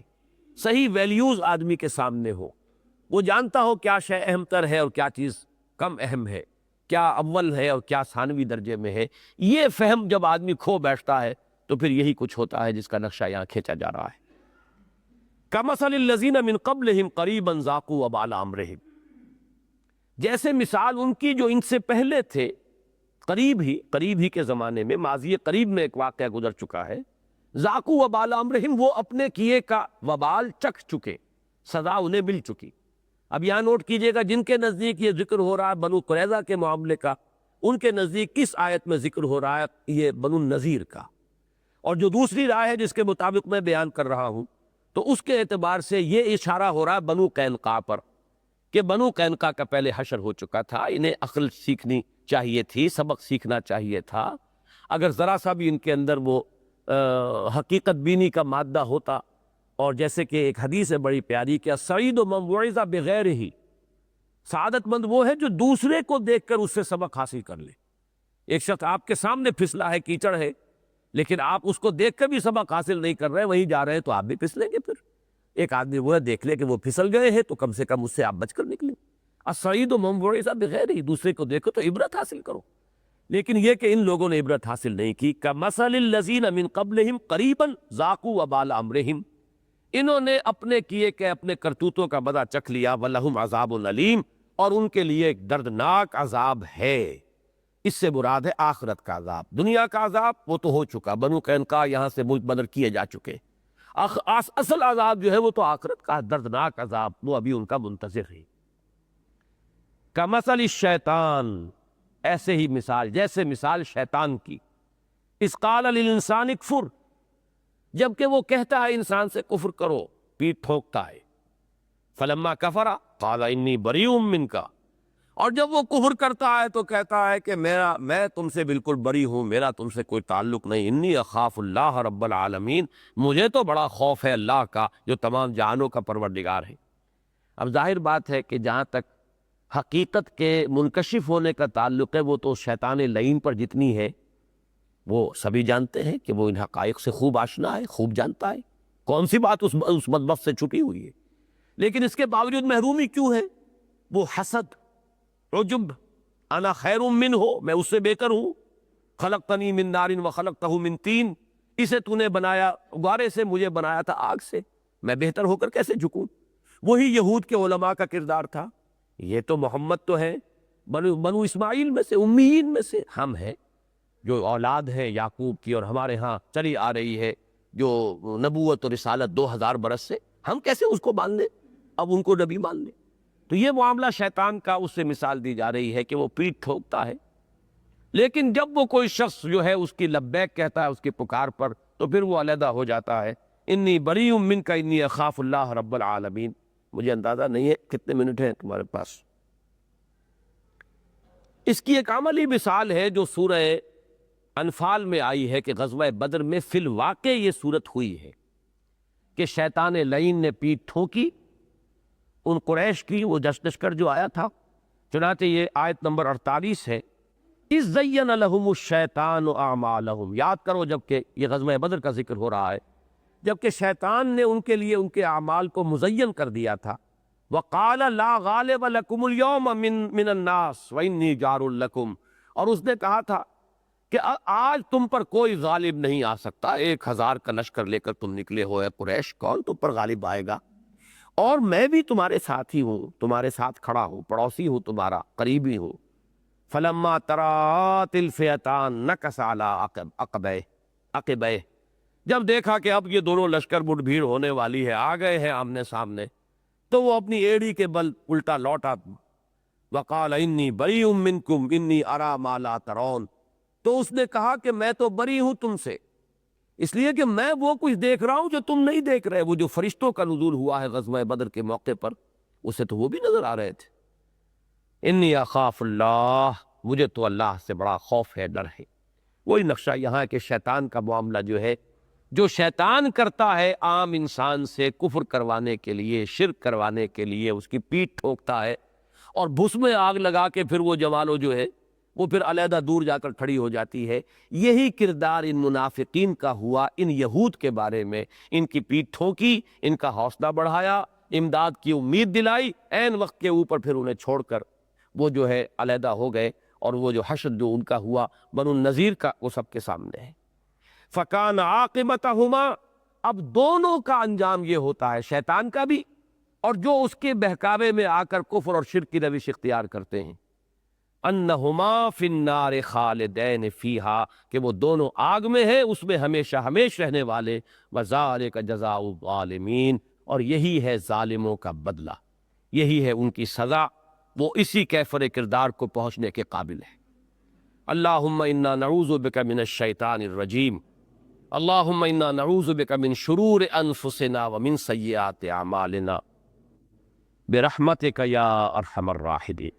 Speaker 1: صحیح ویلیوز آدمی کے سامنے ہو، وہ جانتا ہو کیا شے اہم تر ہے اور کیا چیز کم اہم ہے، کیا اول ہے اور کیا ثانوی درجے میں ہے۔ یہ فہم جب آدمی کھو بیٹھتا ہے تو پھر یہی کچھ ہوتا ہے جس کا نقشہ یہاں کھینچا جا رہا ہے۔ کمثل الذین من قبلہم قریبا ذاقوا وبال امرہم، جیسے مثال ان کی جو ان سے پہلے تھے، قریب ہی کے زمانے میں، ماضی قریب میں ایک واقعہ گزر چکا ہے، ذاقوا وبال امرہم، وہ اپنے کیے کا وبال چکھ چکے، سزا انہیں مل چکی۔ اب یہاں نوٹ کیجئے گا، جن کے نزدیک یہ ذکر ہو رہا ہے بنو قریظہ کے معاملے کا، ان کے نزدیک کس آیت میں ذکر ہو رہا ہے؟ یہ بنو النذیر کا۔ اور جو دوسری رائے ہے جس کے مطابق میں بیان کر رہا ہوں، تو اس کے اعتبار سے یہ اشارہ ہو رہا ہے بنو قینقاع پر، کہ بنو قینقاع کا پہلے حشر ہو چکا تھا، انہیں عقل سیکھنی چاہیے تھی، سبق سیکھنا چاہیے تھا۔ اگر ذرا سا بھی ان کے اندر وہ حقیقت بینی کا مادہ ہوتا، اور جیسے کہ ایک حدیث ہے بڑی پیاری کہ السعید من وعظ بغیرہ، سعادت مند وہ ہے جو دوسرے کو دیکھ کر اس سے سبق حاصل کر لے۔ ایک شخص آپ کے سامنے پھسلا ہے، کیچڑ ہے، لیکن آپ اس کو دیکھ کر بھی سبق حاصل نہیں کر رہے، وہیں جا رہے ہیں، تو آپ بھی پھسلیں گے۔ پھر ایک آدمی وہ ہے دیکھ لے کہ وہ پھسل گئے ہیں تو کم سے کم اس سے آپ بچ کر نکلیں۔ السعید من وعظ بغیرہ، دوسرے کو دیکھو تو عبرت حاصل کرو۔ لیکن یہ کہ ان لوگوں نے عبرت حاصل نہیں کی۔ کمثل الذین من قبلہم قریبا ذاقوا وبال امرہم، انہوں نے اپنے کیے کہ اپنے کرتوتوں کا بدلہ چکھ لیا، وَلَهُمْ عَذَابٌ علیم، اور ان کے لیے ایک دردناک عذاب ہے۔ اس سے مراد ہے آخرت کا عذاب۔ دنیا کا عذاب وہ تو ہو چکا، بنو قینقاع یہاں سے ملک بدر کیے جا چکے، اصل عذاب جو ہے وہ تو آخرت کا دردناک عذاب، وہ ابھی ان کا منتظر ہے۔ کمثل الشیطان، ایسے ہی مثال، جیسے مثال شیطان کی، اذ قال للانسان اکفر، جبکہ وہ کہتا ہے انسان سے کفر کرو، پیٹ ٹھوکتا ہے، فلما کفر قال انی بریء منک، اور جب وہ کفر کرتا ہے تو کہتا ہے کہ میں تم سے بالکل بری ہوں، میرا تم سے کوئی تعلق نہیں، انی اخاف اللہ رب العالمین، مجھے تو بڑا خوف ہے اللہ کا جو تمام جہانوں کا پروردگار ہے۔ اب ظاہر بات ہے کہ جہاں تک حقیقت کے منکشف ہونے کا تعلق ہے، وہ تو شیطان لعین پر جتنی ہے وہ سبھی جانتے ہیں کہ وہ ان حقائق سے خوب آشنا ہے، خوب جانتا ہے، کون سی بات اس مطبخ سے چھپی ہوئی ہے۔ لیکن اس کے باوجود محرومی کیوں ہے؟ وہ حسد، عجب، انا خیر منہ، میں اس سے بہتر ہوں، خلقتنی من نار وخلقتہ من طین، اسے تو نے بنایا غبارے سے، مجھے بنایا تھا آگ سے، میں بہتر ہو کر کیسے جھکوں؟ وہی یہود کے علماء کا کردار تھا یہ تو محمد تو ہے بنو اسماعیل میں سے، امیین میں سے ہم ہیں، جو اولاد ہے یعقوب کی، اور ہمارے ہاں چلی آ رہی ہے جو نبوت اور رسالت 2000 برس سے، ہم کیسے اس کو مان لیں، اب ان کو نبی مان لیں؟ تو یہ معاملہ شیطان کا اس سے مثال دی جا رہی ہے کہ وہ پیٹھ ٹھوکتا ہے، لیکن جب وہ کوئی شخص جو ہے اس کی لبیک کہتا ہے اس کی پکار پر، تو پھر وہ علیحدہ ہو جاتا ہے۔ انی بریء منک انی اخاف اللہ رب العالمین۔ مجھے اندازہ نہیں ہے کتنے منٹ ہیں تمہارے پاس۔ اس کی ایک عملی مثال ہے جو سورہ انفال میں آئی ہے کہ غزوہ بدر میں فی الواقع یہ صورت ہوئی ہے کہ شیطان لعین نے پیٹھ ٹھوکی ان قریش کی، وہ لشکر جو آیا تھا۔ چنانچہ یہ آیت نمبر 48 ہے، اذ زین لہم الشیطان اعمالہم۔ یاد کرو جب کہ یہ غزوہ بدر کا ذکر ہو رہا ہے، جبکہ شیطان نے ان کے لیے ان کے اعمال کو مزین کر دیا تھا۔ وقال لا غالب لکم اليوم من الناس وانی جار لکم، اور اس نے کہا تھا کہ آج تم پر کوئی غالب نہیں آ سکتا، 1000 کا لشکر لے کر تم نکلے ہو اے قریش، کون تم پر غالب آئے گا؟ اور میں بھی تمہارے ساتھ ہی ہوں، تمہارے ساتھ کھڑا ہوں، پڑوسی ہوں، تمہارا قریبی ہوں۔ فلما ترات الفئتان نکص علی عقبیہ، جب دیکھا کہ اب یہ دونوں لشکر مٹ بھیڑ ہونے والی ہے، آ گئے ہیں آمنے سامنے، تو وہ اپنی ایڑی کے بل الٹا لوٹا۔ وقال انی بریء منکم انی اری ما لا ترون، تو اس نے کہا کہ میں تو بری ہوں تم سے، اس لیے کہ میں وہ کچھ دیکھ رہا ہوں جو تم نہیں دیکھ رہے۔ وہ جو فرشتوں کا نزول ہوا ہے غزوہ بدر کے موقع پر، اسے تو وہ بھی نظر آ رہے تھے۔ انی اخاف اللہ، مجھے تو اللہ سے بڑا خوف ہے، ڈر ہے۔ وہی نقشہ یہاں ہے کہ شیطان کا معاملہ جو ہے، جو شیطان کرتا ہے عام انسان سے کفر کروانے کے لیے، شرک کروانے کے لیے، اس کی پیٹھ ٹھوکتا ہے اور بھس میں آگ لگا کے پھر وہ جمالو جو ہے وہ پھر علیحدہ دور جا کر کھڑی ہو جاتی ہے۔ یہی کردار ان منافقین کا ہوا ان یہود کے بارے میں، ان کی پیٹھ ٹھوکی، ان کا حوصلہ بڑھایا، امداد کی امید دلائی، عین وقت کے اوپر پھر انہیں چھوڑ کر وہ جو ہے علیحدہ ہو گئے، اور وہ جو حشر جو ان کا ہوا بنو النذیر کا، وہ سب کے سامنے ہے۔ فَكَانَ عَاقِبَتَهُمَا، اب دونوں کا انجام یہ ہوتا ہے، شیطان کا بھی اور جو اس کے بہکاوے میں آ کر کفر اور شرک کی روش اختیار کرتے ہیں، انہما فی النار خالدین فیہا، کہ وہ دونوں آگ میں ہیں، اس میں ہمیشہ ہمیش رہنے والے۔ وذالک جزاء الظالمین، اور یہی ہے ظالموں کا بدلہ، یہی ہے ان کی سزا، وہ اسی کیفر کردار کو پہنچنے کے قابل ہے۔ اللہم انا نعوذ بک من الشیطان الرجیم، اللہم انا نعوذ بک من شرور انفسنا ومن سیئات اعمالنا برحمتک یا ارحم الراحمین۔